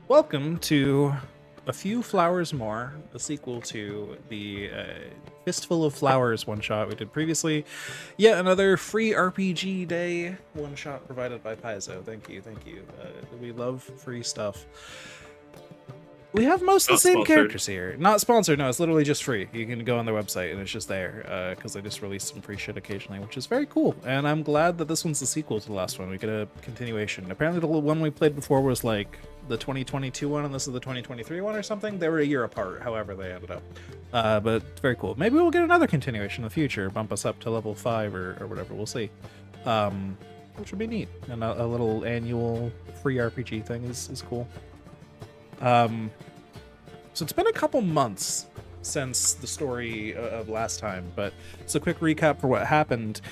Welcome to A Few Flowers More, a sequel to the Fistful of Flowers one-shot we did previously. Yet another free RPG day one-shot provided by Paizo. Thank you, thank you. We love free stuff. We have most of the Not same sponsored. characters here. Not sponsored, no, it's literally just free. You can go on their website and it's just there, because they just release some free shit occasionally, which is very cool. And I'm glad that this one's the sequel to the last one. We get a continuation. Apparently the one we played before was like the 2022 one, and this is the 2023 one or something. They were a year apart, however they ended up. But it's very cool. Maybe we'll get another continuation in the future, bump us up to level 5 or whatever, we'll see. Which would be neat. And a little annual free RPG thing is cool. So it's been a couple months since the story of last time, but it's a quick recap for what happened.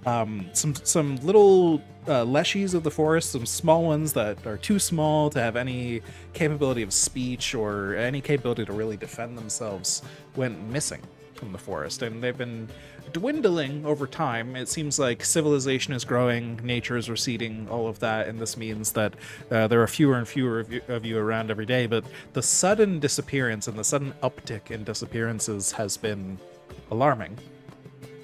Some little leshies of the forest, some small ones that are too small to have any capability of speech or any capability to really defend themselves, went missing from the forest, and they've been dwindling over time. It seems like civilization is growing, nature is receding, all of that, and this means that there are fewer and fewer of you around every day, but the sudden disappearance and the sudden uptick in disappearances has been alarming.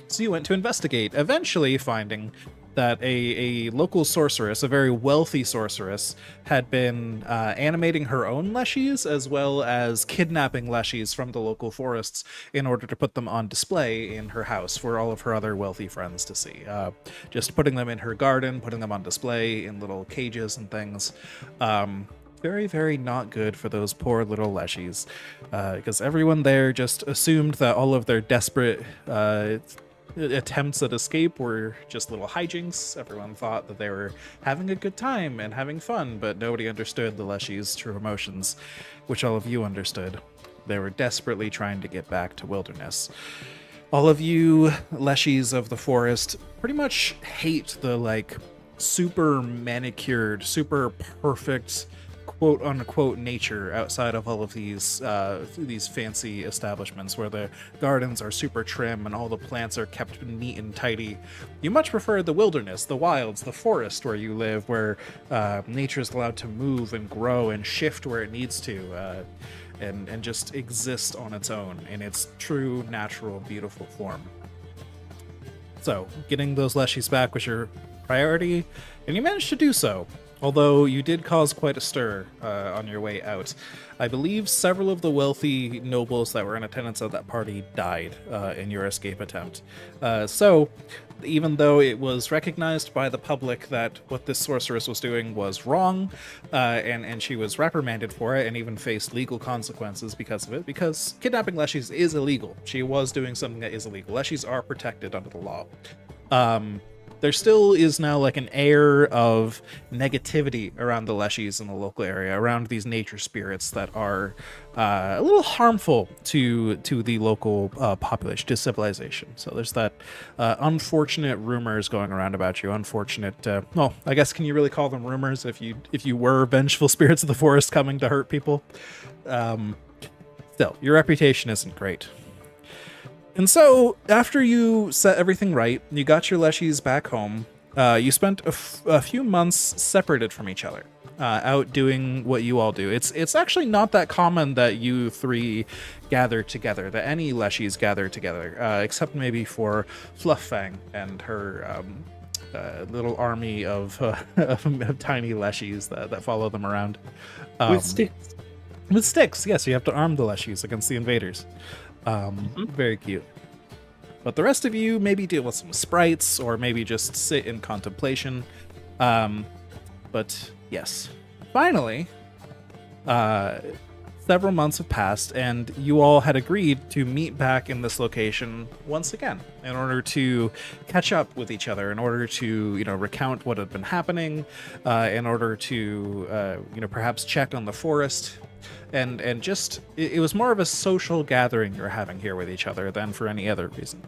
So you went to investigate, eventually finding that a local sorceress, a very wealthy sorceress, had been animating her own leshies as well as kidnapping leshies from the local forests in order to put them on display in her house for all of her other wealthy friends to see. Just putting them in her garden, putting them on display in little cages and things. Very, very not good for those poor little leshies, because everyone there just assumed that all of their desperate attempts at escape were just little hijinks. Everyone thought that they were having a good time and having fun, but nobody understood the leshies' true emotions, which all of you understood. They were desperately trying to get back to wilderness. All of you leshies of the forest pretty much hate the like super manicured, super perfect quote unquote nature outside of all of these fancy establishments where the gardens are super trim and all the plants are kept neat and tidy. You much prefer the wilderness, the wilds, the forest where you live, where nature is allowed to move and grow and shift where it needs to, and just exist on its own in its true, natural, beautiful form. So, getting those leshies back was your priority, and you managed to do so. Although you did cause quite a stir on your way out. I believe several of the wealthy nobles that were in attendance at that party died in your escape attempt. So, even though it was recognized by the public that what this sorceress was doing was wrong, and she was reprimanded for it and even faced legal consequences because of it, because kidnapping leshies is illegal. She was doing something that is illegal. Leshies are protected under the law. There still is now like an air of negativity around the leshies in the local area, around these nature spirits that are a little harmful to the local population, to civilization. So there's that unfortunate rumors going around about you. Unfortunate, well, I guess, can you really call them rumors if you were vengeful spirits of the forest coming to hurt people? Still, your reputation isn't great. And so, after you set everything right, you got your leshies back home, you spent a few months separated from each other, out doing what you all do. It's actually not that common that you three gather together, that any leshies gather together, except maybe for Flufffang and her little army of tiny leshies that follow them around. With sticks. With sticks, yes, you have to arm the leshies against the invaders. Very cute. But the rest of you maybe deal with some sprites or maybe just sit in contemplation. But yes, finally, several months have passed and you all had agreed to meet back in this location once again in order to catch up with each other, in order to, recount what had been happening, in order to, perhaps check on the forest. And just, it was more of a social gathering you're having here with each other than for any other reason.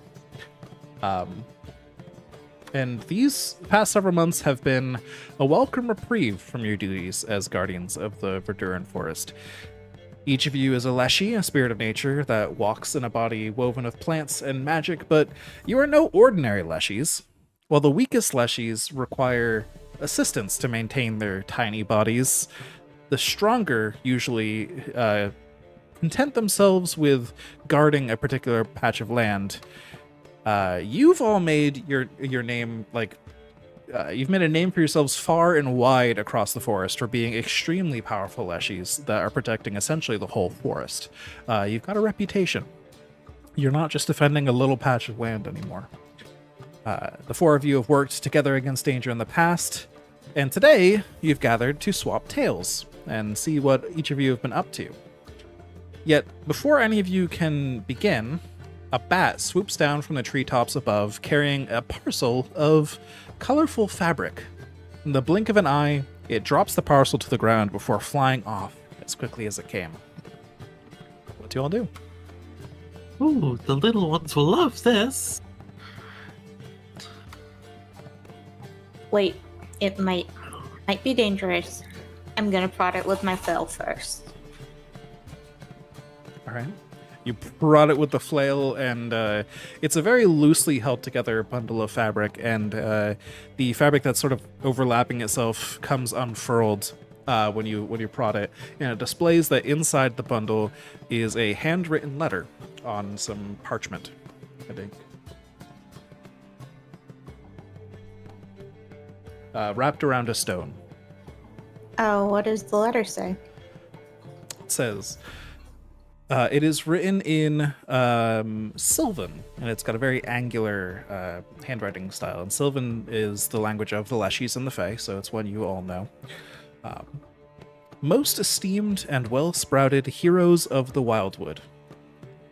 And these past several months have been a welcome reprieve from your duties as guardians of the Verduran Forest. Each of you is a Leshy, a spirit of nature that walks in a body woven of plants and magic, but you are no ordinary Leshies. While the weakest Leshies require assistance to maintain their tiny bodies, The stronger usually content themselves with guarding a particular patch of land. You've all made your name, like, you've made a name for yourselves far and wide across the forest for being extremely powerful leshies that are protecting essentially the whole forest. You've got a reputation. You're not just defending a little patch of land anymore. The four of you have worked together against danger in the past, and today you've gathered to swap tales and see what each of you have been up to. Yet, before any of you can begin, a bat swoops down from the treetops above, carrying a parcel of colorful fabric. In the blink of an eye, it drops the parcel to the ground before flying off as quickly as it came. What do you all do? Ooh, the little ones will love this. Wait, it might be dangerous. I'm gonna prod it with my flail first. All right. You prod it with the flail, and it's a very loosely held together bundle of fabric, and the fabric that's sort of overlapping itself comes unfurled when you prod it, and it displays that inside the bundle is a handwritten letter on some parchment, I think. Wrapped around a stone. Oh, what does the letter say? It says, it is written in Sylvan, and it's got a very angular handwriting style. And Sylvan is the language of the Leshies and the Fae, so it's one you all know. Most esteemed and well-sprouted heroes of the Wildwood,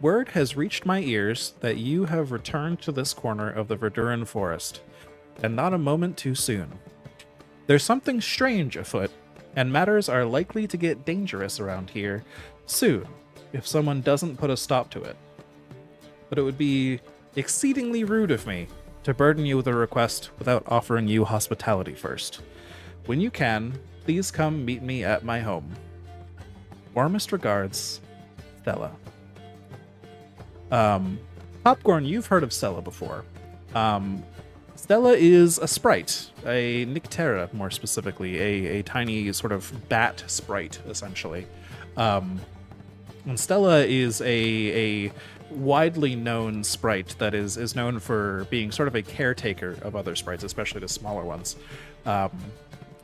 word has reached my ears that you have returned to this corner of the Verduran Forest, and not a moment too soon. There's something strange afoot, and matters are likely to get dangerous around here soon, if someone doesn't put a stop to it. But it would be exceedingly rude of me to burden you with a request without offering you hospitality first. When you can, please come meet me at my home. Warmest regards, Stella. Popcorn, you've heard of Stella before. Stella is a sprite, a Nyctera more specifically, a tiny sort of bat sprite, essentially. And Stella is a widely known sprite that is known for being sort of a caretaker of other sprites, especially the smaller ones.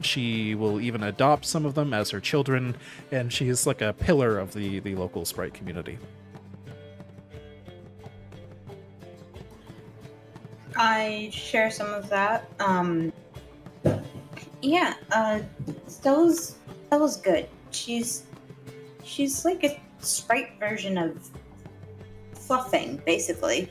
She will even adopt some of them as her children, and she is like a pillar of the local sprite community. I share some of that. Stella's good. She's like a sprite version of Fluffing, basically.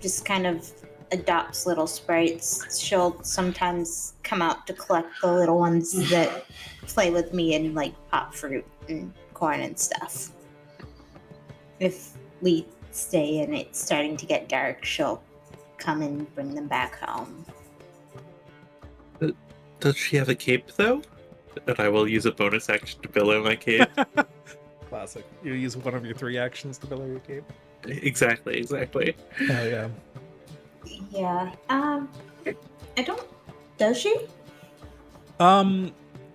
Just kind of adopts little sprites. She'll sometimes come out to collect the little ones that play with me and like pop fruit and corn and stuff. If we stay and it's starting to get dark, she'll come and bring them back home. Does she have a cape, though? And I will use a bonus action to billow my cape. Classic. You use one of your 3 actions to billow your cape. Exactly. Oh, yeah. Yeah. I don't... Does she?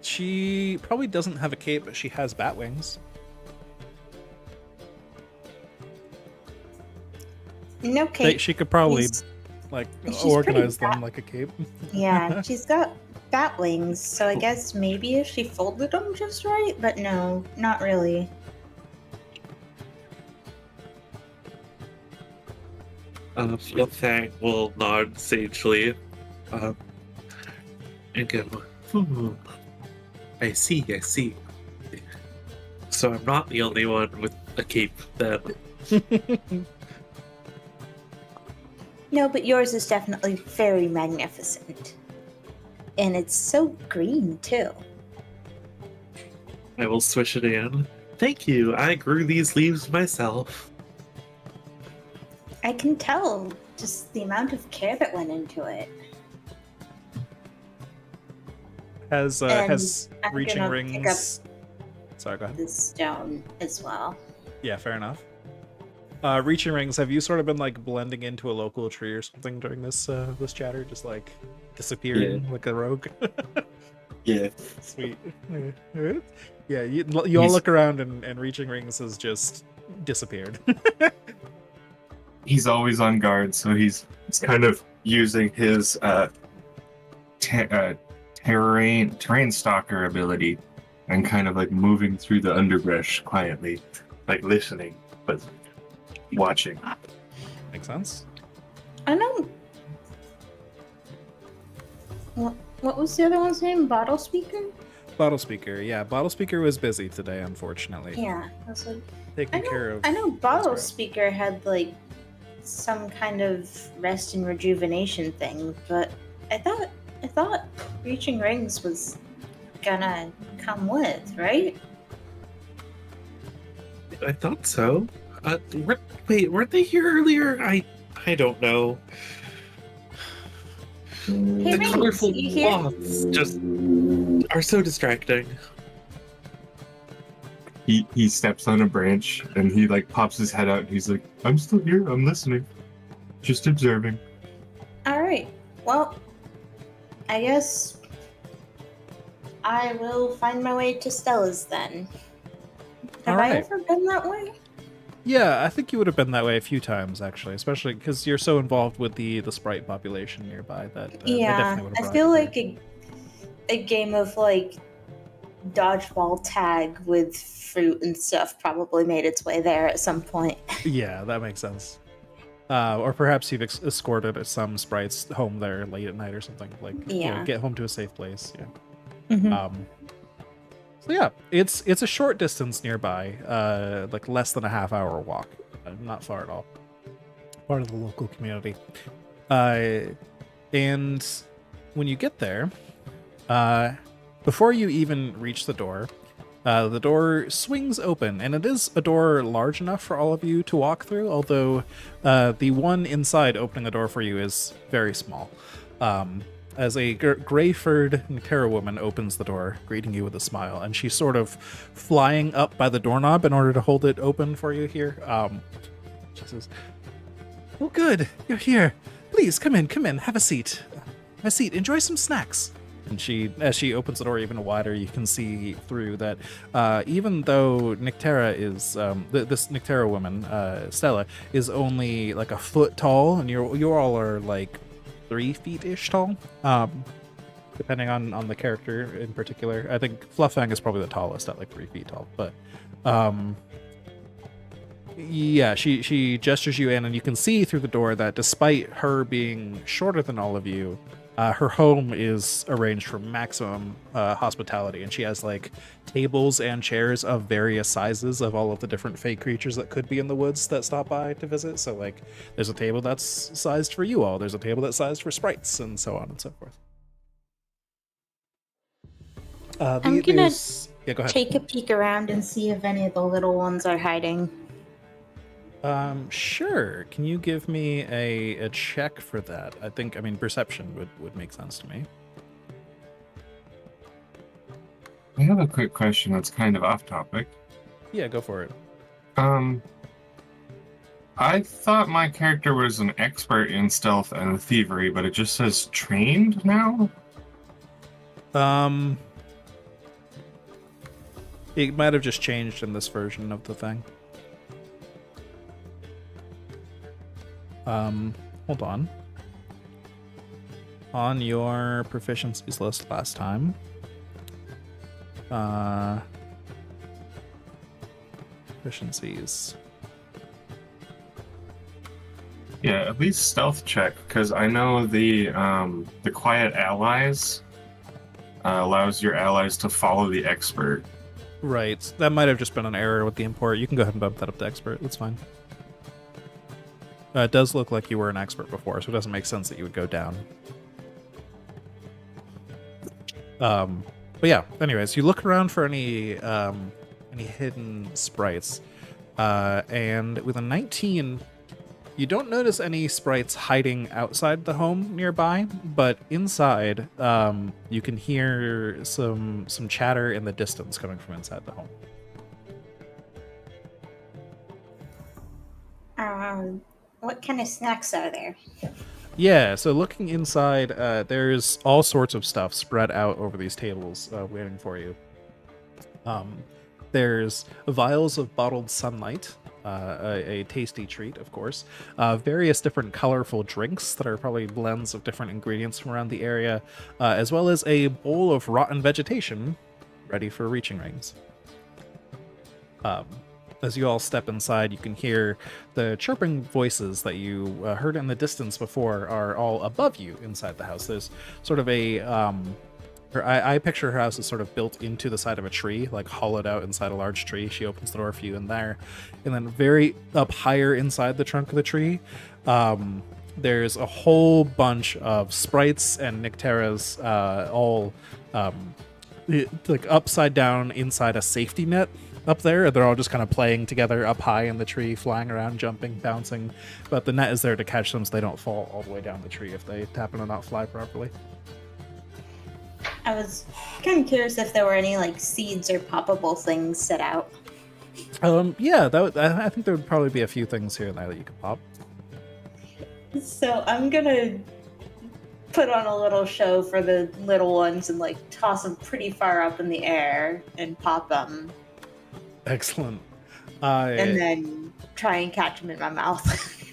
She probably doesn't have a cape, but she has bat wings. No cape. She could probably, she's organize pretty them like a cape. Yeah, she's got bat wings, so I guess maybe if she folded them just right, but no, not really. Fang will nod sagely, and go, I see. So I'm not the only one with a cape, then. No, but yours is definitely very magnificent. And it's so green, too. I will swish it in. Thank you, I grew these leaves myself. I can tell just the amount of care that went into it. Has I'm reaching gonna rings. pick up Sorry, go ahead. the stone as well. Yeah, fair enough. Reaching rings, have you sort of been like blending into a local tree or something during this chatter? Just like disappearing like a rogue? Yeah. Sweet. Yeah, you all look around and Reaching Rings has just disappeared. He's always on guard, so he's kind of using his terrain stalker ability and kind of like moving through the underbrush quietly, like listening but watching. Makes sense. I know. What was the other one's name? Bottle Speaker? Bottle Speaker, yeah. Bottle Speaker was busy today, unfortunately. Yeah. I was like, Taking care of. I know Bottle Ezra. Speaker had like some kind of rest and rejuvenation thing, but I thought Reaching Rings was gonna come with, right? I thought so. Weren't they here earlier? I don't know. Hey, The Rings, colorful you here? moths just are so distracting. He steps on a branch and he like pops his head out and he's like, I'm still here, I'm listening. Just observing. Alright. Well, I guess I will find my way to Stella's then. Have I Alright. ever been that way? Yeah, I think you would have been that way a few times, actually, especially because you're so involved with the sprite population nearby that they Yeah, definitely would have I brought feel you like here. a game of like dodgeball tag with fruit and stuff probably made its way there at some point. Yeah, that makes sense. Or perhaps you've escorted some sprites home there late at night or something. Like, Yeah. get home to a safe place. Yeah. Mhm. So yeah, it's a short distance nearby, like less than a half-hour walk. Not far at all. Part of the local community. And when you get there, before you even reach the door swings open, and it is a door large enough for all of you to walk through, although the one inside opening the door for you is very small. As a gray-furred Terra woman opens the door, greeting you with a smile, and she's sort of flying up by the doorknob in order to hold it open for you here. She says, "Oh, good, you're here. Please, come in, have a seat. Have a seat, enjoy some snacks." And as she opens the door even wider, you can see through that even though Nyctera is, this Nyctera woman, Stella, is only like a foot tall, and you all are like 3 feet-ish tall, depending on the character in particular. I think Fluffang is probably the tallest at like 3 feet tall, but yeah, she gestures you in, and you can see through the door that despite her being shorter than all of you, her home is arranged for maximum hospitality, and she has like tables and chairs of various sizes of all of the different fake creatures that could be in the woods that stop by to visit. So like there's a table that's sized for you all, there's a table that's sized for sprites, and so on and so forth. I'm gonna yeah, go ahead. take a peek around and see if any of the little ones are hiding. Sure. Can you give me a check for that? I mean, perception would make sense to me. I have a quick question that's kind of off topic. Yeah, go for it. I thought my character was an expert in stealth and thievery, but it just says trained now? It might have just changed in this version of the thing. Hold on. On your proficiencies list last time, proficiencies. Yeah, at least stealth check, because I know the quiet allies allows your allies to follow the expert. Right. That might have just been an error with the import. You can go ahead and bump that up to expert. That's fine. It does look like you were an expert before, so it doesn't make sense that you would go down. But yeah, anyways, you look around for any hidden sprites, and with a 19, you don't notice any sprites hiding outside the home nearby, but inside, you can hear some chatter in the distance coming from inside the home. What kind of snacks are there? Yeah, so looking inside, there's all sorts of stuff spread out over these tables waiting for you. There's vials of bottled sunlight, a tasty treat, of course. Various different colorful drinks that are probably blends of different ingredients from around the area, as well as a bowl of rotten vegetation ready for reaching rings. As you all step inside, you can hear the chirping voices that you heard in the distance before are all above you inside the house. There's sort of I picture her house as sort of built into the side of a tree, like hollowed out inside a large tree. She opens the door for you in there. And then very up higher inside the trunk of the tree, there's a whole bunch of sprites and Nycteras, all like upside down inside a safety net up there. They're all just kind of playing together up high in the tree, flying around, jumping, bouncing. But the net is there to catch them so they don't fall all the way down the tree if they happen to not fly properly. I was kind of curious if there were any like seeds or poppable things set out. Yeah, I think there would probably be a few things here and there that you could pop. So I'm gonna put on a little show for the little ones and like toss them pretty far up in the air and pop them, Excellent. and then try and catch them in my mouth.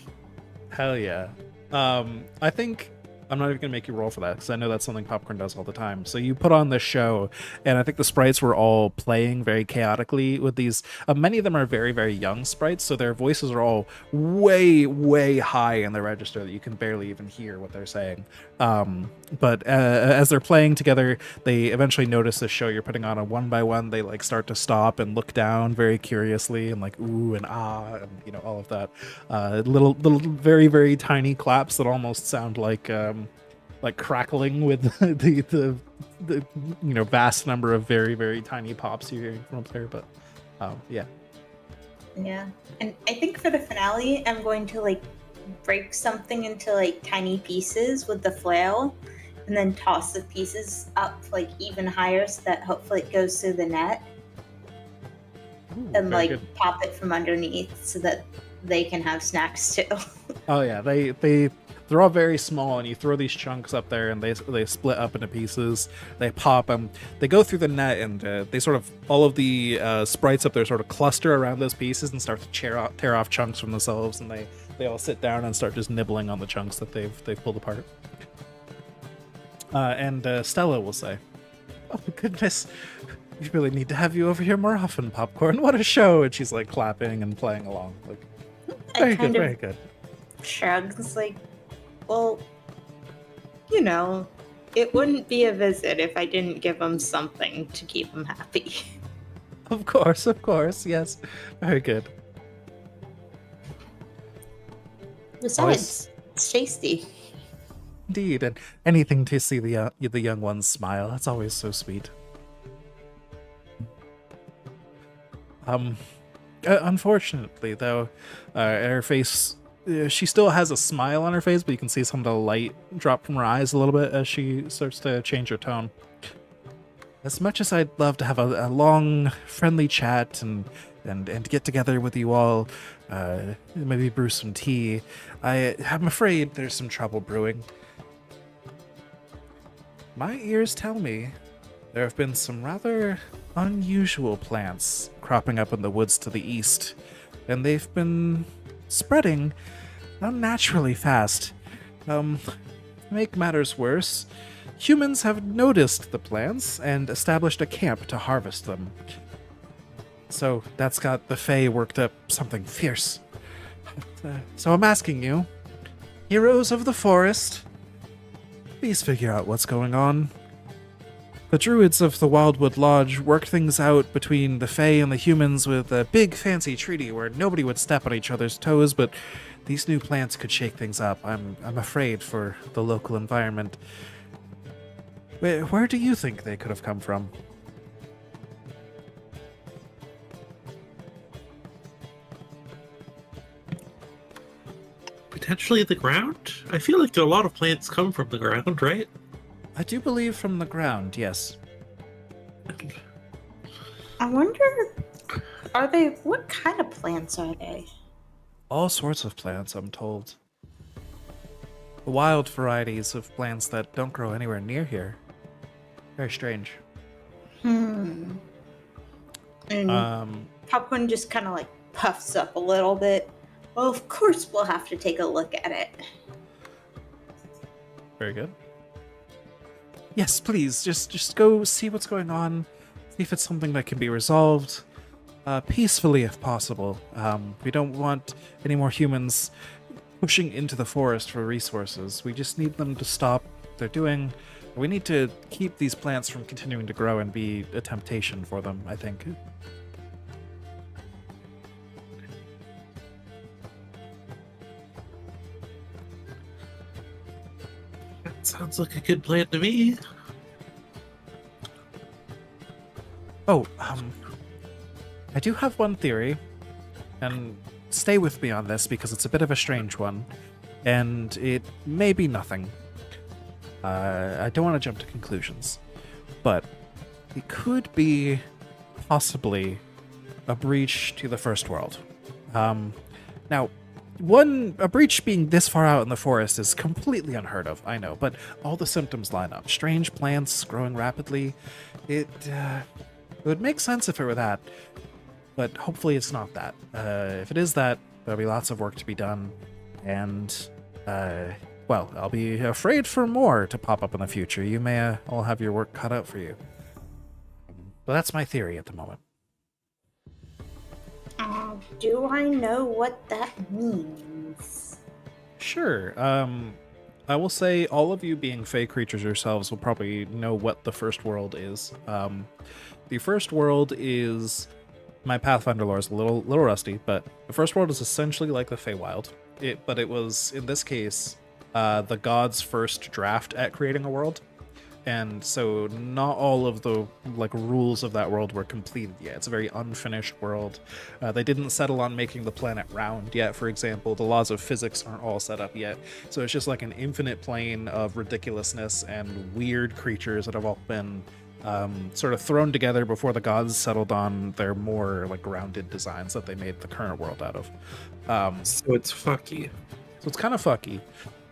Hell yeah. I think I'm not even gonna make you roll for that because I know that's something Popcorn does all the time. So you put on this show, and I think the sprites were all playing very chaotically with these. Many of them are very, very young sprites, so their voices are all way, way high in the register that you can barely even hear what they're saying. But as they're playing together, they eventually notice this show you're putting on, and one by one they like start to stop and look down very curiously and like ooh and ah and all of that. Little very, very tiny claps that almost sound like crackling with the vast number of very, very tiny pops you're hearing from up there. But yeah. And I think for the finale I'm going to like break something into like tiny pieces with the flail and then toss the pieces up like even higher so that hopefully it goes through the net. Ooh, And like good. pop it from underneath so that they can have snacks too. Oh yeah, they're all very small, and you throw these chunks up there, and they split up into pieces. They pop them. They go through the net, and they sort of all of the sprites up there sort of cluster around those pieces and start to tear off chunks from themselves, and they all sit down and start just nibbling on the chunks that they've pulled apart. And Stella will say, "Oh goodness, we really need to have you over here more often, Popcorn. What a show!" And she's like clapping and playing along, like very good, very good. Shrugs like, well, it wouldn't be a visit if I didn't give them something to keep them happy. Of course, yes. Very good. Besides, it's tasty. Indeed, and anything to see the young ones smile. That's always so sweet. Unfortunately, though, her face, she still has a smile on her face, but you can see some of the light drop from her eyes a little bit as she starts to change her tone. As much as I'd love to have a long, friendly chat and get together with you all, maybe brew some tea, I'm afraid there's some trouble brewing. My ears tell me there have been some rather unusual plants cropping up in the woods to the east, and they've been spreading unnaturally fast. To make matters worse, humans have noticed the plants and established a camp to harvest them. So that's got the Fae worked up something fierce. So I'm asking you, heroes of the forest, please figure out what's going on. The druids of the Wildwood Lodge worked things out between the Fae and the humans with a big fancy treaty where nobody would step on each other's toes, but these new plants could shake things up. I'm afraid for the local environment. Where do you think they could have come from? Potentially the ground? I feel like a lot of plants come from the ground, right? I do believe from the ground, yes. I wonder, what kind of plants are they? All sorts of plants, I'm told. wild varieties of plants that don't grow anywhere near here. Very strange. And Popcorn just kind of like puffs up a little bit. Well, of course we'll have to take a look at it. Very good. Yes, please, just go see what's going on. See if it's something that can be resolved peacefully if possible. We don't want any more humans pushing into the forest for resources. We just need them to stop what they're doing. We need to keep these plants from continuing to grow and be a temptation for them, I think. That sounds like a good plan to me. Oh, I do have one theory, and stay with me on this because it's a bit of a strange one, and it may be nothing. I don't want to jump to conclusions, but it could be possibly a breach to the first world. Now, a breach being this far out in the forest is completely unheard of, I know, but all the symptoms line up. Strange plants growing rapidly. It would make sense if it were that, but hopefully it's not that. If it is that, there'll be lots of work to be done, and, well, I'll be afraid for more to pop up in the future. You may all have your work cut out for you. But that's my theory at the moment. Do I know what that means? Sure. I will say all of you being fey creatures yourselves will probably know what the first world is. The first world is... My Pathfinder lore is a little rusty, but the first world is essentially like the Feywild. But it was, in this case, the gods' first draft at creating a world. And so not all of the rules of that world were completed yet. It's a very unfinished world. They didn't settle on making the planet round yet, for example. The laws of physics aren't all set up yet. So it's just like an infinite plane of ridiculousness and weird creatures that have all been sort of thrown together before the gods settled on their more grounded designs that they made the current world out of. So it's fucky. So it's kind of fucky.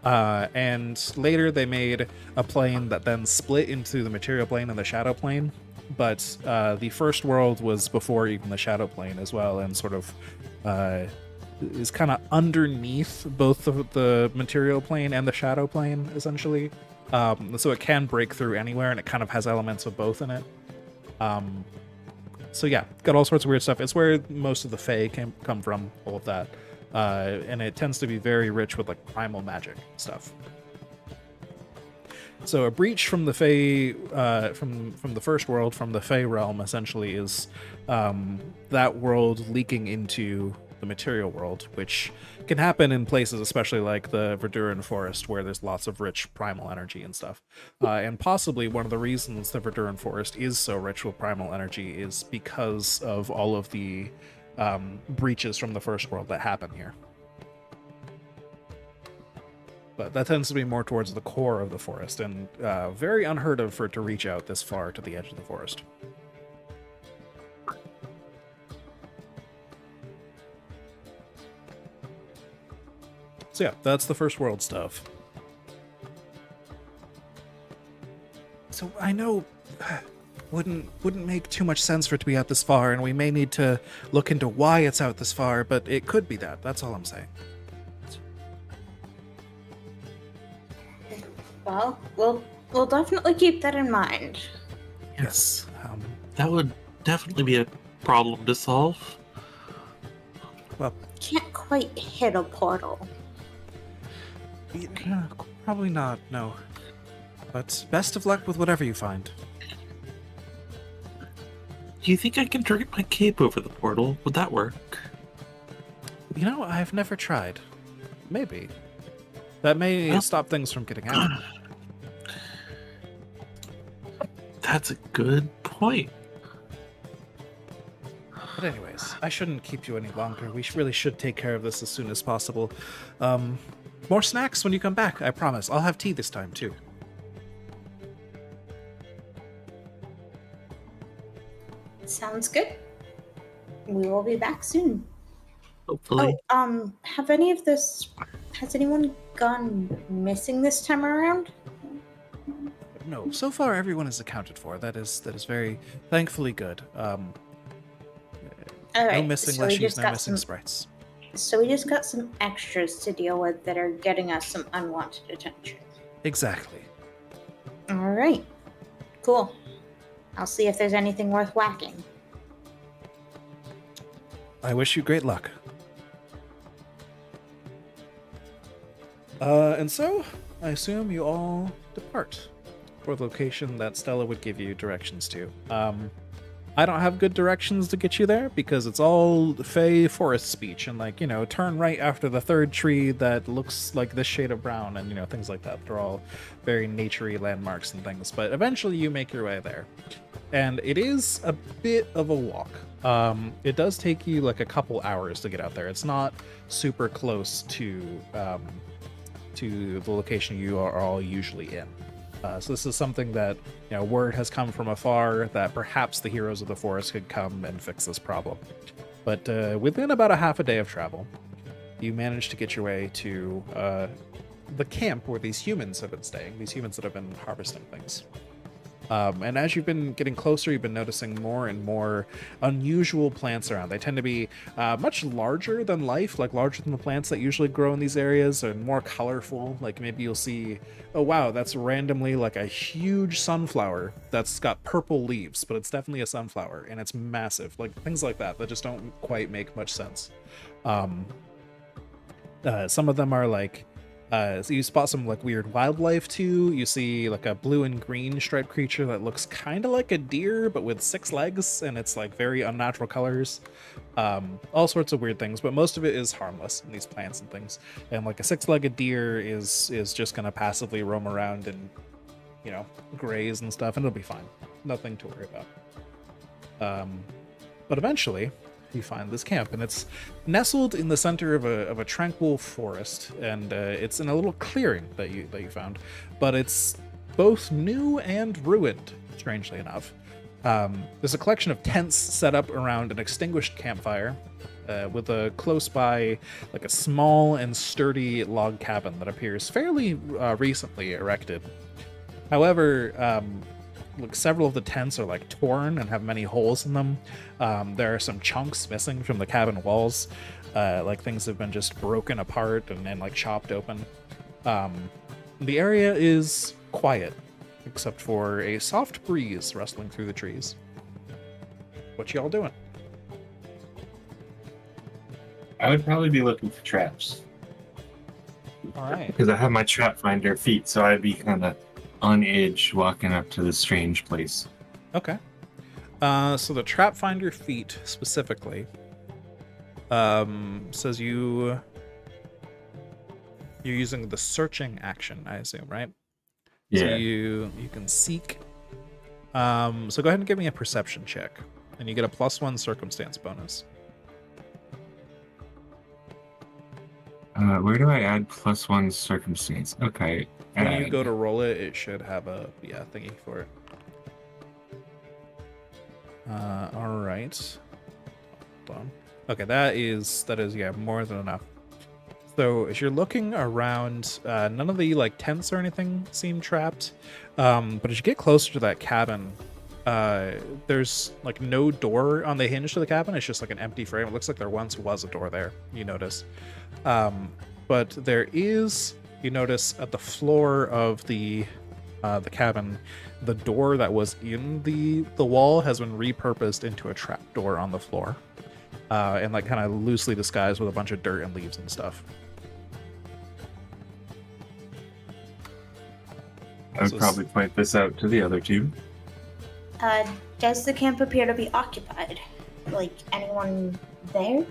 And later they made a plane that then split into the material plane and the shadow plane. But the first world was before even the shadow plane as well, and sort of is kind of underneath both the material plane and the shadow plane, essentially. So it can break through anywhere, and it kind of has elements of both in it. So yeah, got all sorts of weird stuff. It's where most of the Fae come from, all of that. And it tends to be very rich with primal magic stuff. So a breach from the Fae, from the first world, from the Fae realm, essentially is that world leaking into the material world, which can happen in places, especially like the Verduran forest, where there's lots of rich primal energy and stuff. And possibly one of the reasons the Verduran forest is so rich with primal energy is because of all of the breaches from the first world that happen here. But that tends to be more towards the core of the forest, and very unheard of for it to reach out this far to the edge of the forest. So yeah, that's the first world stuff. So I know wouldn't make too much sense for it to be out this far, and we may need to look into why it's out this far, but it could be that. That's all I'm saying. Well, we'll definitely keep that in mind. Yes. That would definitely be a problem to solve. Well, Can't quite hit a portal. probably not, no. But best of luck with whatever you find. Do you think I can drape my cape over the portal? Would that work? You know, I've never tried. Maybe. That may stop things from getting out. That's a good point. But anyways, I shouldn't keep you any longer. We really should take care of this as soon as possible. More snacks when you come back, I promise. I'll have tea this time, too. Sounds good. We will be back soon. Hopefully. Has anyone gone missing this time around? No, so far everyone is accounted for. That is very thankfully good. All No right. missing so we leshies, just no got missing some. sprites. So we just got some extras to deal with that are getting us some unwanted attention. Exactly. All right. Cool. I'll see if there's anything worth whacking. I wish you great luck. And so, I assume you all depart for the location that Stella would give you directions to. I don't have good directions to get you there because it's all Fey forest speech and, like, turn right after the third tree that looks like this shade of brown and, things like that. They're all very naturey landmarks and things, but eventually you make your way there. And it is a bit of a walk. It does take you like a couple hours to get out there. It's not super close to the location you are all usually in. So this is something that, word has come from afar that perhaps the heroes of the forest could come and fix this problem. But within about a half a day of travel, you manage to get your way to the camp where these humans have been staying, these humans that have been harvesting things. And as you've been getting closer, you've been noticing more and more unusual plants around. They tend to be much larger than life, like larger than the plants that usually grow in these areas, and more colorful. Like maybe you'll see, oh wow, that's randomly like a huge sunflower that's got purple leaves, but it's definitely a sunflower, and it's massive. Like things like that just don't quite make much sense. Some of them are like, so you spot some like weird wildlife too. You see like a blue and green striped creature that looks kind of like a deer but with 6 legs, and it's like very unnatural colors. All sorts of weird things, but most of it is harmless in these plants and things. And like a 6-legged deer is just gonna passively roam around and graze and stuff, and it'll be fine. Nothing to worry about. But eventually you find this camp, and it's nestled in the center of a tranquil forest, and it's in a little clearing that you found, but it's both new and ruined, strangely enough. There's a collection of tents set up around an extinguished campfire, with a close by like a small and sturdy log cabin that appears fairly recently erected. However, look, several of the tents are like torn and have many holes in them. There are some chunks missing from the cabin walls, like things have been just broken apart and like chopped open. The area is quiet, except for a soft breeze rustling through the trees. What y'all doing? I would probably be looking for traps. All right. Because I have my trap finder feet, so I'd be kind of on edge walking up to this strange place. Okay. So the trap finder feat specifically says you're using the searching action, I assume, right? Yeah. So you can seek. So go ahead and give me a perception check, and you get a +1 circumstance bonus. Where do I add +1 circumstance? Okay. When you go to roll it, it should have a thingy for it. All right. Hold on. Okay, that is more than enough. So as you're looking around, none of the like tents or anything seem trapped. But as you get closer to that cabin, there's like no door on the hinge to the cabin. It's just like an empty frame. It looks like there once was a door there, you notice. But there is, you notice at the floor of the cabin, the door that was in the wall has been repurposed into a trap door on the floor, and like kind of loosely disguised with a bunch of dirt and leaves and stuff. I would probably point this out to the other two. Does the camp appear to be occupied? Like anyone there?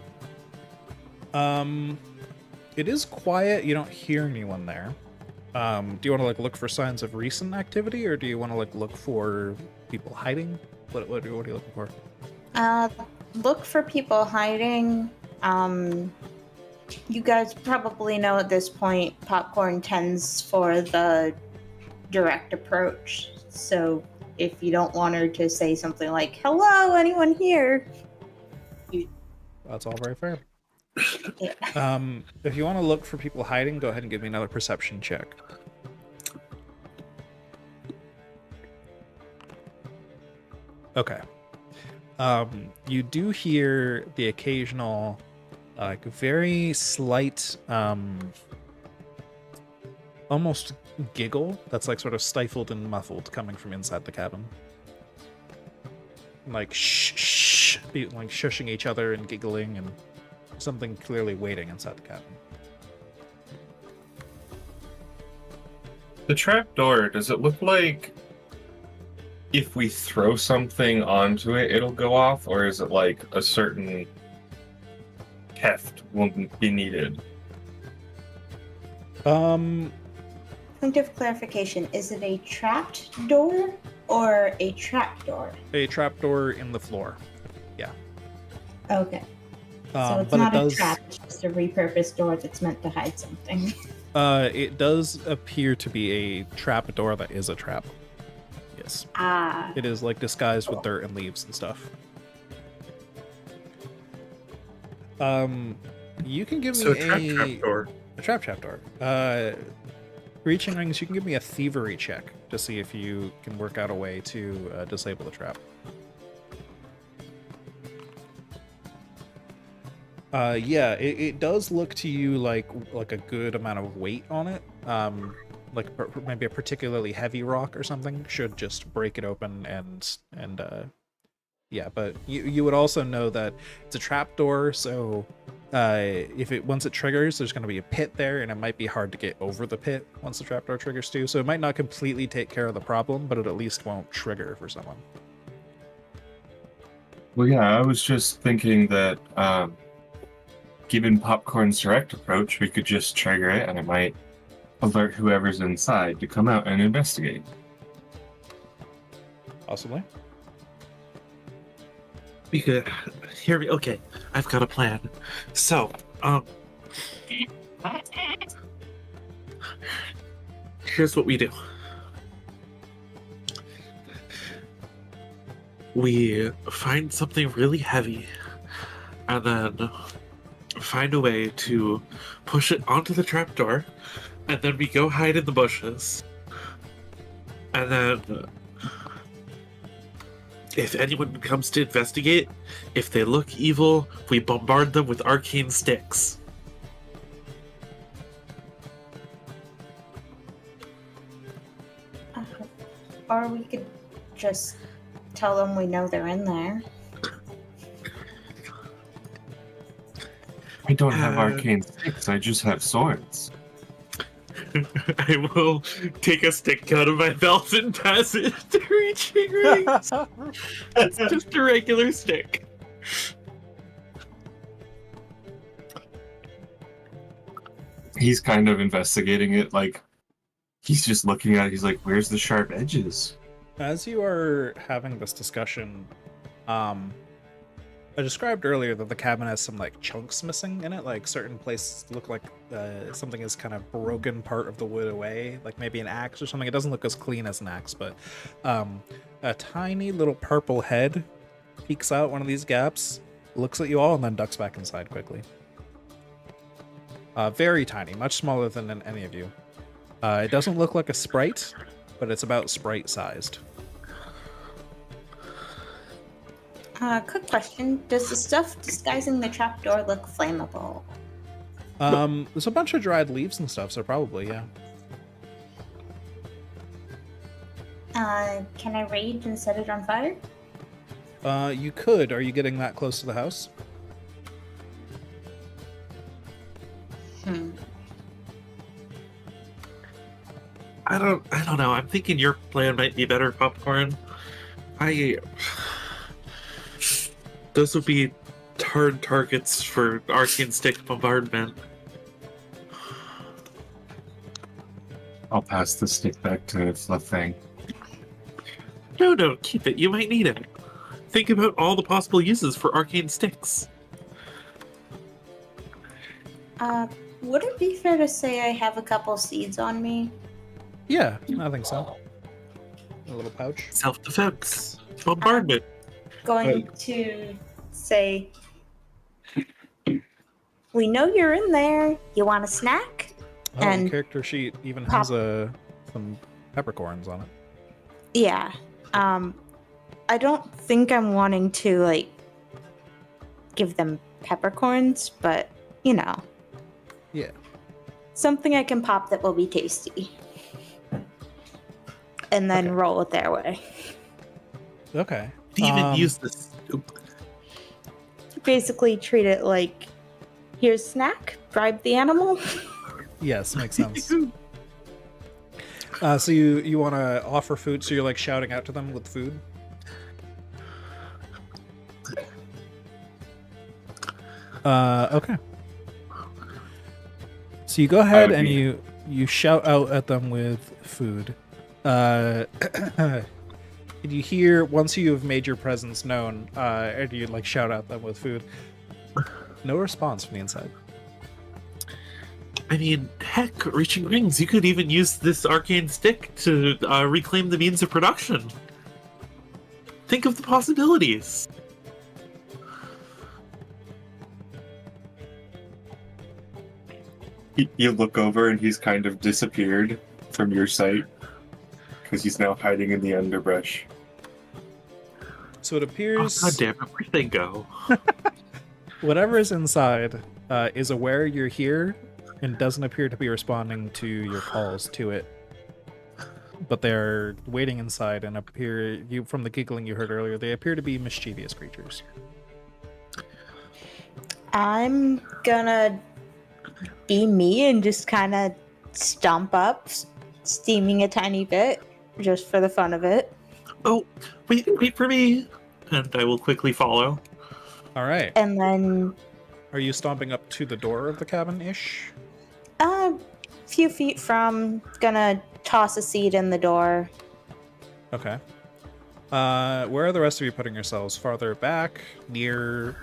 It is quiet. You don't hear anyone there. Do you want to like look for signs of recent activity, or do you want to like look for people hiding? What are you looking for? Look for people hiding. You guys probably know at this point, Popcorn tends for the direct approach. So if you don't want her to say something like, "Hello, anyone here?" That's all very fair. If you want to look for people hiding, go ahead and give me another perception check. Okay. You do hear the occasional, like, very slight, almost giggle that's like sort of stifled and muffled coming from inside the cabin. Like shh, like shushing each other and giggling, and something clearly waiting inside the cabin. The trapdoor, does it look like if we throw something onto it, it'll go off, or is it like a certain heft won't be needed? Point of clarification, is it a trapped door or a trap door? A trapdoor in the floor. Yeah. Okay. So it's but not it a does, trap, it's just a repurposed door that's meant to hide something. It does appear to be a trapdoor that is a trap. Yes. Ah. It is like disguised with dirt and leaves and stuff. You can give me So trapdoor. a trapdoor. Reaching rings, you can give me a thievery check to see if you can work out a way to disable the trap. Yeah, it does look to you like a good amount of weight on it. Like maybe a particularly heavy rock or something should just break it open and yeah. But you would also know that it's a trapdoor, so if once it triggers, there's going to be a pit there, and it might be hard to get over the pit once the trapdoor triggers too. So it might not completely take care of the problem, but it at least won't trigger for someone. Well, yeah, I was just thinking that given Popcorn's direct approach, we could just trigger it, and it might alert whoever's inside to come out and investigate. Possibly. We could hear me. Okay, I've got a plan. So, here's what we do. We find something really heavy, and then find a way to push it onto the trapdoor, and then we go hide in the bushes. And then if anyone comes to investigate, if they look evil, we bombard them with arcane sticks. Or we could just tell them we know they're in there. I don't have arcane sticks, I just have swords. I will take a stick out of my belt and pass it to Reaching Rings. It's just a regular stick. He's kind of investigating it, like, he's just looking at it, he's like, where's the sharp edges? As you are having this discussion, I described earlier that the cabin has some like chunks missing in it, like certain places look like something is kind of broken part of the wood away, like maybe an axe or something. It doesn't look as clean as an axe, but a tiny little purple head peeks out one of these gaps, looks at you all, and then ducks back inside quickly. Very tiny, much smaller than any of you. It doesn't look like a sprite, but it's about sprite sized. Quick question. Does the stuff disguising the trapdoor look flammable? There's a bunch of dried leaves and stuff, so probably, yeah. Can I rage and set it on fire? You could. Are you getting that close to the house? I don't know. I'm thinking your plan might be better, Popcorn. Those would be hard targets for arcane stick bombardment. I'll pass the stick back to the thing. No, keep it. You might need it. Think about all the possible uses for arcane sticks. Would it be fair to say I have a couple seeds on me? Yeah, I think so. A little pouch. Self-defense. Bombardment. Going to say, we know you're in there. You want a snack? Oh, the And character sheet even pop- has some peppercorns on it. Yeah. I don't think I'm wanting to, like, give them peppercorns, but, you know. Yeah. Something I can pop that will be tasty. And then Okay. roll it their way. Okay. Even use this. Basically treat it like, here's snack, bribe the animal. Yes, makes sense. So you want to offer food, so you're like shouting out to them with food? Okay. So you go ahead and you shout out at them with food. Did you hear, once you have made your presence known, or do you like shout at them with food? No response from the inside. I mean, heck, reaching rings. You could even use this arcane stick to reclaim the means of production. Think of the possibilities. You look over and he's kind of disappeared from your sight because he's now hiding in the underbrush. So it Oh, appears God damn it, where'd they go? whatever is inside is aware you're here and doesn't appear to be responding to your calls to it. But they're waiting inside and from the giggling you heard earlier, they appear to be mischievous creatures. I'm gonna be me and just kind of stomp up, steaming a tiny bit, just for the fun of it. Oh, wait for me. And I will quickly follow. All right. And then Are you stomping up to the door of the cabin-ish? a few feet from, gonna toss a seed in the door. Okay. Where are the rest of you putting yourselves? Farther back? Near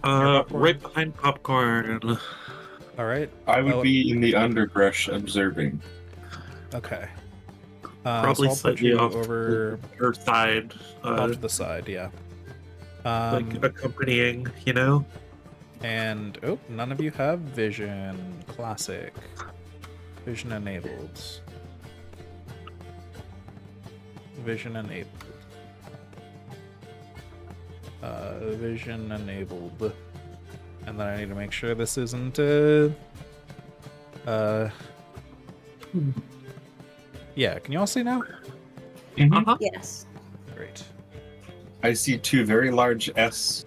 popcorn? Right behind popcorn. All right. I would be in the underbrush observing. Okay. Probably so I'll put slightly you off over her side. off to the side, yeah. Like accompanying, you know? And none of you have vision. Classic. Vision enabled. Vision enabled. Vision enabled. And then I need to make sure this isn't yeah, can you all see now? Uh-huh. Yes. Great. I see two very large S.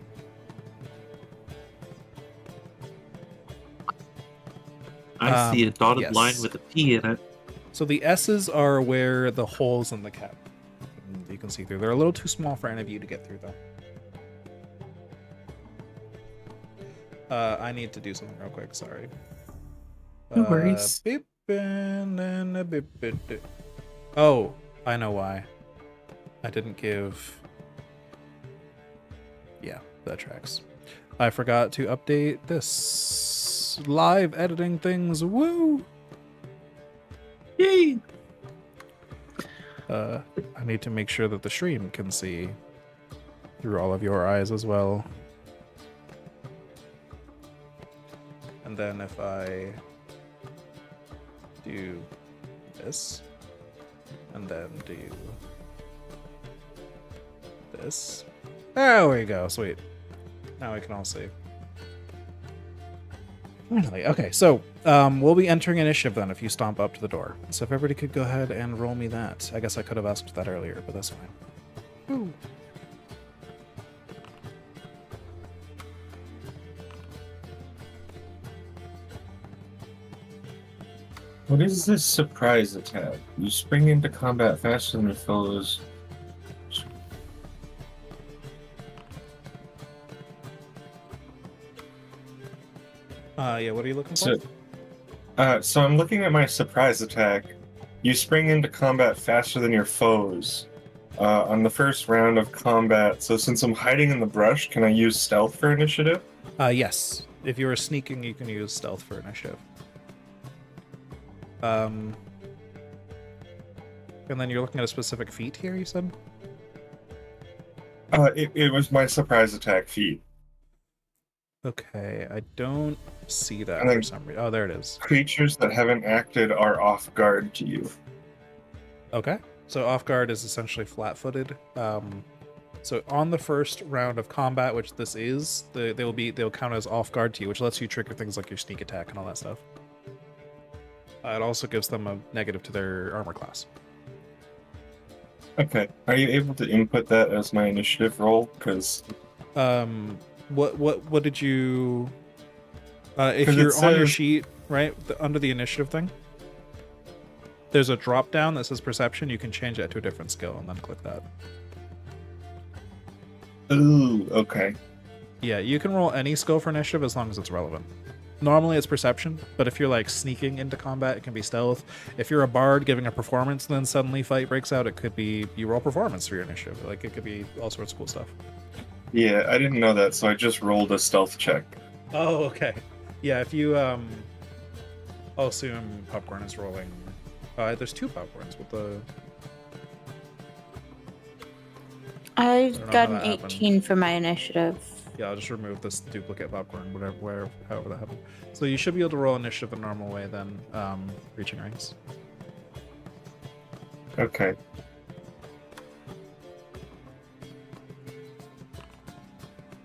I see a dotted yes. line with a P in it. So the S's are where the holes in the cap you can see through. They're a little too small for any of you to get through, though. I need to do something real quick. Sorry. No worries. Beep and a beep, beep, beep. Oh, I know why. I didn't give. Yeah, that tracks. I forgot to update this live editing things. Woo! Yay! I need to make sure that the stream can see through all of your eyes as well. And then if I do this, and then do this. There we go, sweet. Now we can all see. Finally, okay, so we'll be entering initiative then if you stomp up to the door. So if everybody could go ahead and roll me that. I guess I could have asked that earlier, but that's fine. Ooh. What is this surprise attack? You spring into combat faster than your foes. Yeah, what are you looking for? So I'm looking at my surprise attack. You spring into combat faster than your foes. On the first round of combat, so since I'm hiding in the brush, can I use stealth for initiative? Yes. If you are sneaking, you can use stealth for initiative. And then you're looking at a specific feat here, you said? It was my surprise attack feat. Okay, I don't see that And for then- some reason. Oh, there it is. Creatures that haven't acted are off guard to you. Okay, so off guard is essentially flat-footed. So on the first round of combat, which this is, they'll count as off guard to you, which lets you trigger things like your sneak attack and all that stuff. It also gives them a negative to their armor class. Okay. Are you able to input that as my initiative roll? Because What did you? If 'Cause it you're on your says- sheet, right, under the initiative thing, there's a drop down that says perception. You can change that to a different skill and then click that. ooh, okay. Yeah, you can roll any skill for initiative as long as it's relevant. Normally it's perception, but if you're like sneaking into combat, it can be stealth. If you're a bard giving a performance and then suddenly fight breaks out, it could be you roll performance for your initiative. Like it could be all sorts of cool stuff. Yeah, I didn't know that, so I just rolled a stealth check. Oh, okay. Yeah, if you I'll assume popcorn is rolling. There's two popcorns with the. I don't know got how an that happened. 18 for my initiative. Yeah, I'll just remove this duplicate popcorn, however that happened. So you should be able to roll initiative the normal way then, reaching rings. Okay.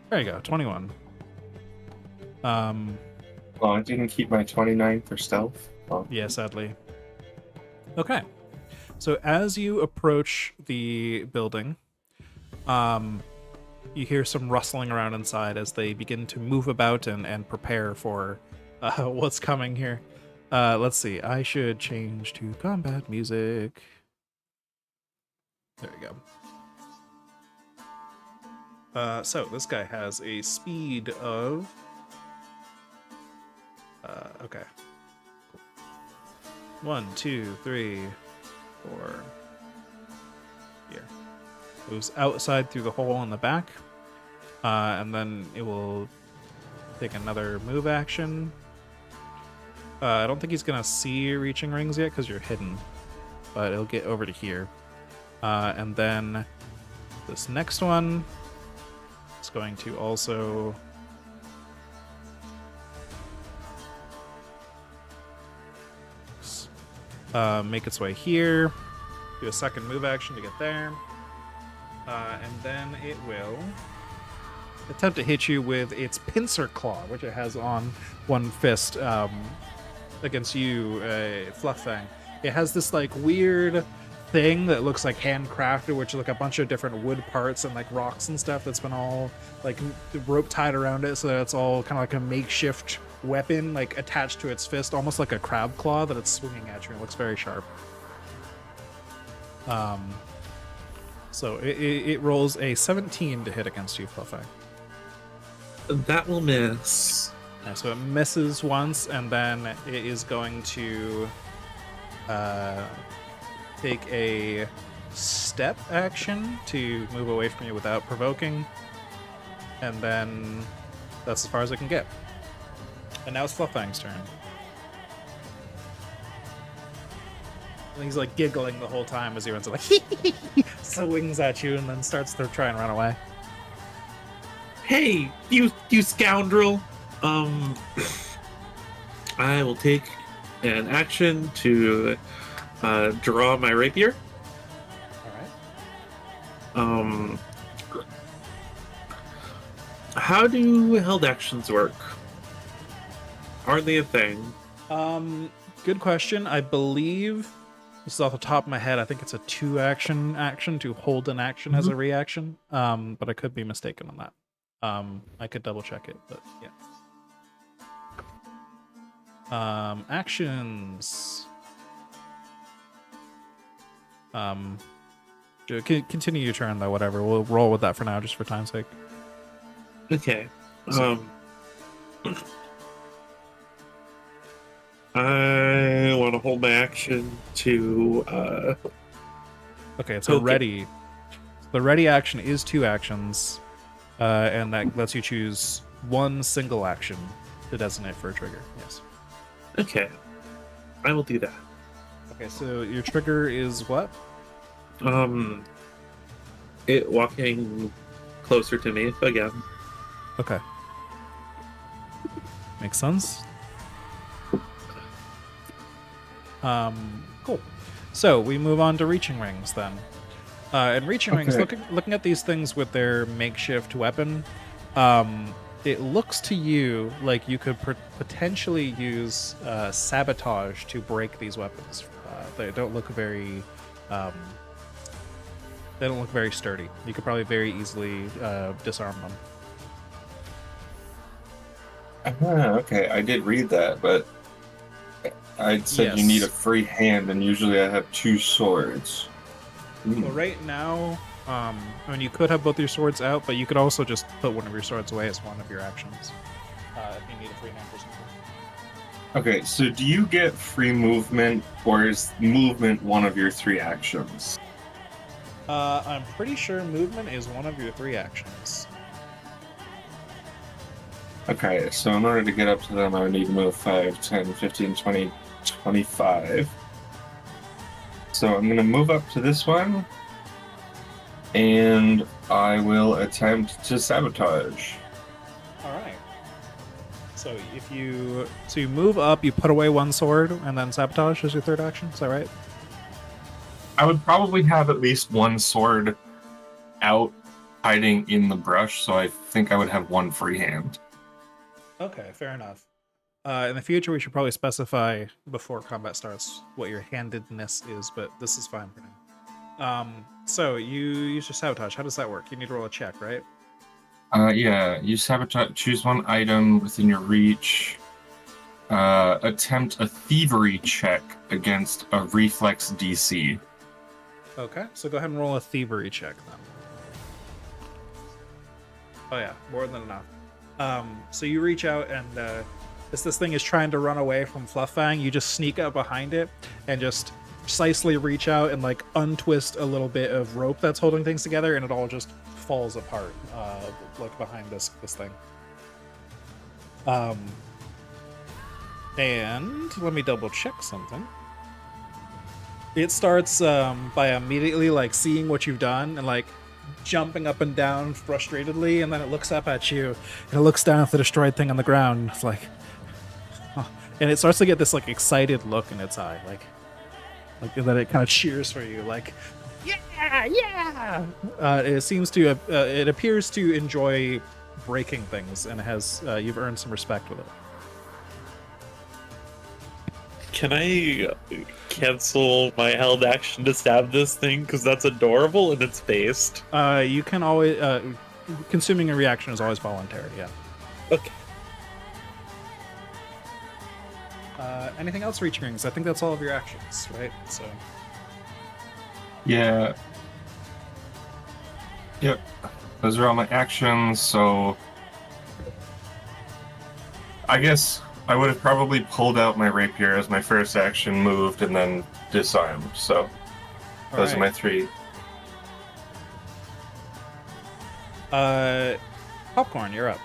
There you go, 21. Well, I didn't keep my 29 for stealth. Oh. Yeah, sadly. Okay. So as you approach the building, you hear some rustling around inside as they begin to move about and prepare for what's coming here. Let's see. I should change to combat music. There we go. So this guy has a speed of... okay. 1, 2, 3, 4. Here. Moves outside through the hole in the back. And then it will take another move action. I don't think he's going to see you reaching rings yet because you're hidden. But it'll get over to here. And then this next one is going to also... make its way here. Do a second move action to get there. And then it will attempt to hit you with its pincer claw, which it has on one fist against you, Flufffang. It has this like weird thing that looks like handcrafted, which is like a bunch of different wood parts and like rocks and stuff that's been all like rope tied around it, so that it's all kind of like a makeshift weapon, like attached to its fist, almost like a crab claw that it's swinging at you. It looks very sharp. So it rolls a 17 to hit against you, Flufffang. That will miss. Yeah, so it misses once, and then it is going to take a step action to move away from you without provoking, and then that's as far as it can get. And now it's Flufffang's turn. And he's like giggling the whole time as he runs, like swings at you, and then starts to try and run away. Hey, you scoundrel! I will take an action to draw my rapier. All right. How do held actions work? Are they a thing? Good question. I believe this is off the top of my head. I think it's a 2-action to hold an action as a reaction. But I could be mistaken on that. I could double check it, but yeah. Actions. Continue your turn though. Whatever. We'll roll with that for now, just for time's sake. Okay. I want to hold my action to. Okay, so Okay. ready. The ready action is 2 actions, and that lets you choose one single action to designate for a trigger. Yes. Okay. I will do that. Okay, so your trigger is what? It walking closer to me again. Okay. Makes sense. Cool. So we move on to reaching rings then. And reaching rings, looking at these things with their makeshift weapon, it looks to you like you could potentially use sabotage to break these weapons. They don't look very sturdy. You could probably very easily disarm them. Okay, I did read that, but I said you need a free hand, and usually I have 2 swords. Well, right now, I mean, you could have both your swords out, but you could also just put one of your swords away as one of your actions. If you need a free hand for something. Okay, so do you get free movement, or is movement one of your 3 actions? I'm pretty sure movement is one of your 3 actions. Okay, so in order to get up to them, I would need to move 5, 10, 15, 20, 25. So I'm going to move up to this one, and I will attempt to sabotage. All right. So you move up, you put away one sword, and then sabotage is your 3rd action. Is that right? I would probably have at least one sword out hiding in the brush, so I think I would have 1 free hand. Okay, fair enough. In the future, we should probably specify before combat starts what your handedness is, but this is fine for now. So you use your sabotage. How does that work? You need to roll a check, right? Yeah, you sabotage. Choose one item within your reach. Attempt a thievery check against a reflex DC. Okay, so go ahead and roll a thievery check then. Oh yeah, more than enough. So you reach out, and as this thing is trying to run away from Flufffang, you just sneak up behind it and just precisely reach out and like untwist a little bit of rope that's holding things together, and it all just falls apart, like behind this thing. And let me double check something. It starts by immediately like seeing what you've done and like jumping up and down frustratedly, and then it looks up at you and it looks down at the destroyed thing on the ground. It's like, oh. And it starts to get this like excited look in its eye, like that it kind of cheers for you, like yeah. It seems to it appears to enjoy breaking things, and it has you've earned some respect with it. Can I cancel my held action to stab this thing? Because that's adorable and it's based. You can always... consuming a reaction is always voluntary, yeah. Okay. Anything else reaching rings? I think that's all of your actions, right? So. Yeah. Yep. Those are all my actions, so... I guess I would have probably pulled out my rapier as my first action, moved, and then disarmed. So those are my 3. Popcorn, you're up.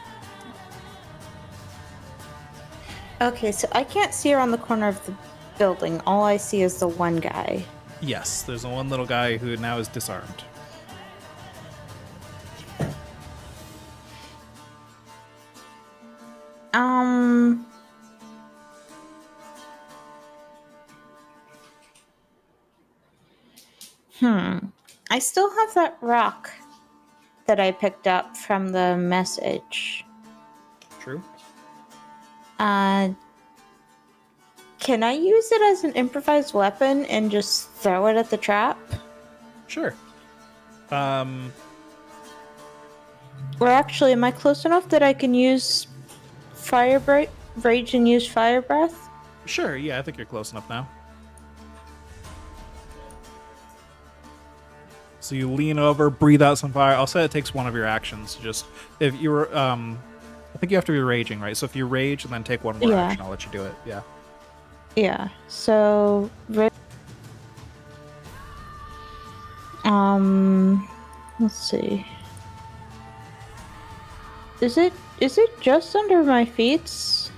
Okay, so I can't see around the corner of the building. All I see is the one guy. Yes, there's one little guy who now is disarmed. I still have that rock that I picked up from the message. True. Can I use it as an improvised weapon and just throw it at the trap? Sure. Or actually, am I close enough that I can use rage and use fire breath? Sure, yeah, I think you're close enough now. So you lean over, breathe out some fire. I'll say it takes one of your actions. Just if you were, I think you have to be raging, right? So if you rage and then take one more action, I'll let you do it. Yeah. Yeah. So, let's see. Is it just under my feet? So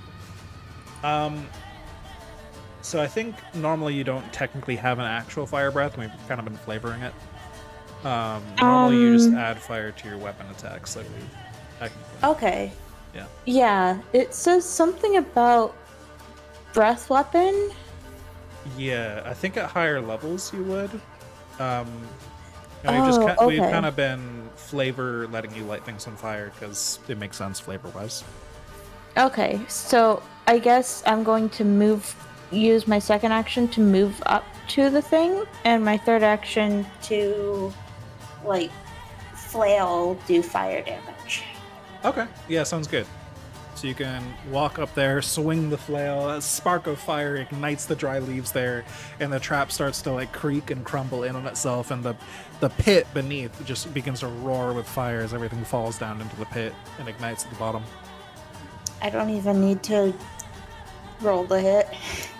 I think normally you don't technically have an actual fire breath. We've kind of been flavoring it. Normally you just add fire to your weapon attacks, I believe. Technically. Okay. Yeah, it says something about breath weapon. Yeah, I think at higher levels you would. And Oh, we've okay. kind of been flavor letting you light things on fire because it makes sense flavor wise. Okay, so I guess I'm going to use my second action to move up to the thing, and my third action to, like, flail, do fire damage. Okay, yeah, sounds good. So you can walk up there, swing the flail, a spark of fire ignites the dry leaves there, and the trap starts to like creak and crumble in on itself, and the pit beneath just begins to roar with fire as everything falls down into the pit and ignites at the bottom. I don't even need to roll the hit.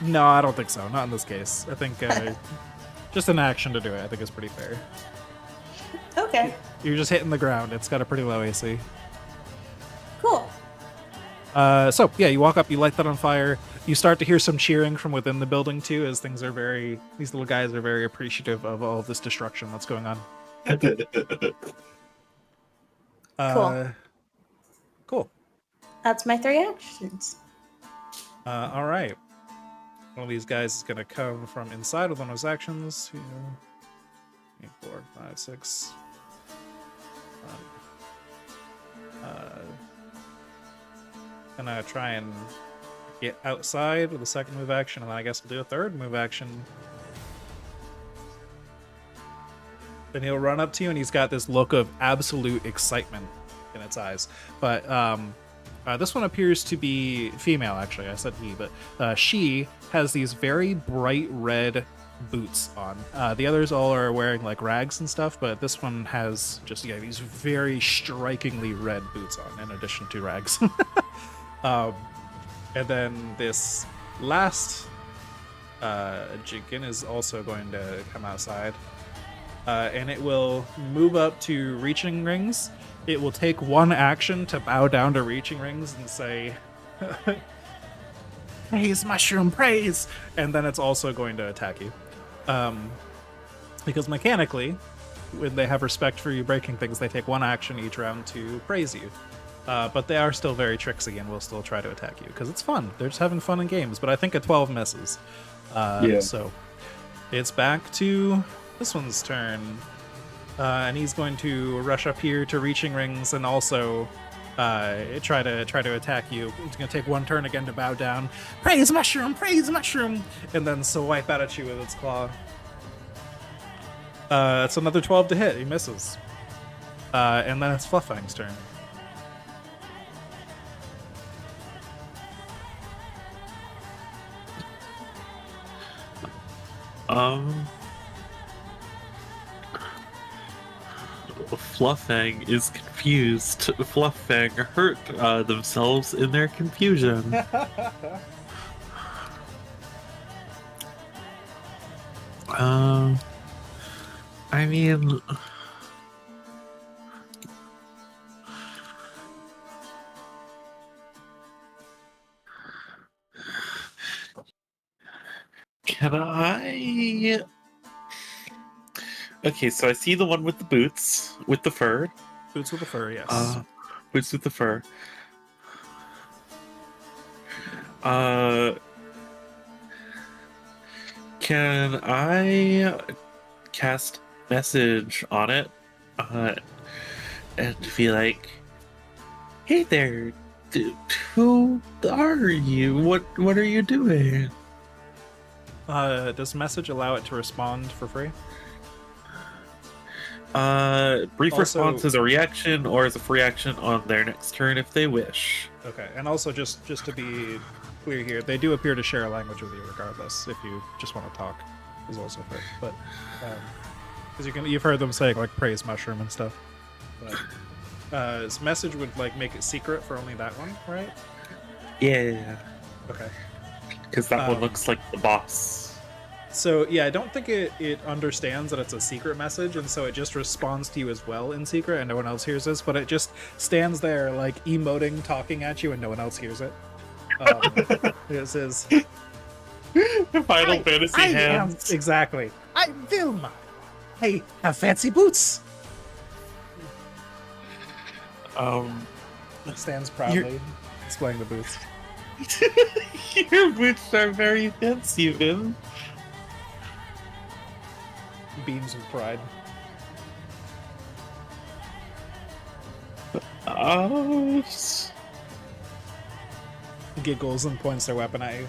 No, I don't think so. Not in this case. I think just an action to do it, I think is pretty fair. Okay, You're just hitting the ground. It's got a pretty low AC. cool. So yeah, you walk up, you light that on fire. You start to hear some cheering from within the building too, as these little guys are very appreciative of all of this destruction that's going on. Cool. That's my 3 actions. All right. One of these guys is gonna come from inside with one of his actions. 2, 3, 4, 5, 6. Gonna try and get outside with a second move action, and then I guess we'll do a third move action. Then he'll run up to you, and he's got this look of absolute excitement in its eyes. But this one appears to be female, actually. I said he, but she has these very bright red boots on. The others all are wearing like rags and stuff, but this one has just these very strikingly red boots on, in addition to rags. And then this last Jiggin is also going to come outside, and it will move up to reaching rings. It will take one action to bow down to reaching rings and say, "Praise, mushroom, praise!" And then it's also going to attack you, because mechanically, when they have respect for you breaking things, they take one action each round to praise you. But they are still very tricksy and will still try to attack you because it's fun. They're just having fun in games. But I think a 12 misses. So it's back to this one's turn. And he's going to rush up here to reaching rings and also try to attack you. He's going to take one turn again to bow down. Praise mushroom! Praise mushroom! And then swipe out at you with its claw. It's another 12 to hit. He misses. And then it's Fluffang's turn. Fluffang is confused. Fluffang hurt themselves in their confusion. I mean, can I? Okay, so I see the one with the boots, with the fur. Boots with the fur, yes. Boots with the fur. Can I cast message on it? And be like, "Hey there, who are you? What are you doing?" Does message allow it to respond for free? Brief Also- response is a reaction or is a free action on their next turn if they wish. Okay, and also just to be clear here, they do appear to share a language with you regardless. If you just want to talk, is also fair. But because you've heard them saying like praise mushroom and stuff. But this message would like make it secret for only that one, right? Yeah, Okay. because that one looks like the boss. So yeah, I don't think it understands that it's a secret message, and so it just responds to you as well in secret, and no one else hears this. But it just stands there like emoting, talking at you, and no one else hears it. It says, Final Fantasy hands. Exactly. I'm Vilma. I have fancy boots. Stands proudly, displaying the boots. Your boots are very fancy, Vim. Beams with pride. Oh, Giggles and points their weapon at you.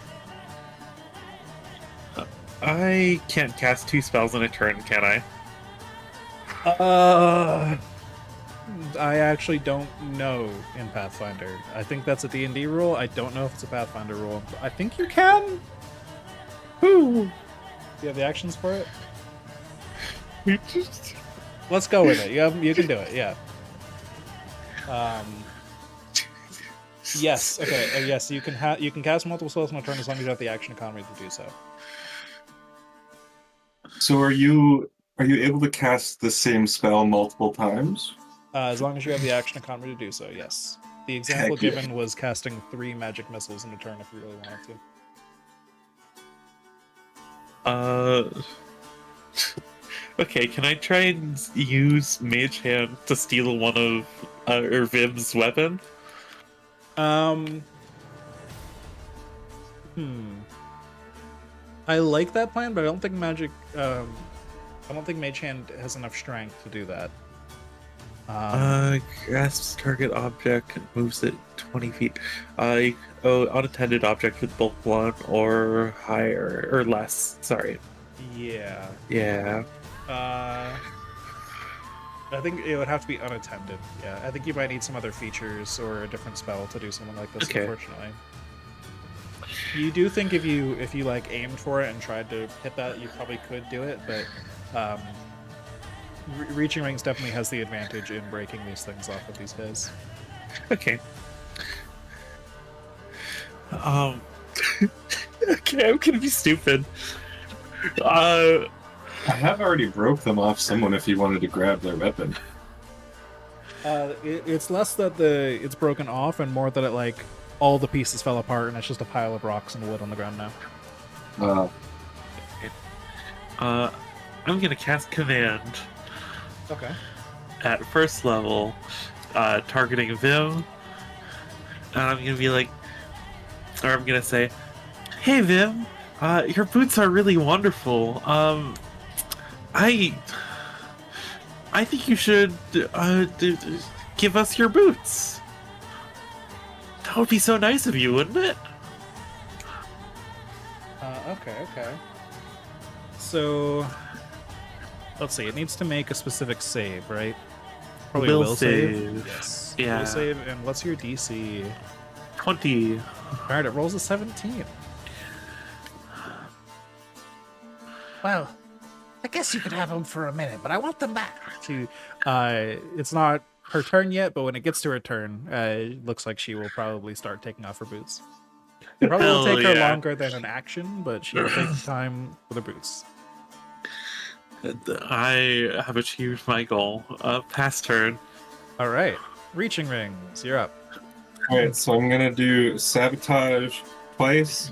I can't cast 2 spells in a turn, can I? I actually don't know in Pathfinder. I think that's a D&D rule. I don't know if it's a Pathfinder rule. I think you can. Woo! Do you have the actions for it? Let's go with it. You can do it. Yeah. Yes. Okay. Yes. You can cast multiple spells in a turn as long as you have the action economy to do so. So are you able to cast the same spell multiple times? As long as you have the action economy to do so. Yes. The example Heck yeah. given was casting 3 magic missiles in a turn if you really wanted to. Okay, can I try and use Mage Hand to steal one of Vim's weapon? I like that plan, but I don't think magic. I don't think Mage Hand has enough strength to do that. Grasps target object, moves it 20 feet. Unattended object with bulk 1 or higher, or less, sorry. Yeah. Yeah. I think it would have to be unattended. Yeah, I think you might need some other features or a different spell to do something like this. Okay. Unfortunately, you do think if you like aimed for it and tried to hit that, you probably could do it, but reaching rings definitely has the advantage in breaking these things off of these guys. Okay. Okay, I'm gonna be stupid. I have already broke them off someone if you wanted to grab their weapon. It's less that it's broken off and more that it like all the pieces fell apart and it's just a pile of rocks and wood on the ground now. I'm gonna cast Command Okay. at first level, targeting Vim, and I'm gonna be like, or I'm gonna say, "Hey Vim, your boots are really wonderful. I think you should give us your boots. That would be so nice of you, wouldn't it?" Okay. So, let's see. It needs to make a specific save, right? Probably a will save. Yes. Yeah. Will save. And what's your DC? 20. All right, it rolls a 17. Well, I guess you could have them for a minute, but I want them back. It's not her turn yet, but when it gets to her turn, it looks like she will probably start taking off her boots. It probably will Hell take her yeah. longer than an action, but she will take time with her boots. I have achieved my goal. Pass turn. All right, reaching rings. You're up. Alright, so I'm gonna do sabotage twice.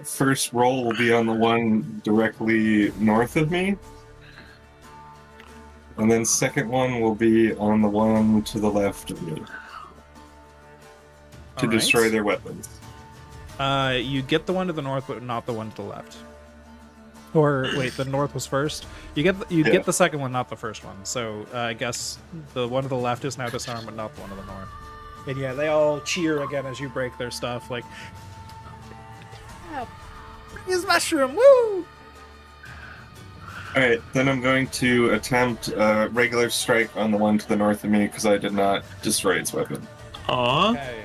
First roll will be on the one directly north of me. And then second one will be on the one to the left of me. To All destroy right. their weapons. You get the one to the north, but not the one to the left. Or wait, the north was first. You get the second one, not the first one. So I guess the one to the left is now disarmed, but not the one to the north. And yeah, they all cheer again as you break their stuff. Like, yeah, bring his mushroom, woo! Alright, then I'm going to attempt a regular strike on the one to the north of me because I did not destroy its weapon. Aw, Okay.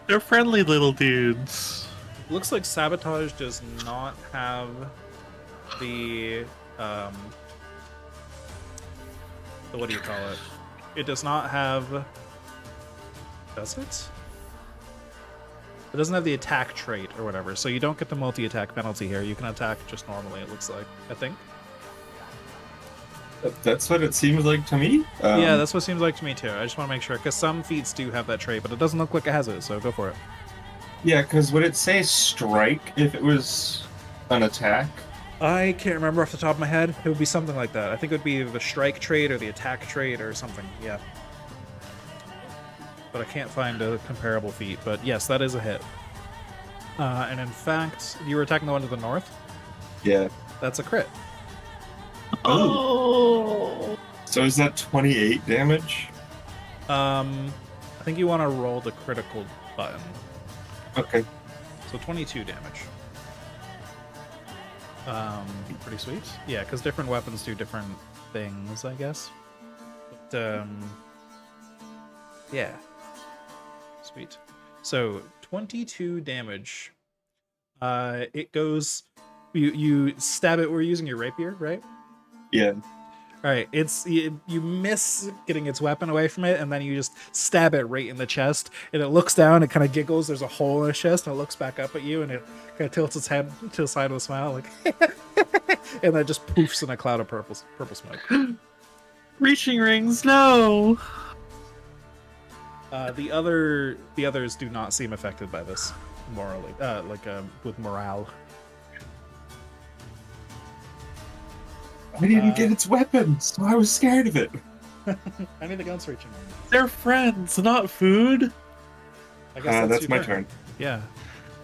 they're friendly little dudes. Looks like sabotage does not have the what do you call it? It does not have. Does it? It doesn't have the attack trait or whatever, so you don't get the multi-attack penalty here. You can attack just normally. It looks like. I think. That's what it seems like to me. Yeah, that's what it seems like to me too. I just want to make sure because some feats do have that trait, but it doesn't look like it has it. So go for it. Yeah, because would it say strike if it was an attack? I can't remember off the top of my head. It would be something like that. I think it would be the strike trait or the attack trait or something. Yeah. but I can't find a comparable feat. But yes, that is a hit. And in fact, you were attacking the one to the north. Yeah. That's a crit. Oh. So is that 28 damage? I think you want to roll the critical button. Okay. So 22 damage. Pretty sweet. Yeah, because different weapons do different things, I guess. But, yeah. Sweet. So 22 damage. It goes. You stab it. We're using your rapier, right? Yeah. All right. You miss getting its weapon away from it, and then you just stab it right in the chest. And it looks down. It kind of giggles. There's a hole in its chest, and it looks back up at you, and it kind of tilts its head to the side with a smile, like, and then just poofs in a cloud of purple smoke. Reaching rings, no. The others do not seem affected by this morally, with morale. I didn't get its weapon, so I was scared of it. Anything else reaching? They're friends, not food. I guess That's your my turn. Yeah.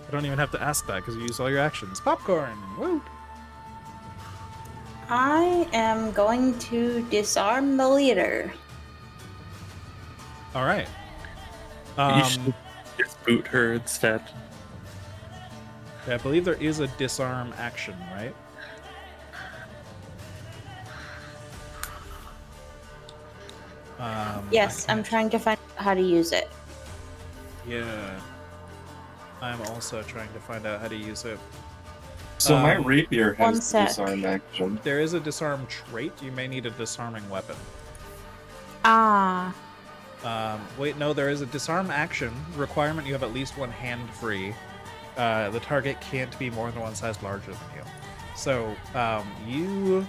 I don't even have to ask that because you use all your actions. Popcorn! Woo! I am going to disarm the leader. Alright. You should just boot her instead. Yeah, I believe there is a disarm action, right? Yes, I'm trying to find out how to use it. Yeah. I'm also trying to find out how to use it. So my rapier one has sec. disarm action. There is a disarm trait. You may need a disarming weapon. Ah, Wait, no, there is a disarm action requirement. You have at least one hand free. The target can't be more than one size larger than you. So, you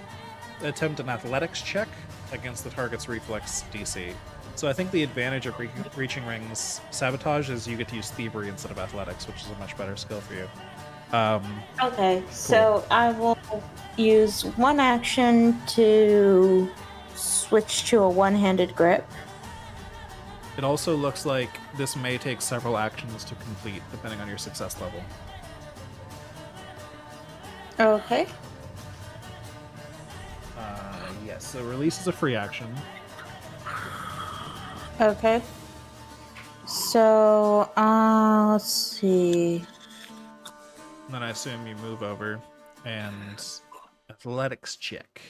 attempt an athletics check against the target's reflex DC. So I think the advantage of reaching rings sabotage is you get to use thievery instead of athletics, which is a much better skill for you. okay. So I will use one action to switch to a one-handed grip. It also looks like this may take several actions to complete, depending on your success level. Okay. Yes, so release is a free action. Okay. So, let's see. And then I assume you move over and athletics check.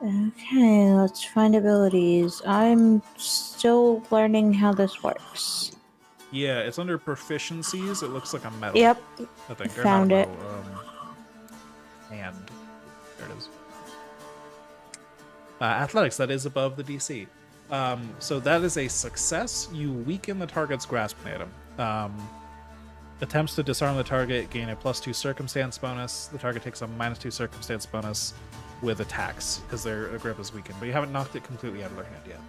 Okay, let's find abilities. I'm still learning how this works. Yeah, it's under proficiencies. It looks like a medal. Yep. I think. Or Found not a it. medal, hand. There it is. Athletics, that is above the DC. So that is a success. You weaken the target's grasping item. Attempts to disarm the target gain a +2 circumstance bonus. The target takes a -2 circumstance bonus with attacks because their grip is weakened. But you haven't knocked it completely out of their hand yet.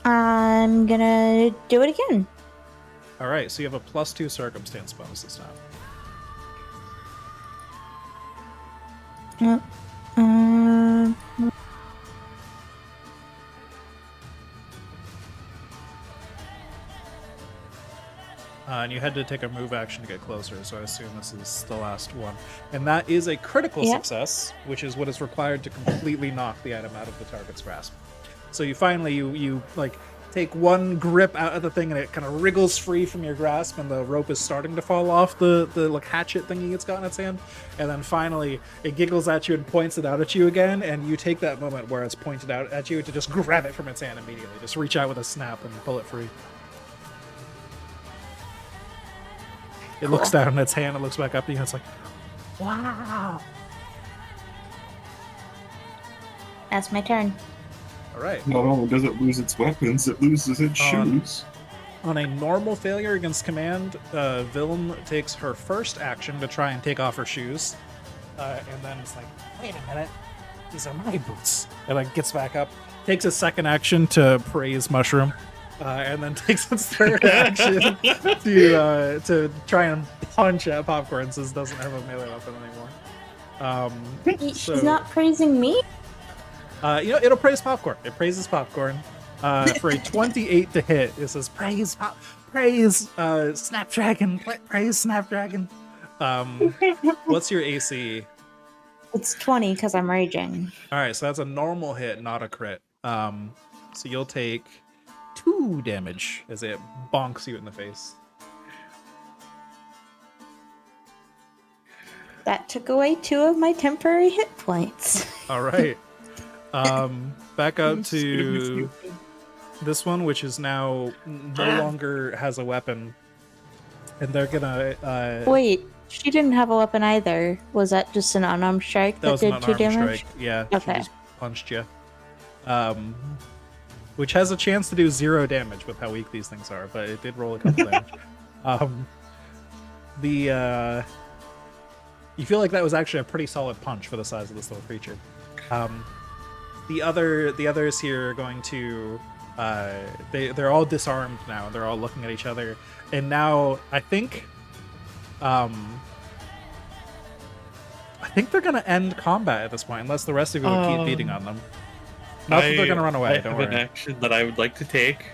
I'm gonna do it again. All right, so you have a +2 circumstance bonus this time. And you had to take a move action to get closer, so I assume this is the last one. And that is a critical success, which is what is required to completely knock the item out of the target's grasp. So you finally, you like, take one grip out of the thing and it kind of wriggles free from your grasp and the rope is starting to fall off the like hatchet thingy it's got in its hand. And then finally it giggles at you and points it out at you again, and you take that moment where it's pointed out at you to just grab it from its hand immediately. Just reach out with a snap and pull it free. It looks down in its hand, it looks back up at you, and it's like, wow. That's my turn. All right. Not only does it lose its weapons, it loses its shoes. On a normal failure against command, Vilm takes her first action to try and take off her shoes. And then it's like, wait a minute, these are my boots. And like gets back up, takes a second action to praise Mushroom, and then takes its third action to try and punch at Popcorn since it doesn't have a melee weapon anymore. She's not praising me? It'll praise popcorn. It praises popcorn. For a 28 to hit, it says praise Snapdragon, praise Snapdragon. What's your AC? It's 20 because I'm raging. All right, so that's a normal hit, not a crit. So you'll take 2 damage as it bonks you in the face. That took away 2 of my temporary hit points. All right. Back up to this one, which is now no longer has a weapon, and they're gonna. Wait, she didn't have a weapon either. Was that just an unarmed strike that was did an 2 unarmed damage? strike. Yeah, Okay. she just punched you. Which has a chance to do 0 damage with how weak these things are, but it did roll a couple damage. You feel like that was actually a pretty solid punch for the size of this little creature. The others here are going to they're all disarmed now. They're all looking at each other, and now I think they're gonna end combat at this point, unless the rest of you will keep beating on them. Not that they're gonna run away. I Don't have worry. an action that I would like to take.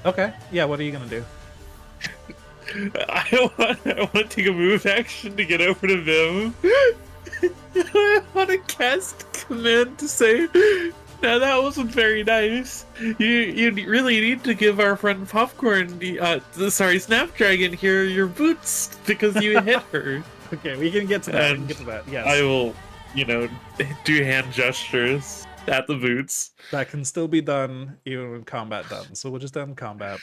Okay. Yeah. What are you gonna do? I want to take a move action to get over to Vim. I want to cast command to say, "Now that wasn't very nice. You really need to give our friend Popcorn, Snapdragon here, your boots because you hit her." Okay, we can get to that. We can And get to that. Yes. I will, do hand gestures at the boots. That can still be done even when combat done. So we'll just end combat.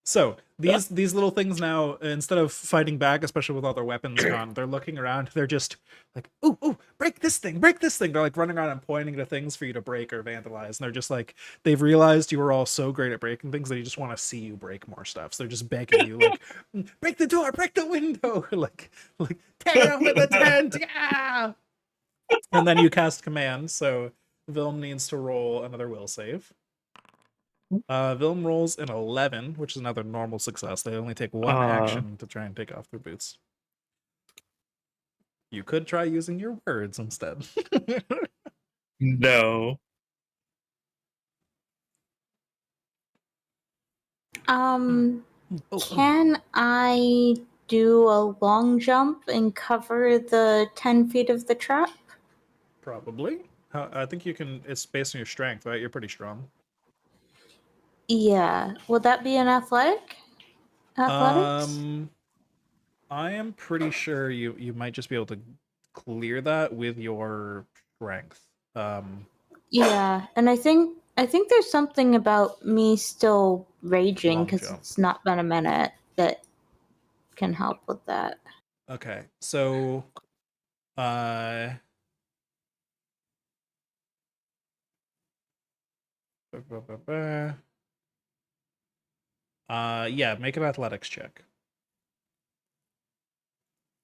So these little things now, instead of fighting back, especially with all their weapons gone, they're looking around. They're just like, ooh, break this thing, break this thing. They're like running around and pointing to things for you to break or vandalize. And they're just like, they've realized you were all so great at breaking things that they just want to see you break more stuff. So they're just begging you, like, break the door, break the window, like tear down with the tent, yeah. And then you cast command. So Vilm needs to roll another will save. Vilm rolls an 11, which is another normal success. They only take 1 action to try and take off their boots. You could try using your words instead. No. Can I do a long jump and cover the 10 feet of the trap? Probably. I think you can. It's based on your strength, right? You're pretty strong. Yeah. Would that be an athletics? I am pretty sure you might just be able to clear that with your strength. Yeah, and I think there's something about me still raging Long because jump. it's not been a minute that can help with that. Okay, so yeah, make an athletics check.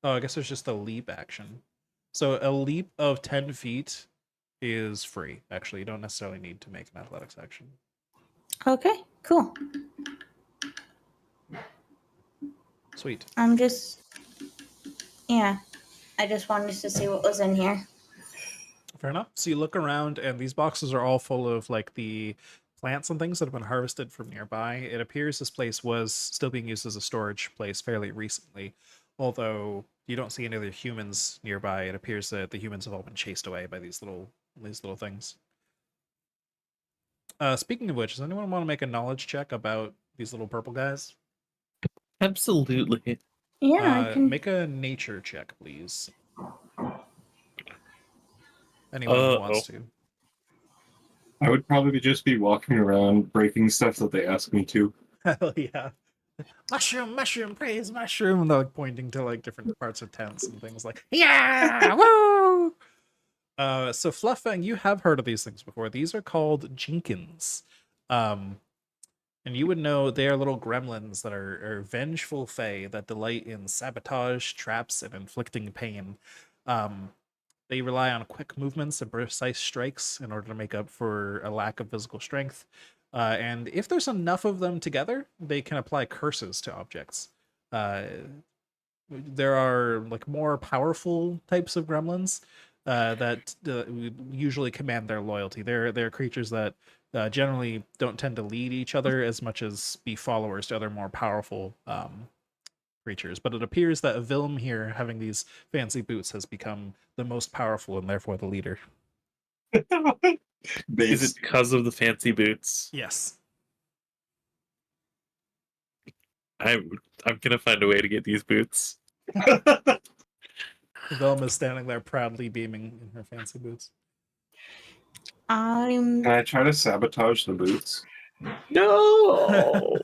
Oh, I guess there's just a leap action. So a leap of 10 feet is free. Actually, you don't necessarily need to make an athletics action. Okay, cool. Sweet. I just wanted to see what was in here. Fair enough. So you look around, and these boxes are all full of like the plants and things that have been harvested from nearby. It appears this place was still being used as a storage place fairly recently, although you don't see any other humans nearby. It appears that the humans have all been chased away by these little things. Speaking of which, does anyone want to make a knowledge check about these little purple guys? Absolutely. Yeah, I can. Make a nature check, please. Anyone who wants to. I would probably just be walking around breaking stuff that they ask me to. Hell yeah. Mushroom, praise mushroom. And they're like pointing to like different parts of tents and things like, yeah, woo! So Fluffang, you have heard of these things before. These are called Jenkins. And you would know they are little gremlins that are vengeful fae that delight in sabotage, traps, and inflicting pain. They rely on quick movements and precise strikes in order to make up for a lack of physical strength. And if there's enough of them together, they can apply curses to objects. there are like more powerful types of gremlins that usually command their loyalty. They're creatures that generally don't tend to lead each other as much as be followers to other more powerful creatures. But it appears that a Vilm here, having these fancy boots, has become the most powerful and therefore the leader. Is it Based. because of the fancy boots? Yes. I'm gonna find a way to get these boots. Vilm is standing there proudly beaming in her fancy boots. Can I try to sabotage the boots? No.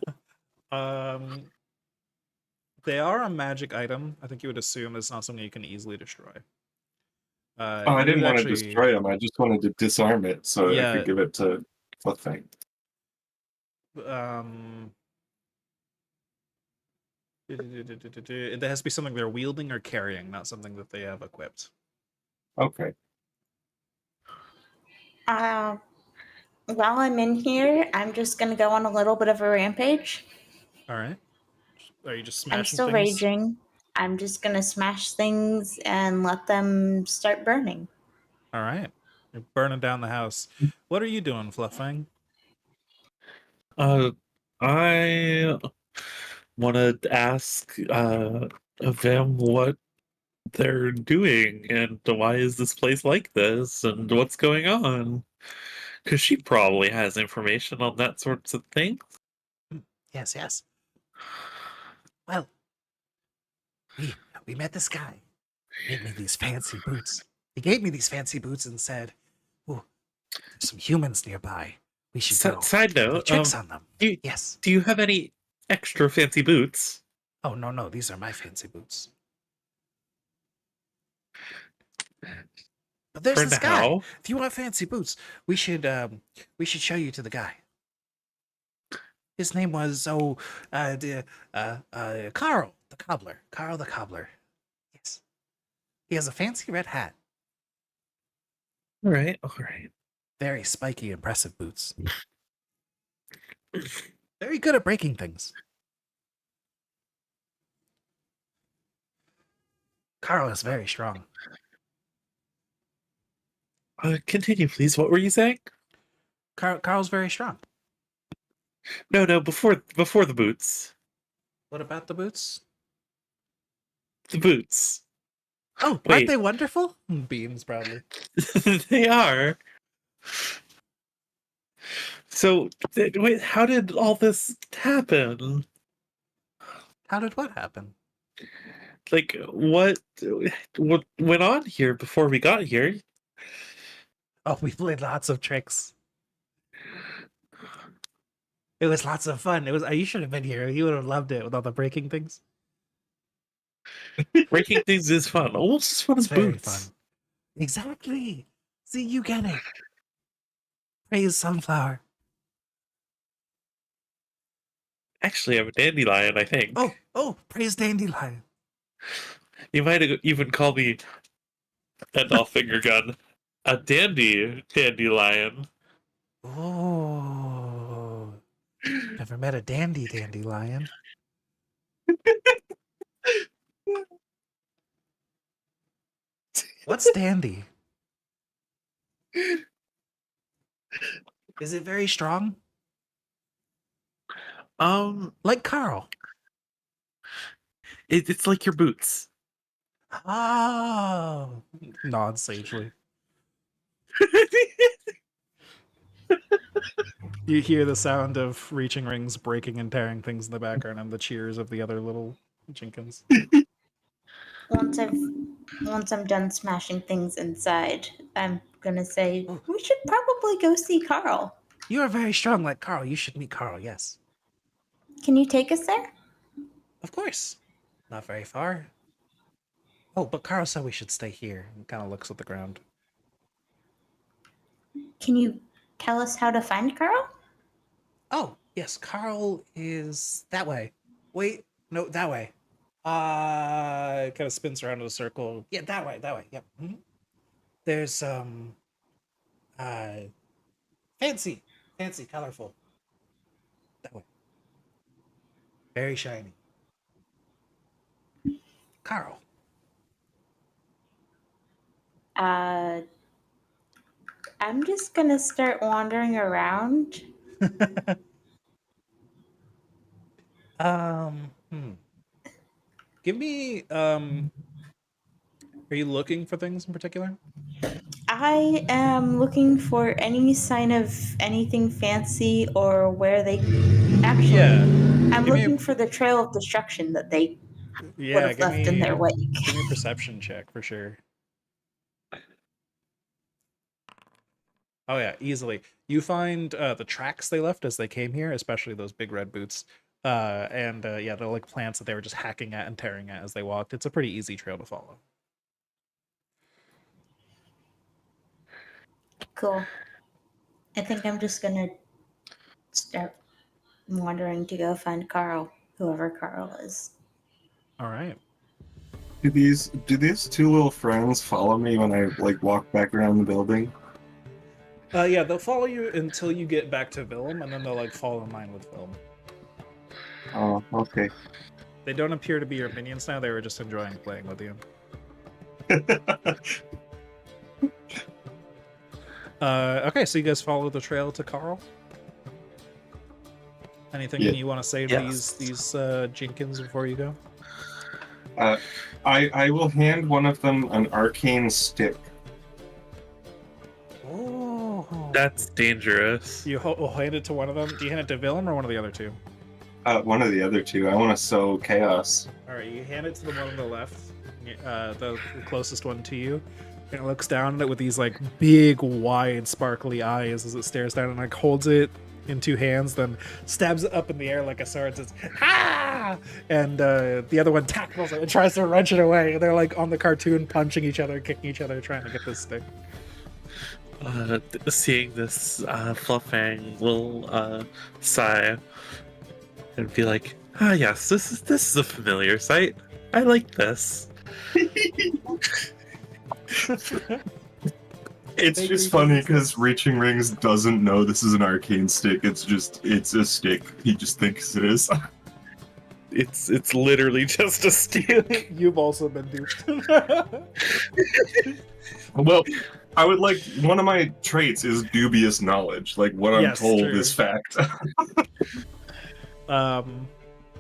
They are a magic item. I think you would assume it's not something you can easily destroy. Oh, I you didn't would want to actually- destroy them. I just wanted to disarm it so I Yeah. could give it to Fluffang. It has to be something they're wielding or carrying, not something that they have equipped. Okay. While I'm in here, I'm just gonna go on a little bit of a rampage. All right. Are you just smashing I'm still things? raging. I'm just gonna smash things and let them start burning. All right. You're burning down the house. What are you doing, Fluffang? I want to ask of them what they're doing and why is this place like this and what's going on. Because she probably has information on that sorts of thing. Yes, yes. Well, we met this guy. He gave me these fancy boots. He gave me these fancy boots and said, "Oh, there's some humans nearby. We should go Side play note, tricks on them." do, Yes. do you have any extra fancy boots? Oh no, these are my fancy boots. But there's For this guy. now? If you want fancy boots, we should show you to the guy. His name was Carl the cobbler. Carl the cobbler. Yes. He has a fancy red hat. All right. Very spiky, impressive boots. Very good at breaking things. Carl is very strong. Continue, please. What were you saying? Carl's very strong. No, before the boots. What about the boots? The boots. Oh, Wait. aren't they wonderful? Beams proudly. They are. So, wait, how did all this happen? How did what happen? Like, what went on here before we got here? Oh, we played lots of tricks. It was lots of fun. You should have been here. You would have loved it with all the breaking things. Breaking things is fun. Almost as fun as It's very boots. fun. Exactly. See, you get it. Praise Sunflower. Actually, I'm a dandelion, I think. Oh, praise Dandelion. You might even call me end off finger gun. A dandelion. Oh. Never met a dandelion. What's dandy? Is it very strong? Like Carl. It's like your boots. Oh. Nods sagely. You hear the sound of reaching rings breaking and tearing things in the background and the cheers of the other little Jenkins. Once I'm done smashing things inside, I'm gonna say we should probably go see Carl. You are very strong like Carl. You should meet Carl, yes. Can you take us there? Of course. Not very far. Oh, but Carl said we should stay here. And kind of looks at the ground. Can you tell us how to find Carl? Oh, yes, Carl is that way. Wait, no, that way. Kind of spins around in a circle. Yeah, that way, yep. There's, fancy, colorful. That way. Very shiny. Carl. I'm just gonna start wandering around. Hmm. Give me are you looking for things in particular? I am looking for any sign of anything fancy or where they actually. Yeah. I'm Give me looking for the trail of destruction that they would yeah, have left in their wake. give me a perception check for sure. Oh yeah, easily. You find the tracks they left as they came here, especially those big red boots. And yeah, they're like plants that they were just hacking at and tearing at as they walked. It's a pretty easy trail to follow. Cool. I think I'm just gonna start wandering to go find Carl, whoever Carl is. All right. Do these two little friends follow me when I like walk back around the building? Yeah, they'll follow you until you get back to Willem, and then they'll like fall in line with Willem. Oh, okay. They don't appear to be your minions now. They were just enjoying playing with you. Okay, so you guys follow the trail to Carl. Anything Yeah. you want to say to Yes. these Jenkins before you go? I will hand one of them an arcane stick. Oh, That's dangerous. you hand it to one of them. Do you hand it to Willem or one of the other two? One of the other two. I want to sow chaos. All right, you hand it to the one on the left, the closest one to you, and it looks down at it with these like big, wide, sparkly eyes as it stares down and like holds it in two hands, then stabs it up in the air like a sword, says "Ah!" And the other one tackles it and tries to wrench it away. They're like on the cartoon, punching each other, kicking each other, trying to get this stick. Seeing this, Fluffang will sigh and be like, "Ah, yes, this is a familiar sight. I like this." It's Big just Reaper funny is- because Reaching Rings doesn't know this is an arcane stick. It's a stick. He just thinks it is. It's literally just a stick. You've also been duped. Well, I would like one of my traits is dubious knowledge. Like what I'm Yes, told true. is fact.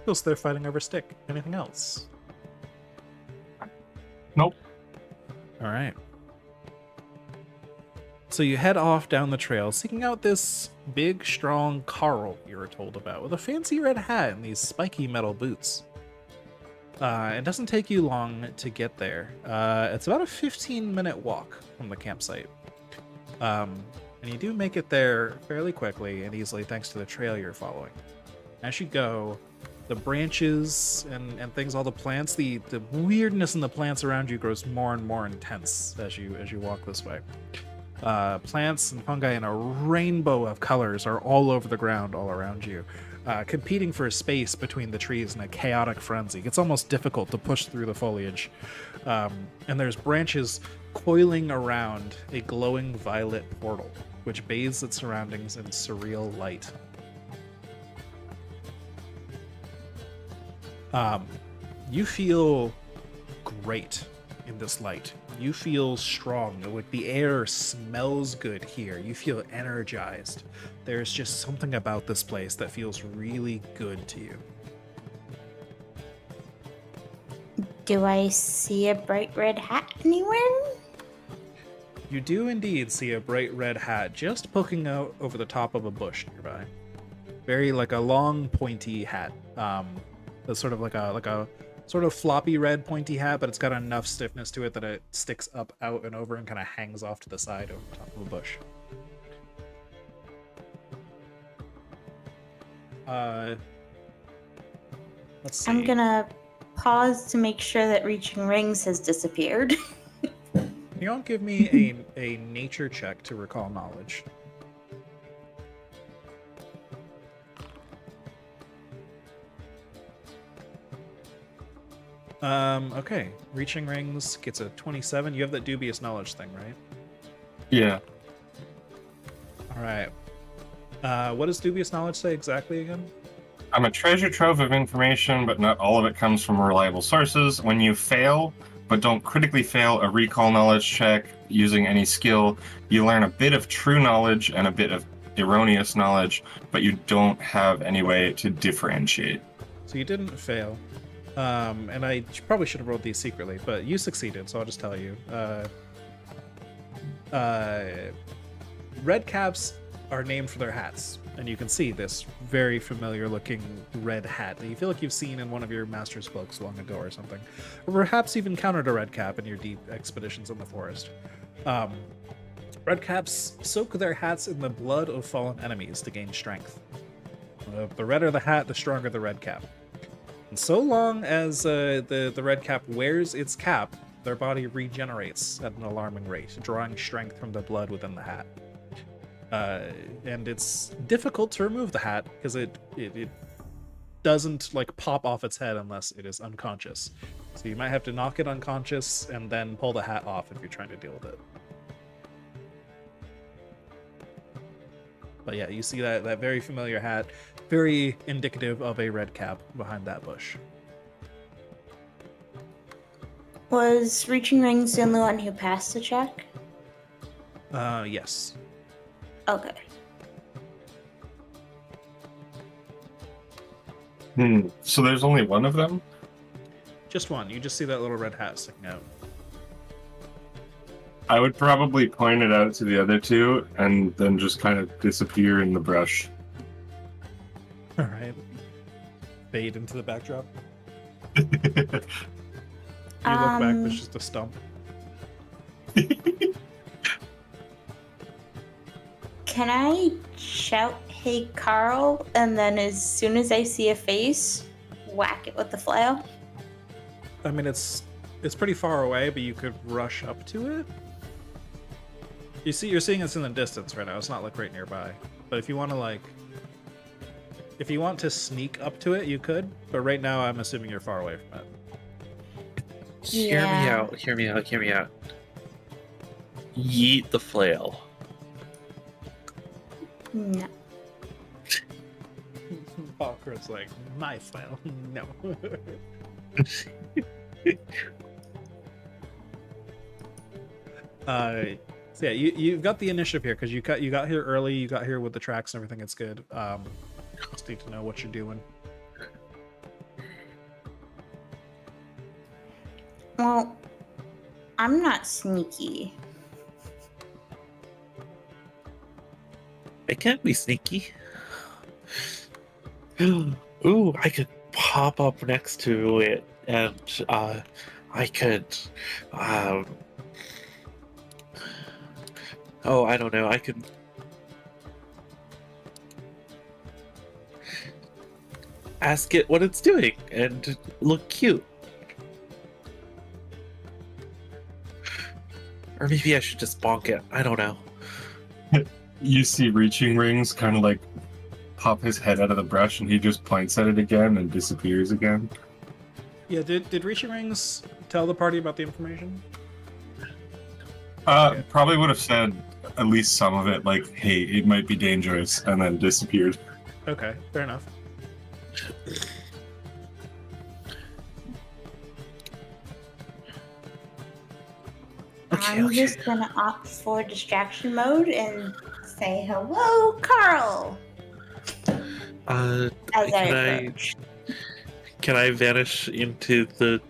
Cool, so they're fighting over stick. Anything else? Nope. All right. So you head off down the trail, seeking out this big, strong Carl you were told about, with a fancy red hat and these spiky metal boots. It doesn't take you long to get there. It's about a 15-minute walk from the campsite. And you do make it there fairly quickly and easily thanks to the trail you're following. As you go, the branches and things, all the plants, the weirdness in the plants around you grows more and more intense as you walk this way. Plants and fungi in a rainbow of colors are all over the ground all around you, competing for a space between the trees in a chaotic frenzy. It's almost difficult to push through the foliage. And there's branches coiling around a glowing violet portal, which bathes its surroundings in surreal light. You feel great in this light. You feel strong. Like the air smells good here. You feel energized. There's just something about this place that feels really good to you. Do I see a bright red hat anywhere? You do indeed see a bright red hat just poking out over the top of a bush nearby. Very like a long pointy hat. That's sort of like a sort of floppy red pointy hat, but it's got enough stiffness to it that it sticks up out and over and kind of hangs off to the side over the top of a bush. Let's see. I'm gonna pause to make sure that Reaching Rings has disappeared. You don't give me a nature check to recall knowledge. Okay. Reaching Rings gets a 27. You have that dubious knowledge thing, right? Yeah. All right. What does dubious knowledge say exactly again? I'm a treasure trove of information, but not all of it comes from reliable sources. When you fail, but don't critically fail a recall knowledge check using any skill, you learn a bit of true knowledge and a bit of erroneous knowledge, but you don't have any way to differentiate. So you didn't fail. And I probably should have rolled these secretly, but you succeeded, so I'll just tell you. Red caps are named for their hats, and you can see this very familiar looking red hat that you feel like you've seen in one of your master's books long ago or something, or perhaps you've encountered a red cap in your deep expeditions in the forest. Red caps soak their hats in the blood of fallen enemies to gain strength. The redder the hat, the stronger the red cap. And so long as the red cap wears its cap, their body regenerates at an alarming rate, drawing strength from the blood within the hat. And it's difficult to remove the hat because it doesn't like pop off its head unless it is unconscious. So you might have to knock it unconscious and then pull the hat off if you're trying to deal with it. But yeah, you see that very familiar hat, very indicative of a red cap behind that bush. Was Reaching Rings the only one who passed the check? Yes. Okay. So there's only one of them? Just one. You just see that little red hat sticking out. I would probably point it out to the other two and then just kind of disappear in the brush. All right. Fade into the backdrop. You look back, there's just a stump. Can I shout, "Hey, Carl," and then as soon as I see a face, whack it with the flail? I mean, it's pretty far away, but you could rush up to it. You're seeing it's in the distance right now. It's not like right nearby. But if you want to sneak up to it, you could. But right now, I'm assuming you're far away from it. Hear me Yeah. out. Hear me out. Hear me out. Yeet the flail. No. Falkner's like, my flail. No. So yeah, you've got the initiative here because you got here early. You got here with the tracks and everything. It's good. Just need to know what you're doing. Well, I'm not sneaky. It can't be sneaky. Ooh, I could pop up next to it and I could oh, I don't know. I could ask it what it's doing and look cute. Or maybe I should just bonk it. I don't know. You see Reaching Rings kind of like pop his head out of the brush and he just points at it again and disappears again. Yeah, did Reaching Rings tell the party about the information? Probably would have said at least some of it, like, hey, it might be dangerous, and then disappeared. Okay, fair enough. I'm just gonna opt for distraction mode and say, "Hello, Carl." As I approach. Can I vanish into the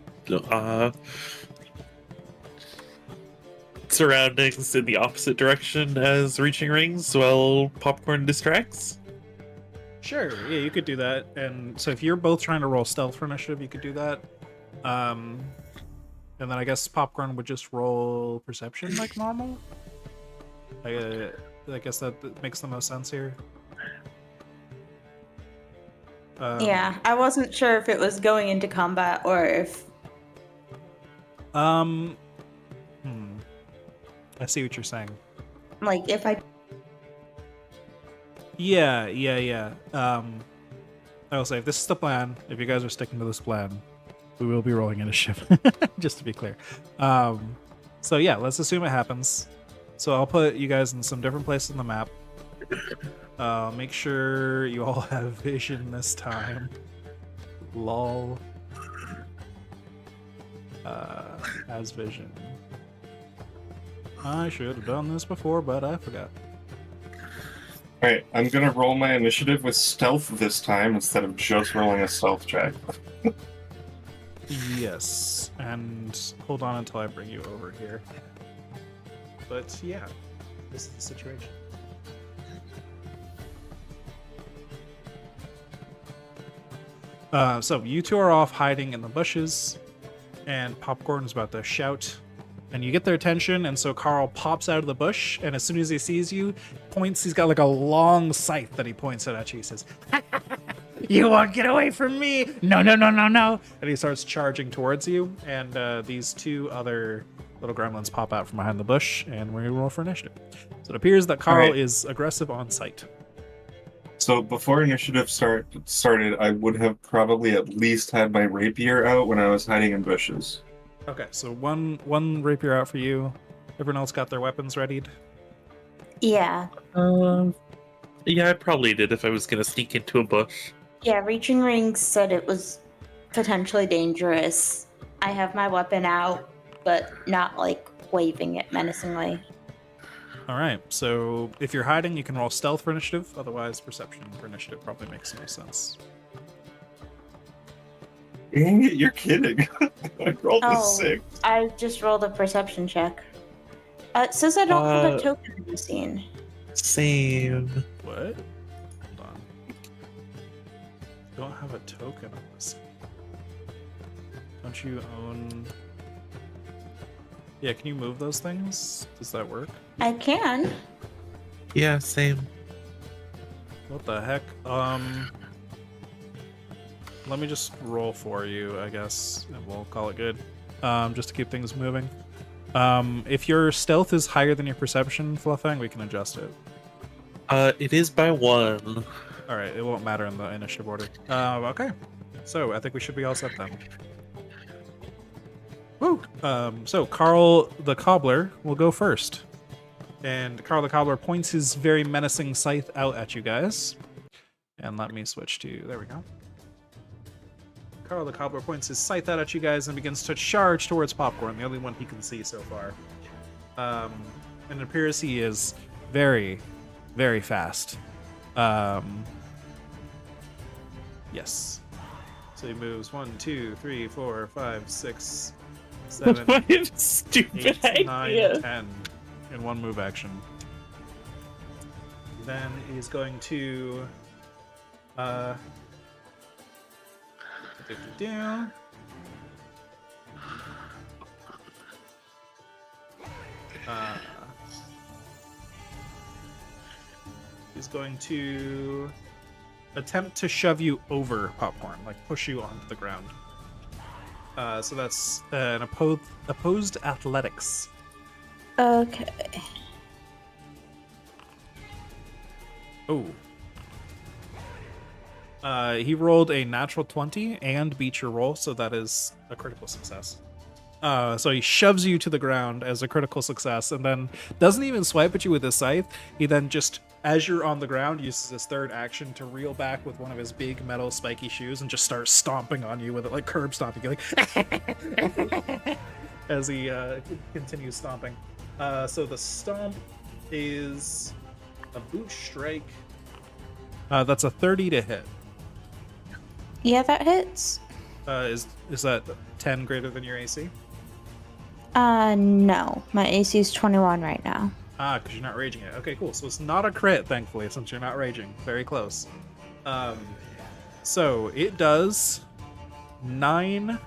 surroundings in the opposite direction as Reaching Rings while Popcorn distracts? Sure, yeah, you could do that. And so if you're both trying to roll stealth for initiative, you could do that. And then I guess Popcorn would just roll perception like normal. I guess that makes the most sense here. Yeah, I wasn't sure if it was going into combat or if. I see what you're saying. Like, if I. Yeah. I will say, if this is the plan, if you guys are sticking to this plan, we will be rolling initiative, just to be clear. So yeah, let's assume it happens. So I'll put you guys in some different places on the map. Make sure you all have vision this time. Lol. Has vision. I should have done this before, but I forgot. Alright, I'm gonna roll my initiative with stealth this time instead of just rolling a stealth check. Yes, and hold on until I bring you over here. But yeah, this is the situation. So you two are off hiding in the bushes, and Popcorn's about to shout, and you get their attention, and so Carl pops out of the bush, and as soon as he sees you, points, he's got like a long scythe that he points at you. He says, "You won't get away from me! No, no, no, no, no!" And he starts charging towards you, and these two other little gremlins pop out from behind the bush, and we're gonna roll for initiative. So it appears that Carl Alright. is aggressive on sight. So before initiative started, I would have probably at least had my rapier out when I was hiding in bushes. Okay, so one rapier out for you. Everyone else got their weapons readied? Yeah. Yeah, I probably did if I was gonna sneak into a bush. Yeah, Reaching Rings said it was potentially dangerous. I have my weapon out, but not like waving it menacingly. All right, so if you're hiding, you can roll stealth for initiative. Otherwise, perception for initiative probably makes no sense. Dang it, you're kidding. I rolled a Oh. 6. I just rolled a perception check. It says I don't have a Uh, token in the scene. Same. What? Hold on. Don't have a token on this. Don't you own... Yeah, can you move those things? Does that work? I can. Yeah, same. What the heck? Let me just roll for you, I guess, and we'll call it good. Just to keep things moving. If your stealth is higher than your perception, Fluffang, we can adjust it. It is by 1. All right, it won't matter in the initiative order. Okay. So I think we should be all set then. Woo! So Carl the Cobbler will go first. And Carl the Cobbler points his very menacing scythe out at you guys. And let me switch to... There we go. Carl the Cobbler points his scythe out at you guys and begins to charge towards Popcorn, the only one he can see so far. And it appears he is very, very fast. Yes. So he moves 1, 2, 3, 4, 5, 6, 7, What a stupid 8, 9, idea. 10 in one move action. Then he's going to he's going to attempt to shove you over Popcorn, like push you onto the ground. So that's an opposed athletics. Okay. Oh. He rolled a natural 20 and beat your roll, so that is a critical success. So he shoves you to the ground as a critical success, and then doesn't even swipe at you with his scythe. He then just, as you're on the ground, uses his third action to reel back with one of his big metal spiky shoes and just starts stomping on you with it, like curb stomping, like as he continues stomping. So the stomp is a boot strike. That's a 30 to hit. Yeah, that hits. Is that 10 greater than your AC? No. My AC is 21 right now. Ah, because you're not raging it. Okay, cool. So it's not a crit, thankfully, since you're not raging. Very close. So it does 9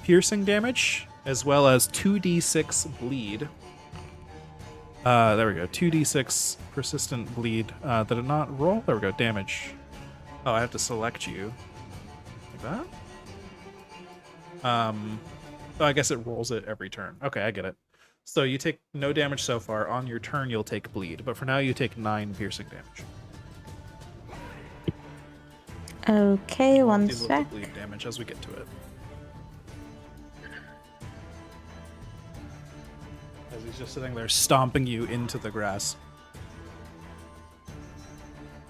piercing damage, as well as 2d6 bleed. There we go. 2d6 persistent bleed. Did it not roll? There we go. Damage. Oh, I have to select you. Like that? Oh, I guess it rolls it every turn. Okay, I get it. So you take no damage so far. On your turn, you'll take bleed. But for now, you take 9 piercing damage. Okay, one Deal with the sec. bleed damage as we get to it. As he's just sitting there stomping you into the grass.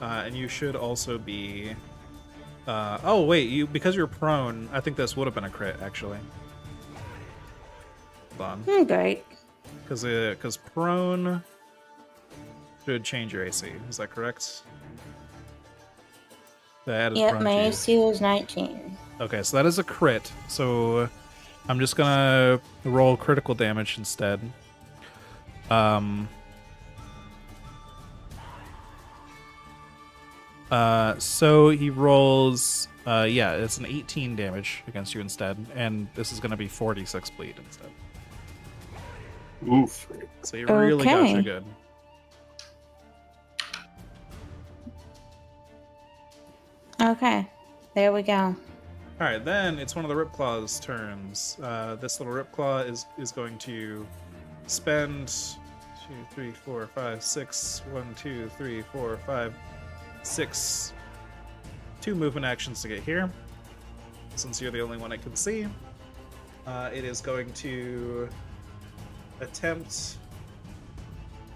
And you should also be. Oh wait, because you're prone, I think this would have been a crit actually. Hold on, Great. because prone should change your AC. Is that correct? That is Yep, prone my to you. AC was 19. Okay, so that is a crit. So I'm just gonna roll critical damage instead. So he rolls. Yeah, it's an 18 damage against you instead, and this is gonna be 46 bleed instead. Oof. So he really got you Okay. good. Okay, there we go. All right, then it's one of the Ripclaw's turns. This little Ripclaw is going to spend 2, 3, 4, 5, 6. 1, 2, 3, 4, 5, 6. 2 movement actions to get here. Since you're the only one I can see, it is going to attempt.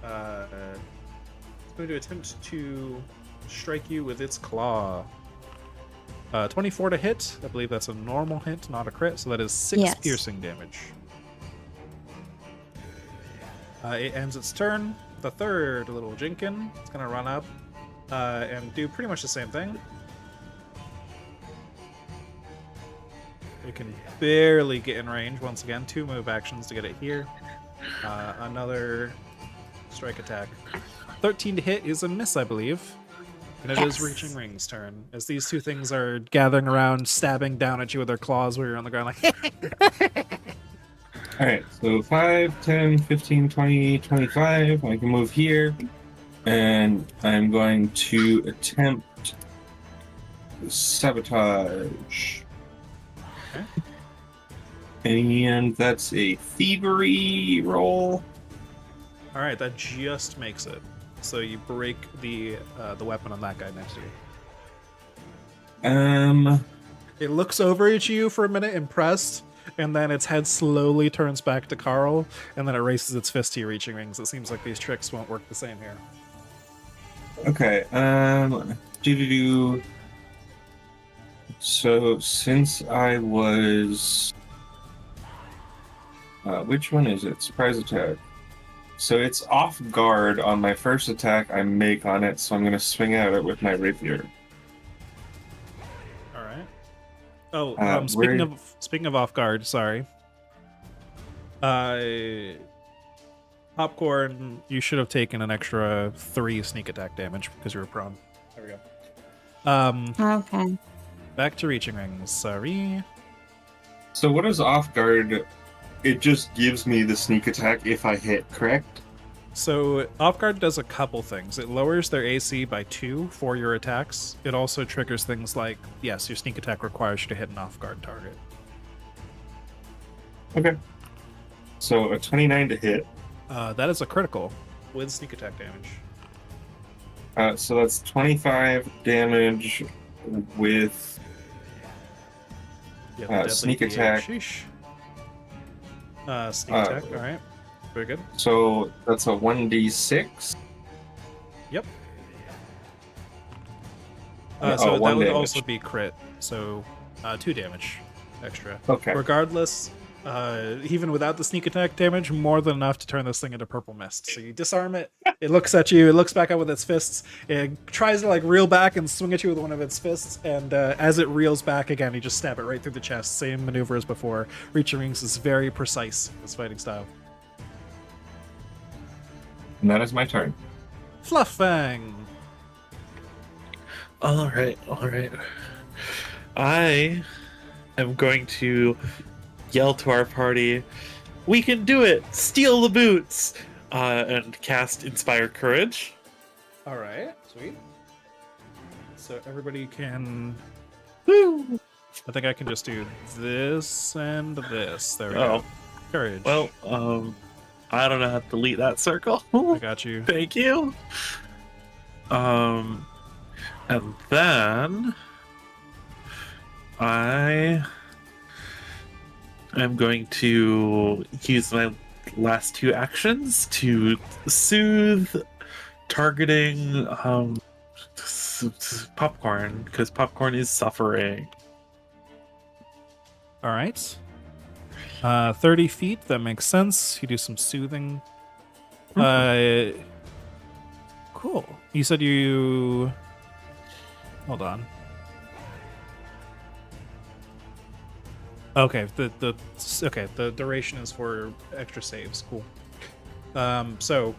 It's going to attempt to strike you with its claw. 24 to hit. I believe that's a normal hit, not a crit. So that is 6 Yes. piercing damage. It ends its turn. The third little Jinkin is going to run up and do pretty much the same thing. It can barely get in range. Once again, 2 move actions to get it here. Another strike attack. 13 to hit is a miss, I believe. And it is Yes. Reaching Ring's turn. As these two things are gathering around, stabbing down at you with their claws where you're on the ground like... Alright, so 5, 10, 15, 20, 25. I can move here. And I'm going to attempt sabotage. And that's a thievery roll. Alright, that just makes it. So you break the weapon on that guy next to you. It looks over at you for a minute, impressed, and then its head slowly turns back to Carl, and then it raises its fist to your Reaching Rings. It seems like these tricks won't work the same here. Okay, So since I was which one is it? Surprise attack. So it's off guard on my first attack I make on it, so I'm gonna swing at it with my rapier. Alright. Oh, where- speaking of off guard, sorry. Popcorn, you should have taken an extra 3 sneak attack damage because you were prone. There we go. Okay. Back to Reaching Rings. Sorry. So what is off guard? It just gives me the sneak attack if I hit, correct? So off guard does a couple things. It lowers their AC by 2 for your attacks. It also triggers things like, yes, your sneak attack requires you to hit an off guard target. Okay. So a 29 to hit. That is a critical with sneak attack damage. So that's 25 damage with Yeah, the deadly sneak DH. attack. Sheesh. Sneak attack. All right. Very good. So that's a 1d6. Yep. Oh, So that 1 would damage. also be crit. So 2 damage extra. Okay. Regardless, even without the sneak attack damage, more than enough to turn this thing into purple mist. So you disarm it. It looks at you. It looks back up with its fists. It tries to like reel back and swing at you with one of its fists. And as it reels back again, you just stab it right through the chest. Same maneuver as before. Reaching Rings is very precise in its fighting style. And that is my turn. Flufffang. All right. I am going to yell to our party, "We can do it! Steal the boots!" And cast Inspire Courage. All right. Sweet. So everybody can... Woo! I think I can just do this and this. There we Oh, go. Courage. well, I don't know how to delete that circle. I got you. Thank you. And then I am going to use my last 2 actions to soothe, targeting Popcorn, because Popcorn is suffering. All right. 30 feet, that makes sense. You do some soothing. Cool. You said you... Hold on. Okay, the duration is for extra saves. Cool. So,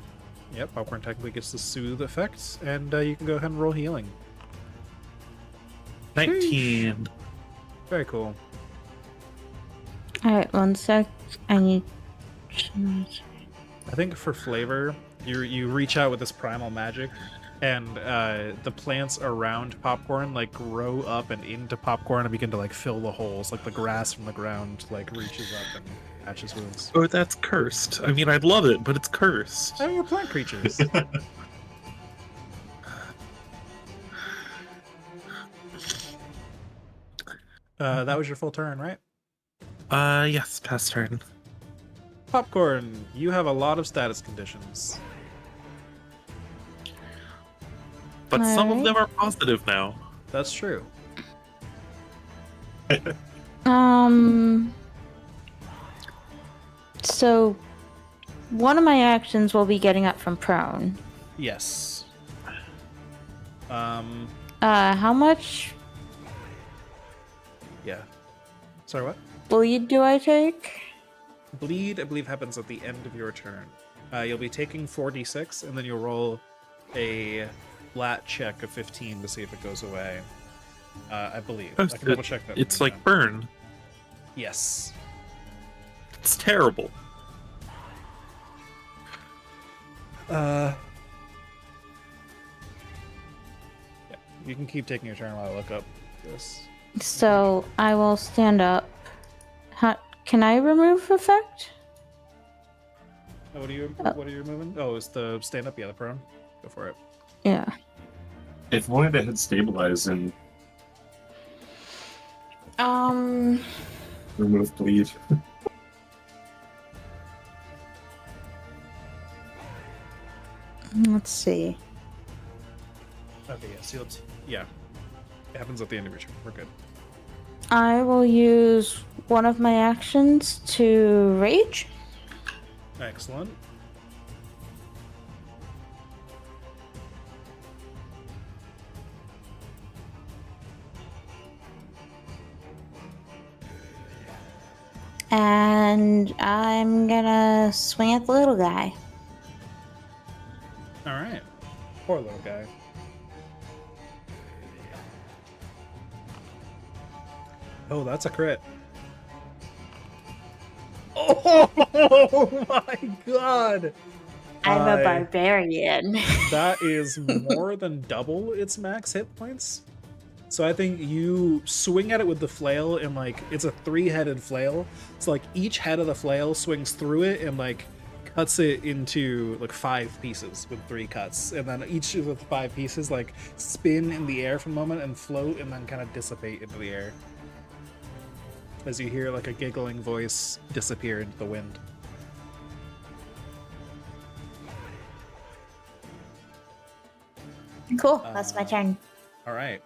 yep, Popcorn technically gets the soothe effect, and you can go ahead and roll healing. 19. Very cool. Alright, one sec. I need. I think for flavor, you reach out with this primal magic, and the plants around Popcorn like grow up and into Popcorn and begin to like fill the holes, like the grass from the ground like reaches up and patches wounds. Oh, that's cursed. I mean, I'd love it, but it's cursed. Oh, you're plant creatures. That was your full turn, right? Yes, pass turn. Popcorn, you have a lot of status conditions. But some of Alright. them are positive now. That's true. So, one of my actions will be getting up from prone. Yes. How much Yeah. Sorry, what? bleed do I take? Bleed, I believe, happens at the end of your turn. You'll be taking 4d6, and then you'll roll a flat check of 15 to see if it goes away. I believe. Oh, I can double check that. It's for you like now. burn. Yes. It's terrible. Yeah. You can keep taking your turn while I look up this. So, I will stand up. Can I remove effect? Oh, what are you moving? Oh, it's the stand up, yeah, the prone. Go for it. Yeah. If one of the had stabilized and remove bleed. Let's see. Okay, yeah, sealed. Yeah. It happens at the end of your turn. We're good. I will use one of my actions to rage. Excellent. And I'm gonna swing at the little guy. All right. Poor little guy. Oh, that's a crit. Oh my god! I'm a I- barbarian. That is more than double its max hit points. So I think you swing at it with the flail, and like it's a 3-headed flail. So like each head of the flail swings through it and like cuts it into like 5 pieces with 3 cuts, and then each of the 5 pieces like spin in the air for a moment and float, and then kind of dissipate into the air as you hear like a giggling voice disappear into the wind. Cool, that's my turn. All right.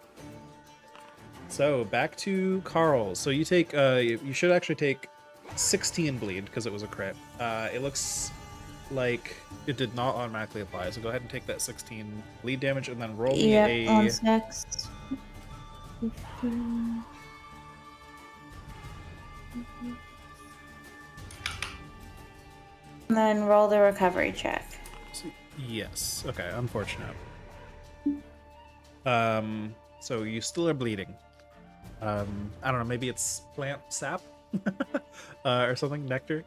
So back to Carl. So you take, you should actually take 16 bleed because it was a crit. It looks like it did not automatically apply. So go ahead and take that 16 bleed damage and then roll me Yep, a. on 6. 15. And then roll the recovery check. Yes. Okay. Unfortunate. So you still are bleeding. I don't know. Maybe it's plant sap, or something. Nectar.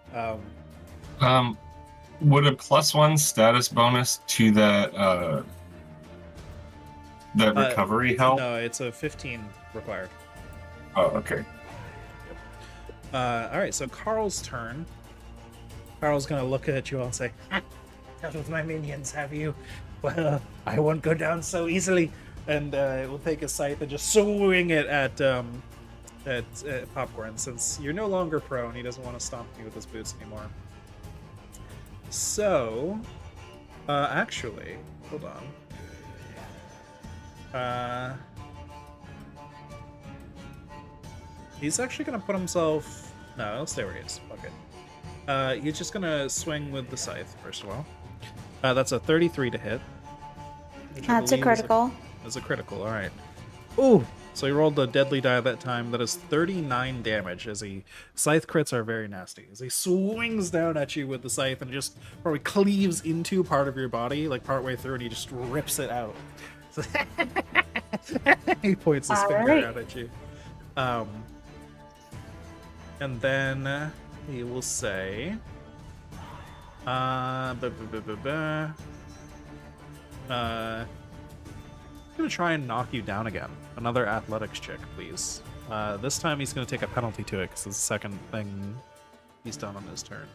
Would a +1 status bonus to that recovery help? No, it's a 15 required. Oh, okay. All right. So Carl's turn. Carl's gonna look at you all and say, "Dealt with my minions, have you? Well, I won't go down so easily." And it will take a scythe and just swing it at Popcorn. Since you're no longer prone, he doesn't want to stomp you with his boots anymore. So, actually, hold on. He's actually gonna put himself. No, he'll stay where he is. Okay. He's just gonna swing with the scythe first of all. That's a 33 to hit. which I That's a believe is critical. Is a critical. All right. Ooh. So he rolled the deadly die that time. That is 39 damage. As he scythe crits are very nasty. As he swings down at you with the scythe and just probably cleaves into part of your body, like partway through, and he just rips it out. So he points his finger Alright. out at you. And then he will say, I'm gonna try and knock you down again. Another athletics check, please. This time he's gonna take a penalty to it because it's the second thing he's done on his turn.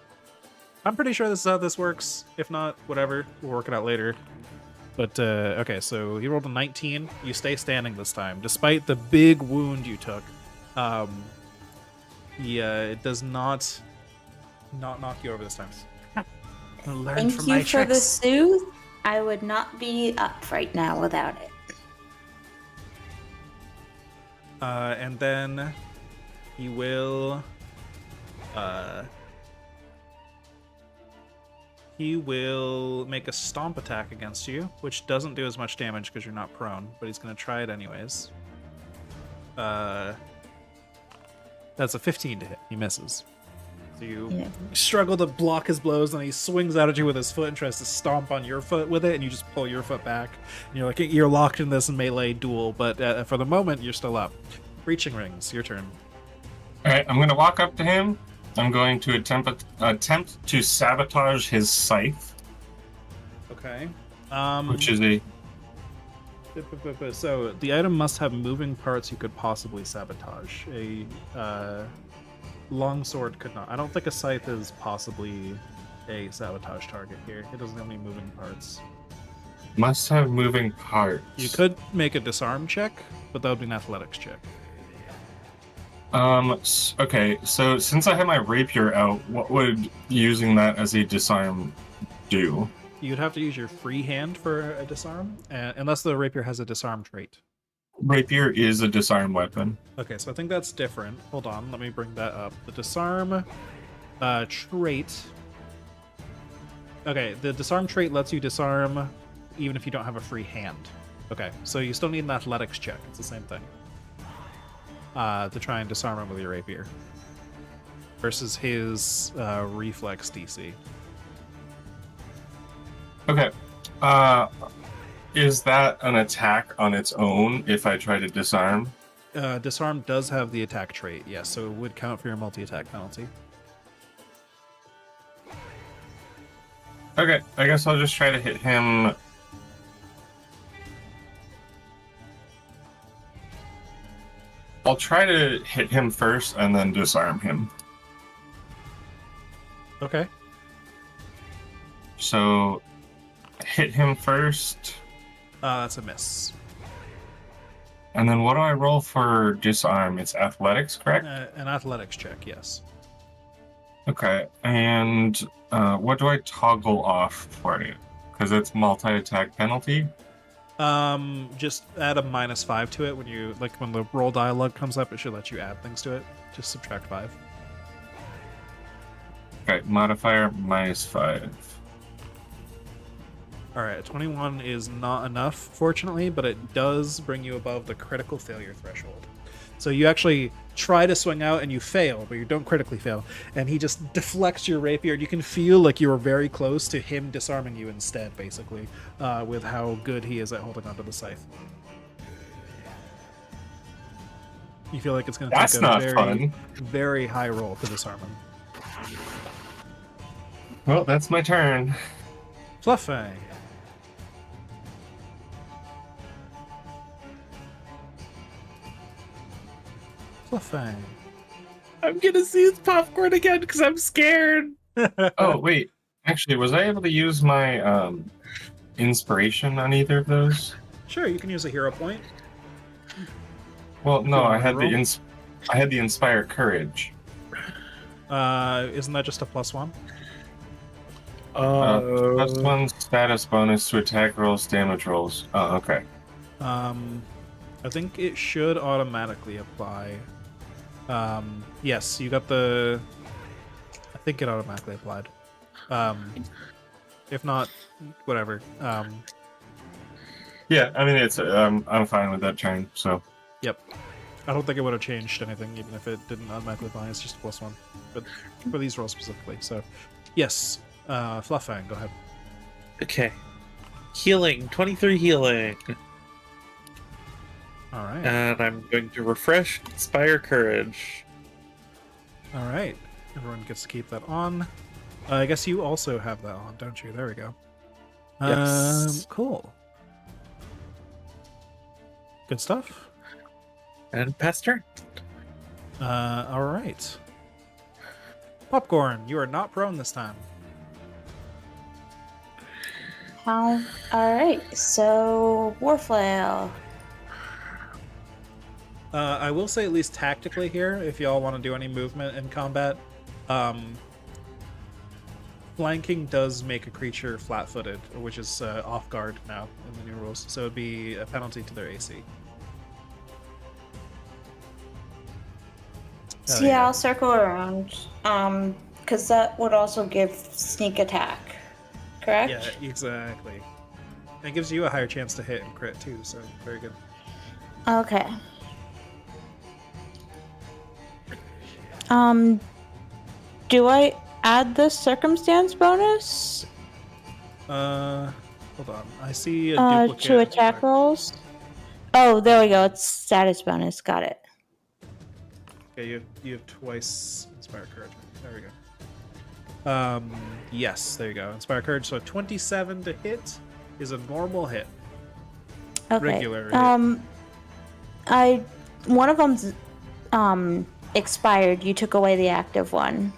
I'm pretty sure this is how this works. If not, whatever. We'll work it out later. But, okay, so he rolled a 19. You stay standing this time. Despite the big wound you took, it does not knock you over this time. Learn Thank from you my for the tricks. soothe. I would not be up right now without it. And then he will make a stomp attack against you, which doesn't do as much damage because you're not prone, but he's going to try it anyways. That's a 15 to hit. He misses. So you Yeah. struggle to block his blows, and he swings out at you with his foot and tries to stomp on your foot with it, and you just pull your foot back. And you're like, you're locked in this melee duel, but for the moment, you're still up. Reaching rings, your turn. All right, I'm going to walk up to him. I'm going to attempt to sabotage his scythe, Okay. which is a So the item must have moving parts you could possibly sabotage. A longsword could not. I don't think a scythe is possibly a sabotage target here. It doesn't have any moving parts. must have moving parts. You could make a disarm check, but that would be an athletics check. Okay, so since I have my rapier out, what would using that as a disarm do? You'd have to use your free hand for a disarm, unless the rapier has a disarm trait. Rapier is a disarm weapon. Okay, so I think that's different. Hold on, let me bring that up. The disarm trait. Okay, the disarm trait lets you disarm even if you don't have a free hand. Okay, so you still need an athletics check. It's the same thing. To try and disarm him with your rapier. Versus his reflex DC. Okay. Is that an attack on its own if I try to disarm? Disarm does have the attack trait, yes, so it would count for your multi-attack penalty. Okay, I guess I'll just try to hit him. I'll try to hit him first and then disarm him. Okay. So, hit him first, That's a miss. and then what do I roll for disarm? It's athletics, correct? An athletics check, yes. Okay, and what do I toggle off for it? Because it's multi-attack penalty. Just add a -5 to it when you when the roll dialogue comes up. It should let you add things to it. Just subtract 5. Okay, modifier -5. All right, 21 is not enough, fortunately, but it does bring you above the critical failure threshold. So you actually try to swing out and you fail, but you don't critically fail. And he just deflects your rapier. You can feel like you were very close to him disarming you instead, basically, with how good he is at holding onto the scythe. You feel like it's going to That's take a not very, fun. very high roll to disarm him. Well, that's my turn. Fluffang. Fluffang. I'm gonna soothe popcorn again because I'm scared. Oh, wait. Actually, was I able to use my inspiration on either of those? Sure, you can use a hero point. Well, no, wanna I had roll? I had the inspire courage. Isn't that just a +1? +1 status bonus to attack rolls, damage rolls. Oh, okay. I think it should automatically apply. Yes, you got the. I think it automatically applied. If not, whatever. Yeah, I mean it's I'm fine with that change. So Yep. I don't think it would have changed anything, even if it didn't automatically apply. It's just a +1, but for these rolls specifically. So, yes, Fluffang, go ahead. Okay. Healing, 23 healing. All right. And I'm going to refresh Inspire Courage. All right. Everyone gets to keep that on. I guess you also have that on, don't you? There we go. Yes. Cool. Good stuff. And pass turn. All right. Popcorn, you are not prone this time. All right. So Warflail. I will say, at least tactically here, if y'all want to do any movement in combat, flanking does make a creature flat-footed, which is off guard now in the new rules, so it'd be a penalty to their AC. So yeah, I'll circle around. Because that would also give sneak attack, correct? Yeah, exactly. And it gives you a higher chance to hit and crit too, so very good. Okay. Do I add the circumstance bonus Hold on. I see a duplicate. to attack rolls? Oh, there we go. It's status bonus. Got it. Okay, you have twice Inspire Courage. There we go. Yes, there you go. Inspire Courage. So 27 to hit is a normal hit. Okay. Regular hit. One of them's expired. You took away the active one.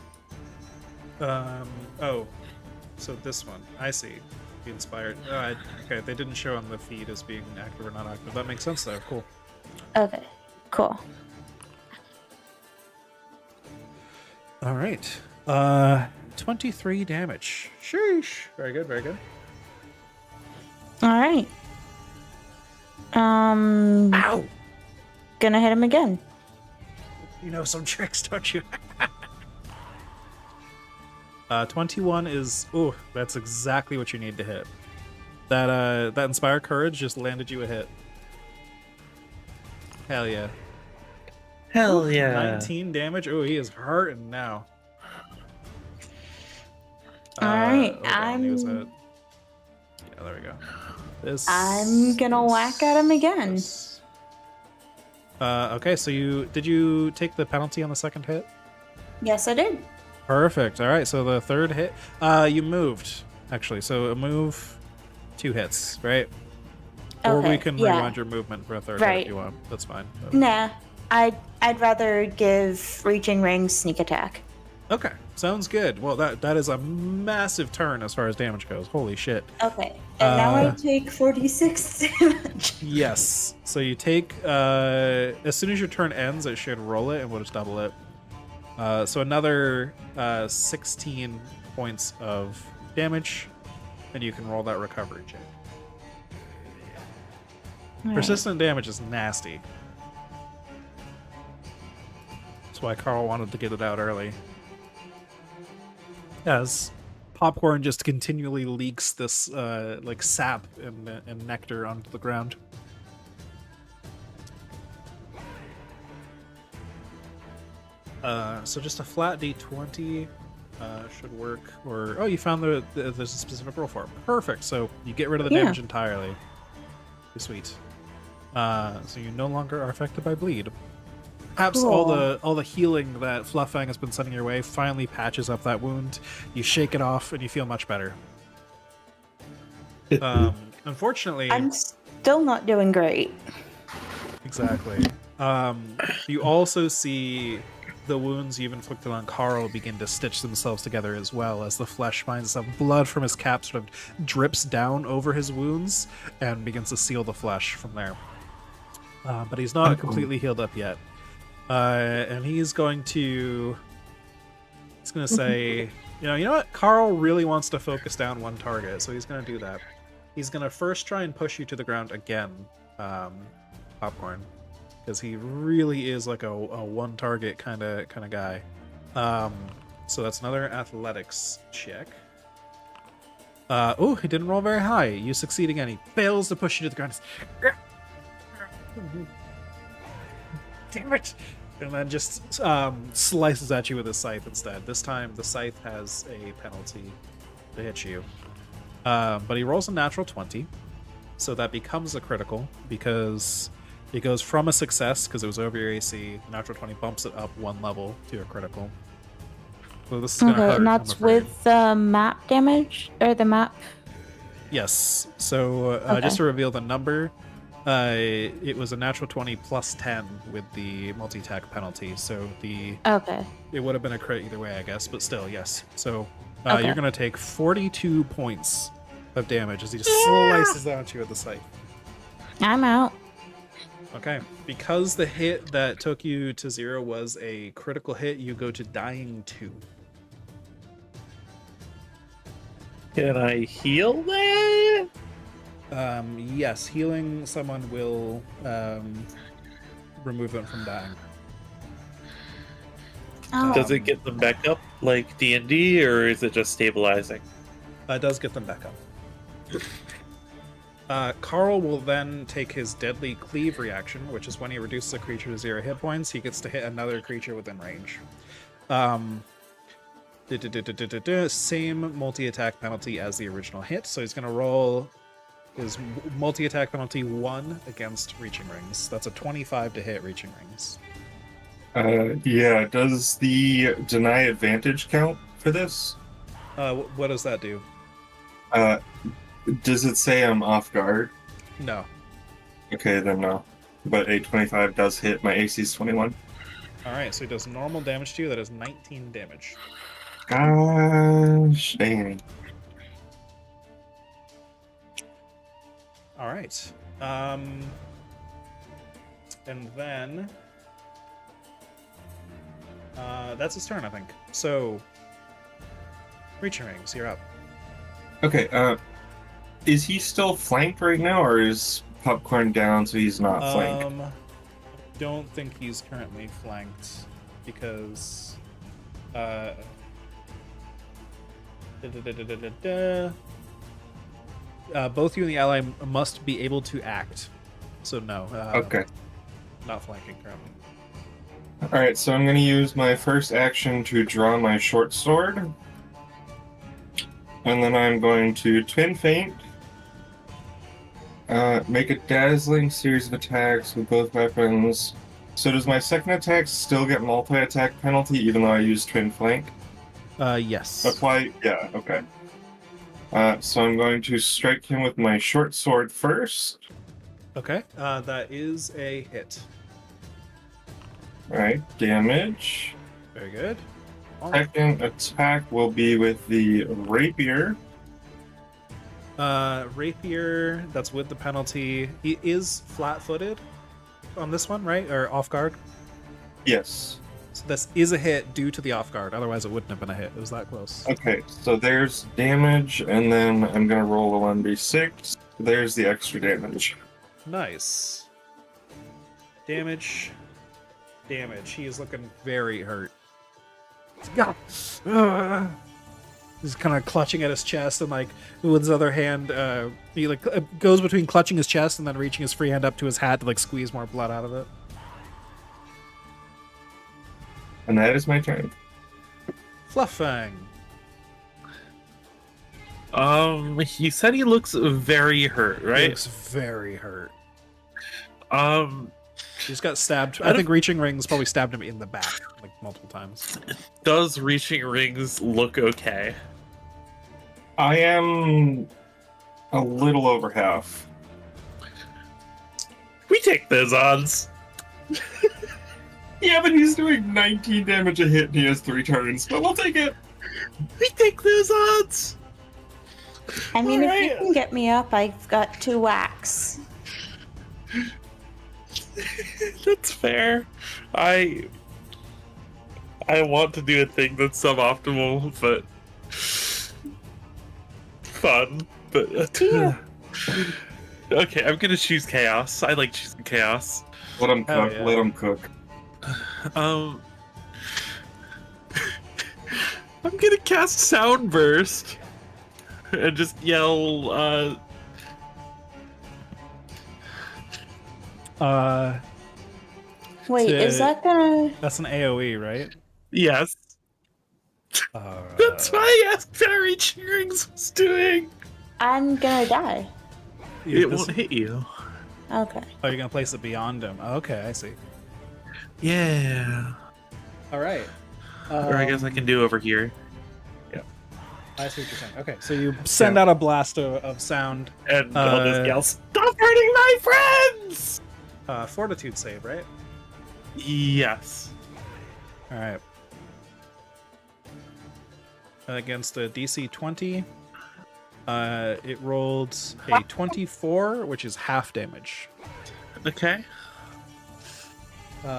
Oh, so this one. I see. The Inspired. Okay, they didn't show on the feed as being active or not active. That makes sense though. Cool. Okay. Cool. All right. 23 damage. Sheesh. Very good, very good. All right. Ow! Gonna hit him again. You know some tricks, don't you? 21 is... Ooh, that's exactly what you need to hit. That Inspire Courage just landed you a hit. Hell yeah. Hell yeah. 19 damage? Oh, he is hurting now. Alright, Yeah, there we go. I'm gonna whack at him again. Okay, so did you take the penalty on the second hit? Yes, I did. Perfect. All right, so the third hit, you moved actually. So a move, 2 hits, right? Or we can rewind your movement for a third hit if you want. That's fine. Nah, I'd rather give reaching range sneak attack. Okay, sounds good. Well, that is a massive turn as far as damage goes. Holy shit. Okay, and now I take 46 damage. Yes. So you take as soon as your turn ends, it should roll it, and we'll just double it. So another 16 points of damage, and you can roll that recovery check. Right. Persistent damage is nasty. That's why Carl wanted to get it out early. As popcorn just continually leaks this like sap and nectar onto the ground. So just a flat D20 should work. Or oh, you found there's a specific roll for it. Perfect. So you get rid of the damage entirely. Sweet. So you no longer are affected by bleed. Perhaps all the healing that Fluffang has been sending your way finally patches up that wound. You shake it off and you feel much better. Unfortunately, I'm still not doing great. Exactly. You also see the wounds you've inflicted on Carl begin to stitch themselves together as well, as the flesh finds some blood from his cap sort of drips down over his wounds and begins to seal the flesh from there. But he's not completely healed up yet. And he's going to say, you know what? Carl really wants to focus down one target, so he's going to do that. He's going to first try and push you to the ground again. Popcorn, because he really is like a one target kind of guy. So that's another athletics check. Oh, he didn't roll very high. You succeed again. He fails to push you to the ground. Damn it! And then just slices at you with his scythe instead. This time, the scythe has a penalty to hit you. But he rolls a natural 20, so that becomes a critical because it goes from a success because it was over your AC. Natural 20 bumps it up one level to a critical. So this is gonna hurt, and I'm that's afraid. with the map damage or the map. Yes. So Okay. just to reveal the number, it was a natural 20 plus 10 with the multi-attack penalty. So Okay. it would have been a crit either way, I guess, but still, yes. So Okay. you're going to take 42 points of damage as he just slices down at you with the scythe. I'm out. Okay. Because the hit that took you to 0 was a critical hit, you go to dying 2. Can I heal that? Yes, healing someone will remove them from dying. Oh, Does it get them back up like D&D, or is it just stabilizing? It does get them back up. Carl will then take his deadly cleave reaction, which is when he reduces a creature to 0 hit points, he gets to hit another creature within range. Same multi-attack penalty as the original hit, so he's going to roll his multi-attack penalty 1 against reaching rings. That's a 25 to hit reaching rings. Yeah, does the deny advantage count for this? What does that do? Does it say I'm off guard? No. Okay, then no. But a 25 does hit. My AC is 21. Alright, so he does normal damage to you. That is 19 damage. Gosh dang. Alright. And then... that's his turn, I think. So... Reaching rings, you're up. Okay, is he still flanked right now, or is Popcorn down so he's not flanked? Don't think he's currently flanked because both you and the ally must be able to act. So no. Okay. Not flanking currently. Alright, so I'm going to use my first action to draw my short sword. And then I'm going to Twin Feint. Make a dazzling series of attacks with both weapons. So does my second attack still get multi-attack penalty even though I use Twin Flank? Yes. Apply? Yeah, okay. So I'm going to strike him with my short sword first. Okay. That is a hit. Alright, damage. Very good. Second attack will be with the rapier. Rapier, that's with the penalty. He is flat-footed on this one, right? Or off guard? Yes. So this is a hit due to the off guard. Otherwise, it wouldn't have been a hit. It was that close. Okay, so there's damage, and then I'm going to roll a 1d6. There's the extra damage. Nice. Damage. Damage. He is looking very hurt. God. He's kind of clutching at his chest, and like with his other hand, he like goes between clutching his chest and then reaching his free hand up to his hat to like squeeze more blood out of it. And that is my turn. Flufffang. You said he looks very hurt, He right? looks very hurt. He He's got stabbed. I think Reaching Rings probably stabbed him in the back like multiple times. Does Reaching Rings look okay? I am a little over half. We take those odds. Yeah, but he's doing 19 damage a hit and he has 3 turns, but we'll take it. We take those odds. I mean, if Alright. you can get me up, I've got 2 whacks. That's fair. I want to do a thing that's suboptimal, but fun. But Yeah. Okay, I'm gonna choose chaos. I like choosing chaos. Let him Hell cook. yeah. Let him cook. Um, I'm gonna cast Sound Burst and just yell. Wait, is To- that gonna? That's an AOE, right? Yes, that's what I asked Fairy Cheerings was doing. I'm gonna die. It won't hit you. Okay. Oh, you're gonna place it beyond him. Okay, I see. Yeah. All right. Or I guess I can do over here. I see what you're saying. Okay, so you send out a blast of sound. And I'll just yell, "Stop hurting my friends!" Fortitude save, right? Yes. All right. Against the DC 20, it rolled a 24, which is half damage. Okay.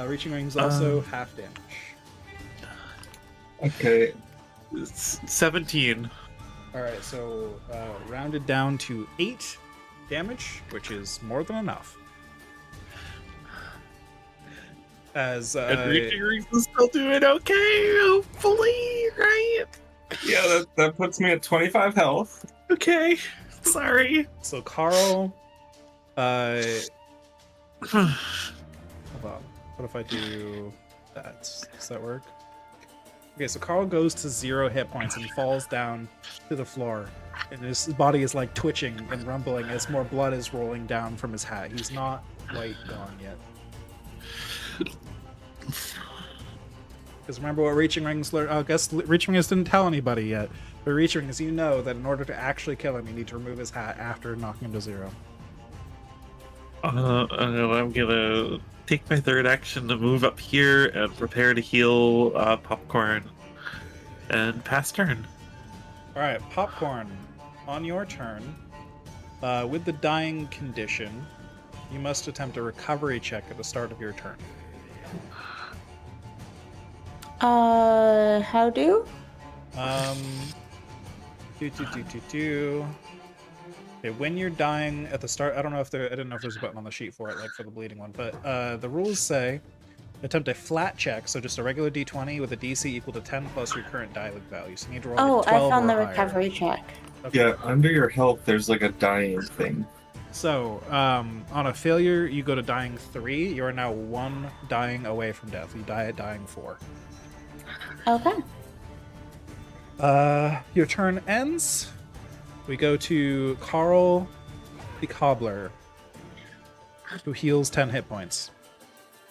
Reaching rings also half damage. Okay. It's 17. All right, so rounded down to 8 damage, which is more than enough. As And Reaching Rings is still doing okay, hopefully, right? Yeah, that puts me at 25 health. Okay. Sorry. so Carl, hold on. What if I do that? Does that work? Okay, so Carl goes to 0 hit points and falls down to the floor. And his body is like twitching and rumbling as more blood is rolling down from his hat. He's not quite gone yet. Because remember what Reaching Rings learned? I guess Reaching Rings didn't tell anybody yet. But Reaching Rings, you know that in order to actually kill him, you need to remove his hat after knocking him to 0. I'm gonna take my third action to move up here and prepare to heal Popcorn. And pass turn. All right, Popcorn. On your turn, with the dying condition, you must attempt a recovery check at the start of your turn. How do? Okay, when you're dying at the start, I don't know if I didn't know if there's a button on the sheet for it, like for the bleeding one, but the rules say attempt a flat check, so just a regular d20 with a DC equal to 10 plus your current die value. So you need to roll Oh, a 12 I found or the higher. recovery check. Okay. Yeah, under your health, there's like a dying thing. So, on a failure, you go to dying 3. You are now 1 dying away from death. You die at dying 4. Okay. Your turn ends. We go to Carl the Cobbler, who heals 10 hit points.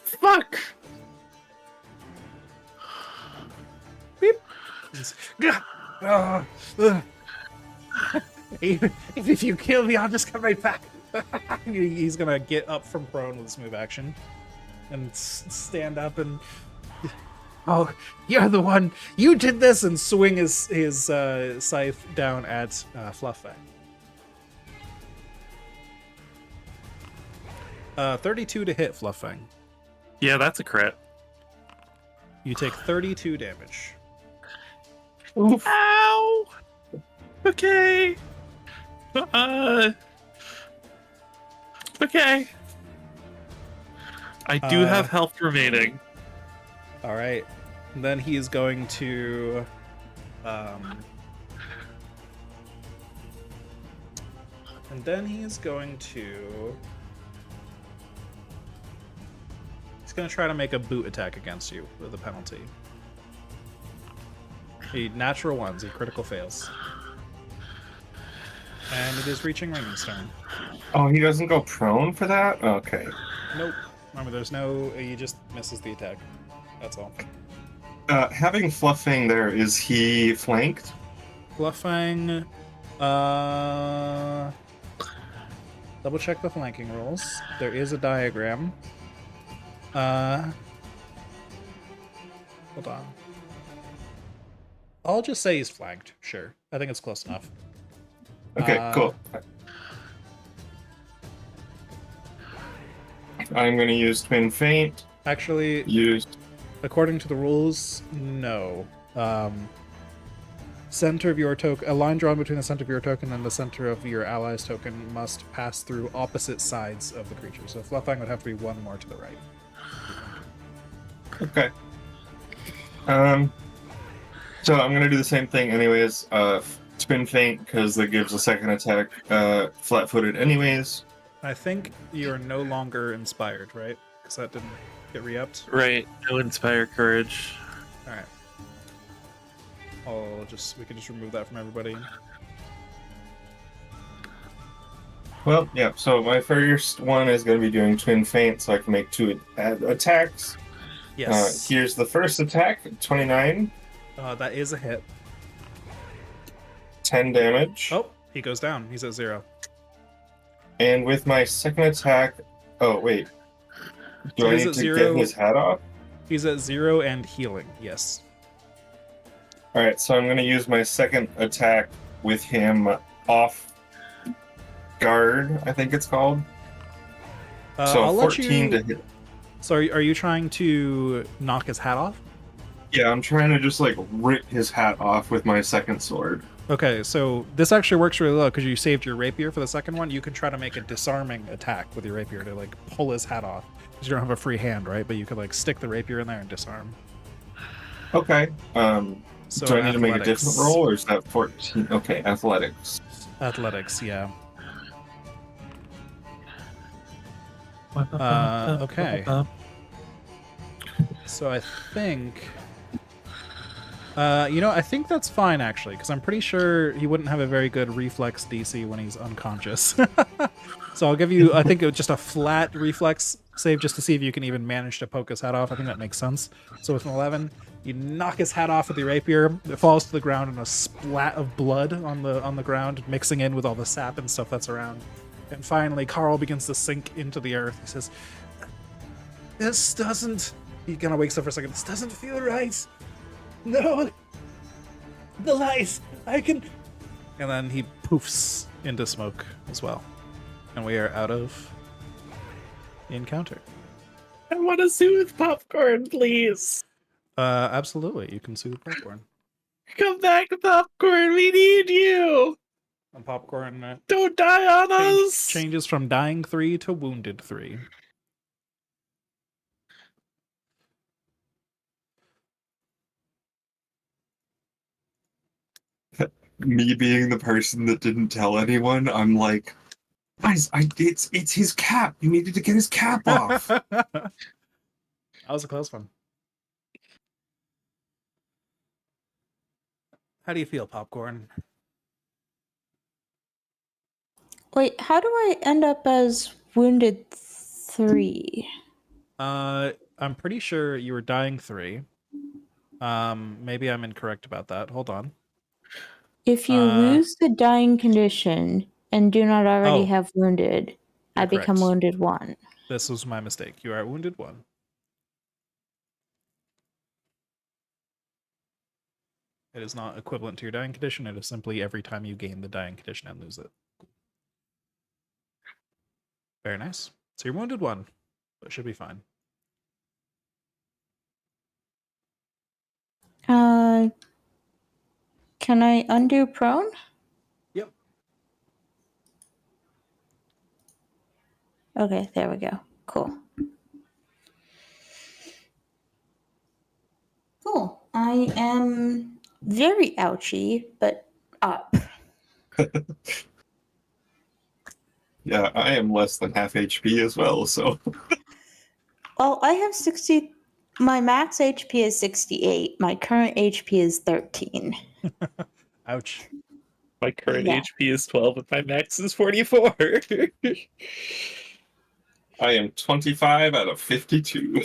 Fuck! Beep. Even if you kill me, I'll just come right back. He's gonna get up from prone with this move action and stand up and, oh, you're the one. You did this, and swing his scythe down at Fluffbang. 32 to hit Fluffbang. Yeah, that's a crit. You take 32 damage. Oof. Ow! Okay. Okay. I do have health remaining. All right. And then he is going to he's going to try to make a boot attack against you with a penalty. He natural ones, he critical fails. And it is Reaching Ring's turn. Oh, he doesn't go prone for that? Okay. Nope. Remember, there's no, he just misses the attack. That's all. Having Fluffing there, is he flanked? Fluffang, double check the flanking rules. There is a diagram. Hold on. I'll just say he's flanked. Sure. I think it's close enough. Okay, cool. I'm going to use Twin Feint. Actually, Used. according to the rules, no. center of your token, a line drawn between the center of your token and the center of your ally's token must pass through opposite sides of the creature. So Fluffang would have to be one more to the right. Okay. So I'm gonna do the same thing anyways. Spin feint because that gives a second attack. Flat-footed anyways. I think you're no longer inspired, right? Because that didn't get re-upped. Right. No inspire courage. All right. We can just remove that from everybody. Well, yeah. So my first one is gonna be doing twin feint, so I can make 2 attacks. Yes. Here's the first attack, 29, That is a hit. 10 damage. Oh, he goes down. He's at 0. And with my second attack, oh wait, do So I he's need at to 0. get his hat off? He's at 0 and healing. Yes. All right, so I'm going to use my second attack with him off guard, I think it's called. So I'll let 14 you... to hit. So are you trying to knock his hat off? Yeah, I'm trying to just like rip his hat off with my second sword. Okay, so this actually works really well because you saved your rapier for the second one. You can try to make a disarming attack with your rapier to like pull his hat off. Because you don't have a free hand, right? But you could like stick the rapier in there and disarm. Okay. So Do I need to make a athletics. different roll, or is that 14? Okay, athletics. Athletics, yeah. Okay. So I think... I think that's fine, actually, because I'm pretty sure he wouldn't have a very good reflex DC when he's unconscious. So I'll give you, I think, just a flat reflex save just to see if you can even manage to poke his hat off. I think that makes sense. So with an 11, you knock his hat off with your rapier. It falls to the ground in a splat of blood on the ground, mixing in with all the sap and stuff that's around. And finally, Carl begins to sink into the earth. He says, "This doesn't..." He kind of wakes up for a second. "This doesn't feel right. No, the light, I can..." And then he poofs into smoke as well. And we are out of the encounter. I want to soothe Popcorn, please. Absolutely, you can soothe Popcorn. Come back, Popcorn. We need you. And Popcorn Don't die on us. changes from dying 3 to wounded 3. Me being the person that didn't tell anyone, I'm like, guys, it's his cap. You needed to get his cap off. That was a close one. How do you feel, Popcorn? Wait, how do I end up as wounded 3? I'm pretty sure you were dying 3. Maybe I'm incorrect about that. Hold on. If you lose the dying condition and do not already have wounded, I You're become correct. wounded 1. This was my mistake. You are wounded 1. It is not equivalent to your dying condition. It is simply every time you gain the dying condition and lose it. Very nice. So you're wounded 1. But it should be fine. Can I undo prone? Yep. Okay, there we go. Cool. Cool. I am very ouchy, but up. Yeah, I am less than half HP as well, so. Well, I have 60. My max HP is 68. My current HP is 13. Ouch. My current Yeah. HP is 12 and my max is 44. I am 25 out of 52.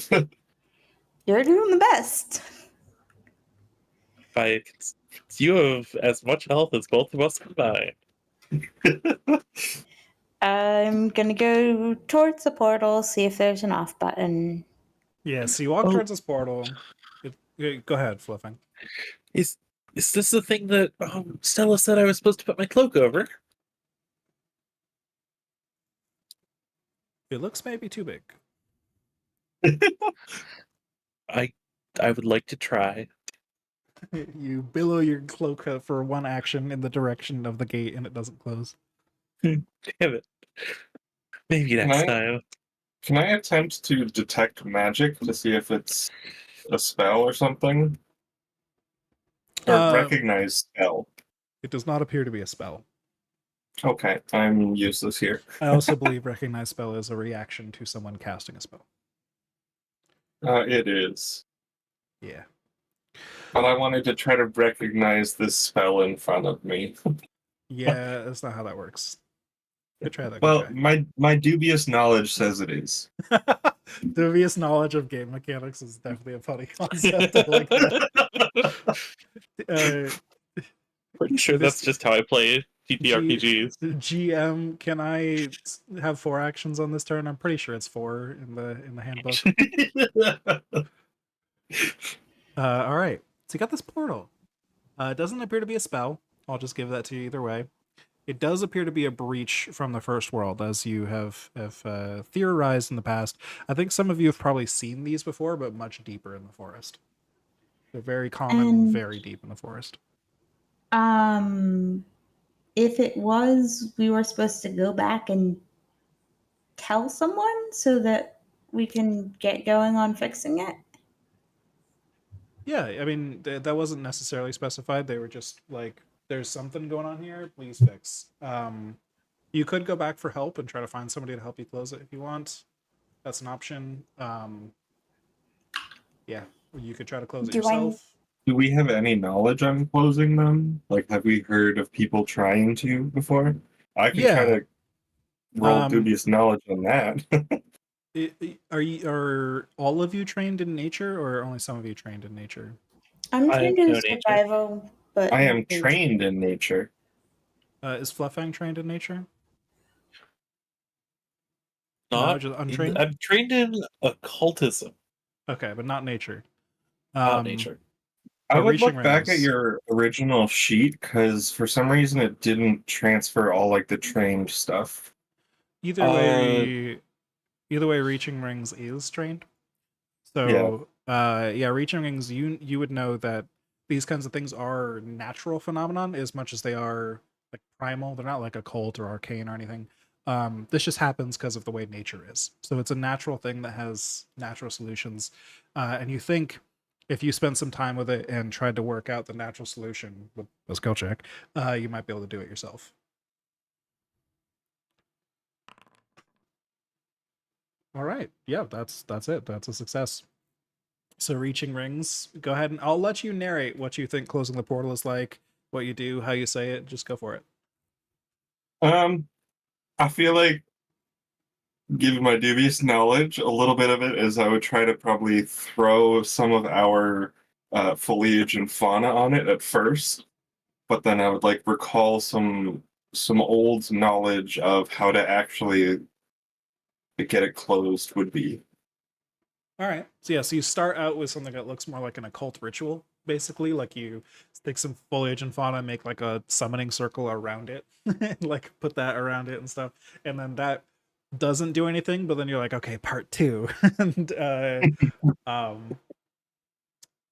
You're doing the best. You have as much health as both of us combined. I'm gonna go towards the portal, see if there's an off button. Yeah, so you walk towards this portal. Go ahead, Fluffing. Is this the thing that Stella said I was supposed to put my cloak over? It looks maybe too big. I would like to try. You billow your cloak for one action in the direction of the gate, and it doesn't close. Damn it. Maybe Can next I- time. Can I attempt to detect magic to see if it's a spell or something? Or recognize spell? It does not appear to be a spell. Okay, I'm useless here. I also believe recognize spell is a reaction to someone casting a spell. It is. Yeah. But I wanted to try to recognize this spell in front of me. Yeah, that's not how that works. Good try, that. Well, Good my dubious knowledge says it is. try. Dubious knowledge of game mechanics is definitely a funny concept. I like that. Pretty sure this- that's just how I play TTRPGs. GM, can I have 4 actions on this turn? I'm pretty sure it's 4 in the handbook. All right. So you got this portal. It doesn't appear to be a spell. I'll just give that to you either way. It does appear to be a breach from the first world, as you have theorized in the past. I think some of you have probably seen these before, but much deeper in the forest. They're very common, And- very deep in the forest. If it was, we were supposed to go back and tell someone so that we can get going on fixing it. Yeah, I mean, that wasn't necessarily specified. They were just like, there's something going on here, please fix. You could go back for help and try to find somebody to help you close it if you want. That's an option. Yeah, you could try to close it Do I- yourself. Do we have any knowledge on closing them? Like, have we heard of people trying to before? I could try Yeah. to roll Um, dubious knowledge on that. Are all of you trained in nature, or only some of you trained in nature? I'm I trained have in no nature. survival, but I am trained in nature. Is Fluffang trained in nature? Not, just untrained? I'm trained in occultism, Okay, but not nature. not nature. I But would reaching look back at rings. your original sheet because for some reason it didn't transfer all like the trained stuff. Either way, reaching rings is trained. So yeah, reaching rings, you would know that these kinds of things are natural phenomenon as much as they are like primal. They're not like occult or arcane or anything. This just happens because of the way nature is. So it's a natural thing that has natural solutions. And you think if you spend some time with it and tried to work out the natural solution with a skill check, you might be able to do it yourself. All right. Yeah, that's it. That's a success. So reaching rings, go ahead and I'll let you narrate what you think closing the portal is like, what you do, how you say it. Just go for it. I feel like, given my dubious knowledge, a little bit of it is I would try to probably throw some of our foliage and fauna on it at first, but then I would like recall some old knowledge of how to actually get it closed would be. All right. So yeah, so you start out with something that looks more like an occult ritual, basically. Like you take some foliage and fauna, make like a summoning circle around it, like put that around it and stuff, and then that doesn't do anything. But then you're like, okay, part 2, and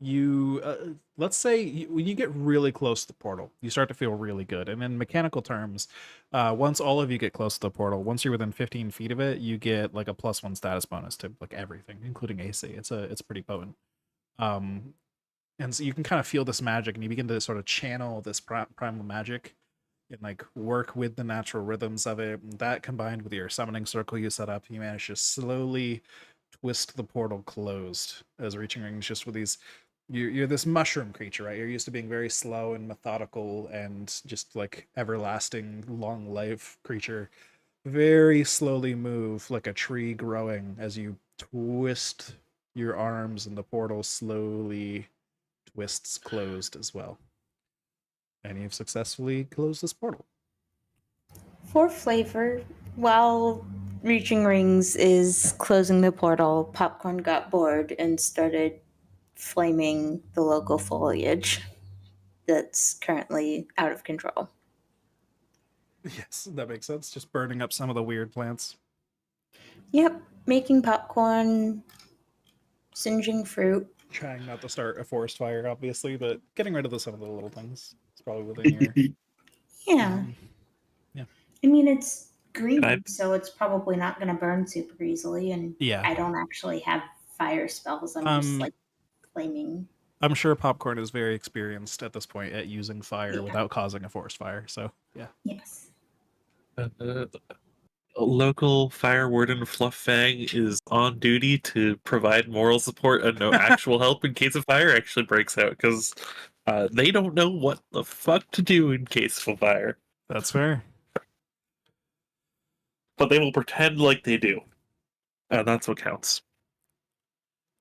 you let's say when you get really close to the portal, you start to feel really good. And in mechanical terms, once all of you get close to the portal, once you're within 15 feet of it, you get like a +1 status bonus to like everything, including AC. It's pretty potent. And so you can kind of feel this magic, and you begin to sort of channel this primal magic and like work with the natural rhythms of it. And that combined with your summoning circle you set up, you manage to slowly twist the portal closed as reaching rings just with these. You're this mushroom creature, right? You're used to being very slow and methodical and just like everlasting long life creature. Very slowly move like a tree growing as you twist your arms, and the portal slowly twists closed as well. And you've successfully closed this portal. For flavor, while reaching rings is closing the portal, Popcorn got bored and started flaming the local foliage that's currently out of control. Yes, that makes sense. Just burning up some of the weird plants. Yep, making popcorn, singeing fruit. Trying not to start a forest fire, obviously, but getting rid of some of the little things is probably within your. Yeah. um, I mean, it's green, I- so it's probably not going to burn super easily. And Yeah. I don't actually have fire spells. I'm just like flaming. I'm sure Popcorn is very experienced at this point at using fire Yeah. without causing a forest fire. So yeah. Yes. Local fire warden Flufffang is on duty to provide moral support and no actual help in case a fire actually breaks out, because they don't know what the fuck to do in case of a fire. That's fair. But they will pretend like they do. And that's what counts.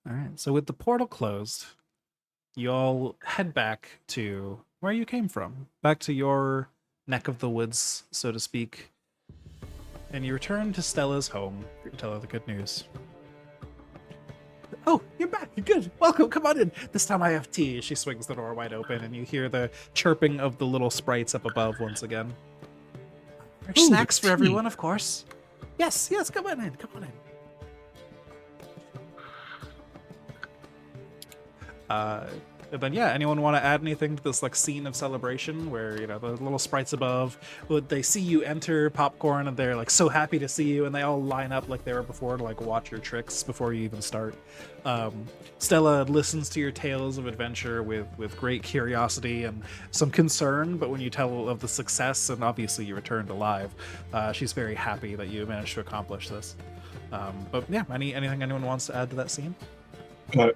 All right. So with the portal closed, you all head back to where you came from, back to your neck of the woods, so to speak. And you return to Stella's home to tell her the good news. Oh, you're back. You're good. Welcome. Come on in. This time I have tea. She swings the door wide open, and you hear the chirping of the little sprites up above once again. There's snacks for everyone, of course. Yes, come on in. Come on in. And then anyone want to add anything to this like scene of celebration where the little sprites above, they see you enter Popcorn and they're like so happy to see you and they all line up like they were before to like watch your tricks before you even start. Stella listens to your tales of adventure with great curiosity and some concern, but when you tell of the success and obviously you returned alive, she's very happy that you managed to accomplish this. But yeah, anything anyone wants to add to that scene?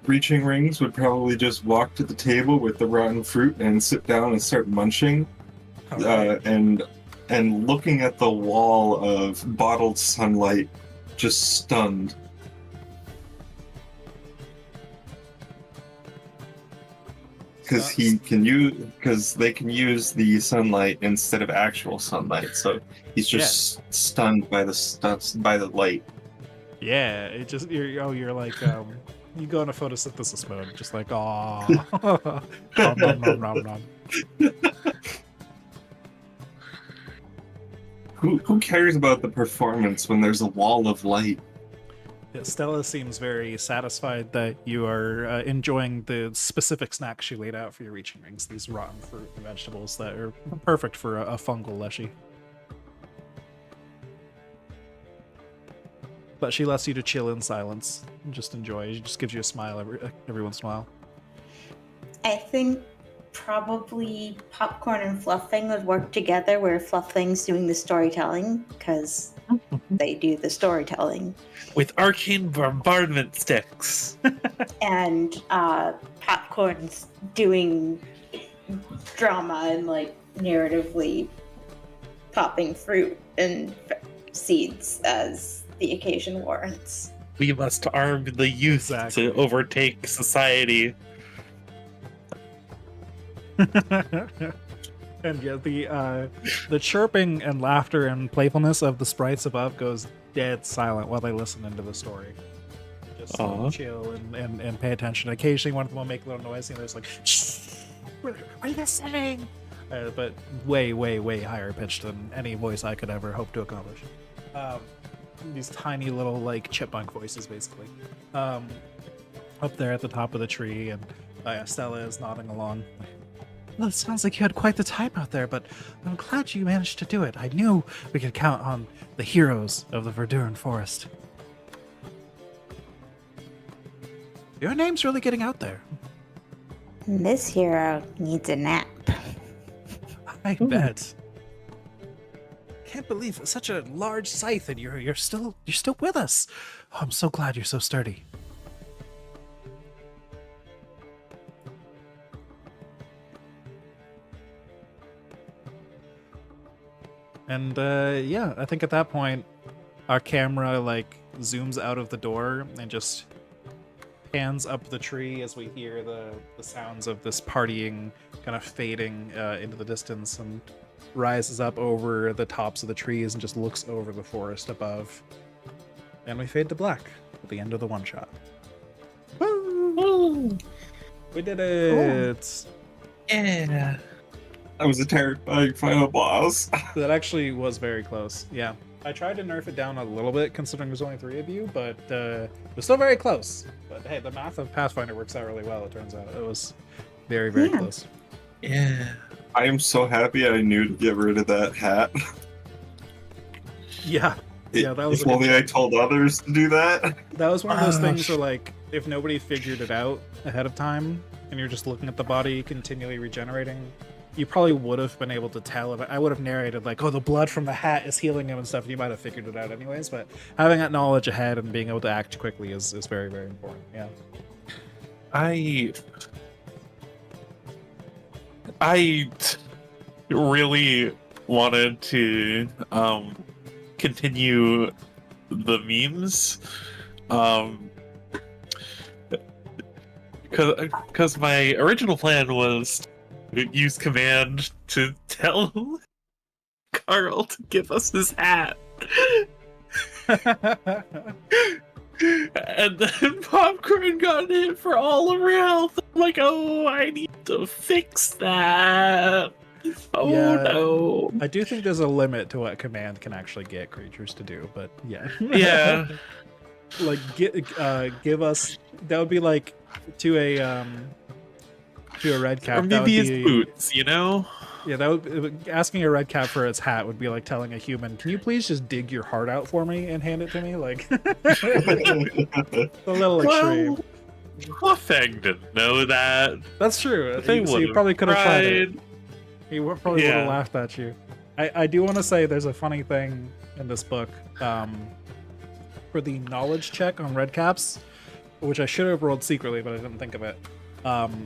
Reaching Rings would probably just walk to the table with the rotten fruit and sit down and start munching, and looking at the wall of bottled sunlight, just stunned. Because they can use the sunlight instead of actual sunlight, so he's just stunned by the light. Yeah, it just you're like you go in a photosynthesis mode, just like aw, nom, nom, nom, nom, nom. Who cares about the performance when there's a wall of light? Yeah, Stella seems very satisfied that you are enjoying the specific snacks she laid out for your reaching rings. These rotten fruit and vegetables that are perfect for a fungal leshy. But she lets you to chill in silence and just enjoy. She just gives you a smile every once in a while. I think probably Popcorn and Fluffing would work together where Fluffing's doing the storytelling because they do the storytelling. With arcane bombardment sticks. And Popcorn's doing drama and like narratively popping fruit and seeds as the occasion warrants. We must arm the youth Exactly. to overtake society. And yeah, the chirping and laughter and playfulness of the sprites above goes dead silent while they listen into the story. Just chill and pay attention. Occasionally one of them will make a little noise and there's like, shh, what are you listening? But way, way, way higher pitched than any voice I could ever hope to accomplish. These tiny little like chipmunk voices basically. Up there at the top of the tree, and Stella is nodding along. Well, it sounds like you had quite the time out there, but I'm glad you managed to do it. I knew we could count on the heroes of the Verduran Forest. Your name's really getting out there. This hero needs a nap. I bet. Can't believe such a large scythe and you're still with us. Oh, I'm so glad you're so sturdy. And I think at that point our camera like zooms out of the door and just pans up the tree as we hear the sounds of this partying kind of fading into the distance, and rises up over the tops of the trees and just looks over the forest above. And we fade to black at the end of the one shot. Woo! We did it! Yeah. That was a terrifying final boss. That actually was very close. Yeah. I tried to nerf it down a little bit, considering there's only 3 of you, but it was still very close. But hey, the math of Pathfinder works out really well, it turns out. It was very, very Yeah. close. Yeah. I am so happy I knew to get rid of that hat. Yeah. Yeah, that was If a good only I told others to do that. That was one of those things where, like, if nobody figured it out ahead of time, and you're just looking at the body continually regenerating, you probably would have been able to tell. If I would have narrated, like, oh, the blood from the hat is healing him and stuff, and you might have figured it out anyways, but having that knowledge ahead and being able to act quickly is very, very important, yeah. I really wanted to continue the memes, because my original plan was to use command to tell Carl to give us his hat. And then Popcorn got hit for all of health. I'm like, oh, I need to fix that. Oh Yeah. no. I do think there's a limit to what command can actually get creatures to do, but yeah. Yeah. Like, give us... That would be like, to a red cap. Or that would maybe his be- boots, you know? Yeah, that would asking a red cap for its hat would be like telling a human, "Can you please just dig your heart out for me and hand it to me?" Like, a little extreme. Well, Fang didn't know that. That's true. They So you would've probably could have tried it. tried. He probably would have Yeah. laughed at you. I do want to say there's a funny thing in this book for the knowledge check on red caps, which I should have rolled secretly, but I didn't think of it.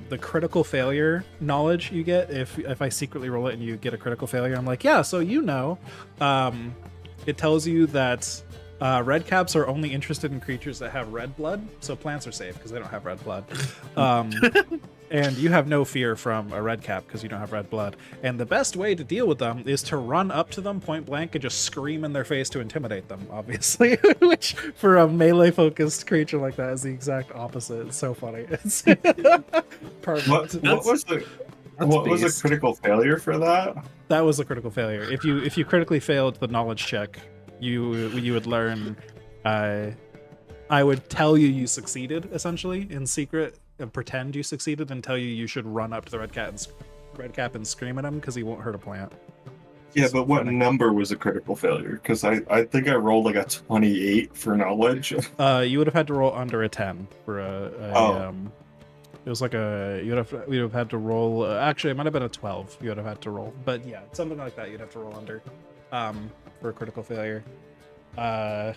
The critical failure knowledge you get if I secretly roll it and you get a critical failure, I'm like, yeah, so you know, it tells you that red caps are only interested in creatures that have red blood, so plants are safe because they don't have red blood. And you have no fear from a red cap because you don't have red blood. And the best way to deal with them is to run up to them point blank and just scream in their face to intimidate them, obviously. Which, for a melee-focused creature like that, is the exact opposite. It's so funny. It's perfect. What was the beast. critical failure for that? That was a critical failure. If you critically failed the knowledge check, you would learn. I would tell you succeeded, essentially, in secret, and pretend you succeeded, and tell you should run up to the red cap and scream at him because he won't hurt a plant. Yeah, It's but what funny. number was a critical failure? Because I think I rolled like a 28 for knowledge. You would have had to roll under a 10 for it was like you would have had to roll. Actually, it might have been a 12. You would have had to roll, but yeah, something like that. You'd have to roll under, for a critical failure. I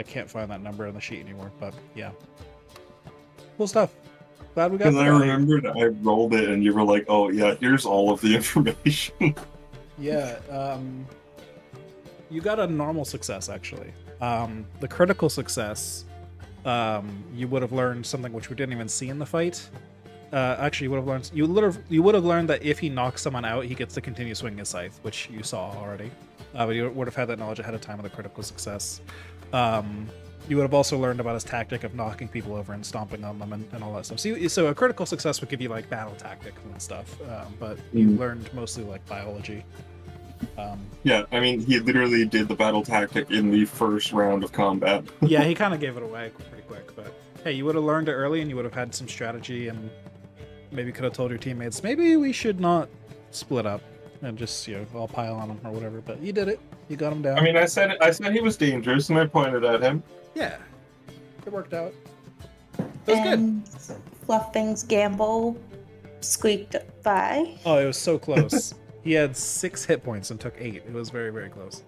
can't find that number on the sheet anymore, but yeah, cool stuff. Glad we got Because I there. remembered I rolled it and you were like, oh yeah, here's all of the information. Yeah, you got a normal success actually. The critical success, you would have learned something which we didn't even see in the fight. Actually, you would have learned that if he knocks someone out, he gets to continue swinging his scythe, which you saw already. But you would have had that knowledge ahead of time of the critical success. You would have also learned about his tactic of knocking people over and stomping on them and all that stuff. So a critical success would give you like battle tactics and stuff, but you learned mostly like biology. Yeah, I mean, he literally did the battle tactic in the first round of combat. Yeah, he kind of gave it away pretty quick, but hey, you would have learned it early and you would have had some strategy and maybe could have told your teammates, maybe we should not split up and just, all pile on him or whatever, but you did it. You got him down. I mean, I said he was dangerous and I pointed at him. Yeah, it worked out. It was good. And Fluffing's gamble squeaked by. Oh, it was so close. He had 6 hit points and took 8. It was very, very close.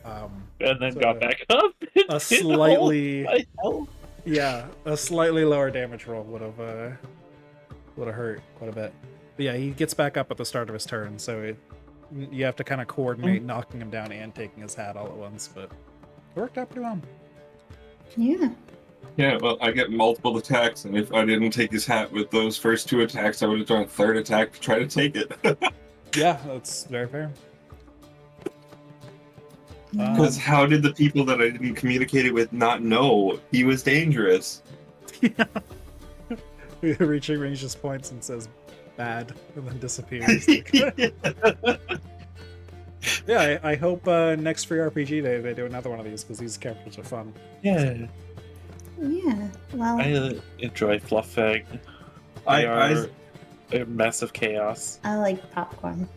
And then So, got back up. A slightly, My hell. yeah, a slightly lower damage roll would have hurt quite a bit. But yeah, he gets back up at the start of his turn, so you have to kind of coordinate knocking him down and taking his hat all at once. But it worked out pretty well. Yeah. Yeah, well, I get multiple attacks, and if I didn't take his hat with those first 2 attacks, I would have done a 3rd attack to try to take it. Yeah, that's very fair. Because how did the people that I didn't communicate it with not know he was dangerous? Reaching range just points and says bad and then disappears. Yeah, I hope next free RPG day they do another one of these because these characters are fun. Yeah, Yeah. Well, I enjoy fluffing. I They are a massive chaos. I like popcorn.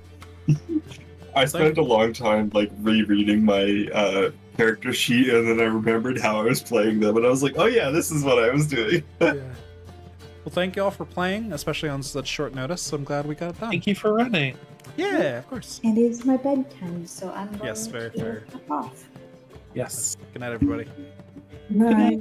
spent a long time like rereading my character sheet, and then I remembered how I was playing them, and I was like, oh yeah, this is what I was doing. Yeah. Well, thank you all for playing, especially on such short notice. I'm glad we got it done. Thank you for running. Yeah, of course. It is my bedtime, so I'm going Yes, very to fair. hop off. Yes. Good night, everybody. Bye.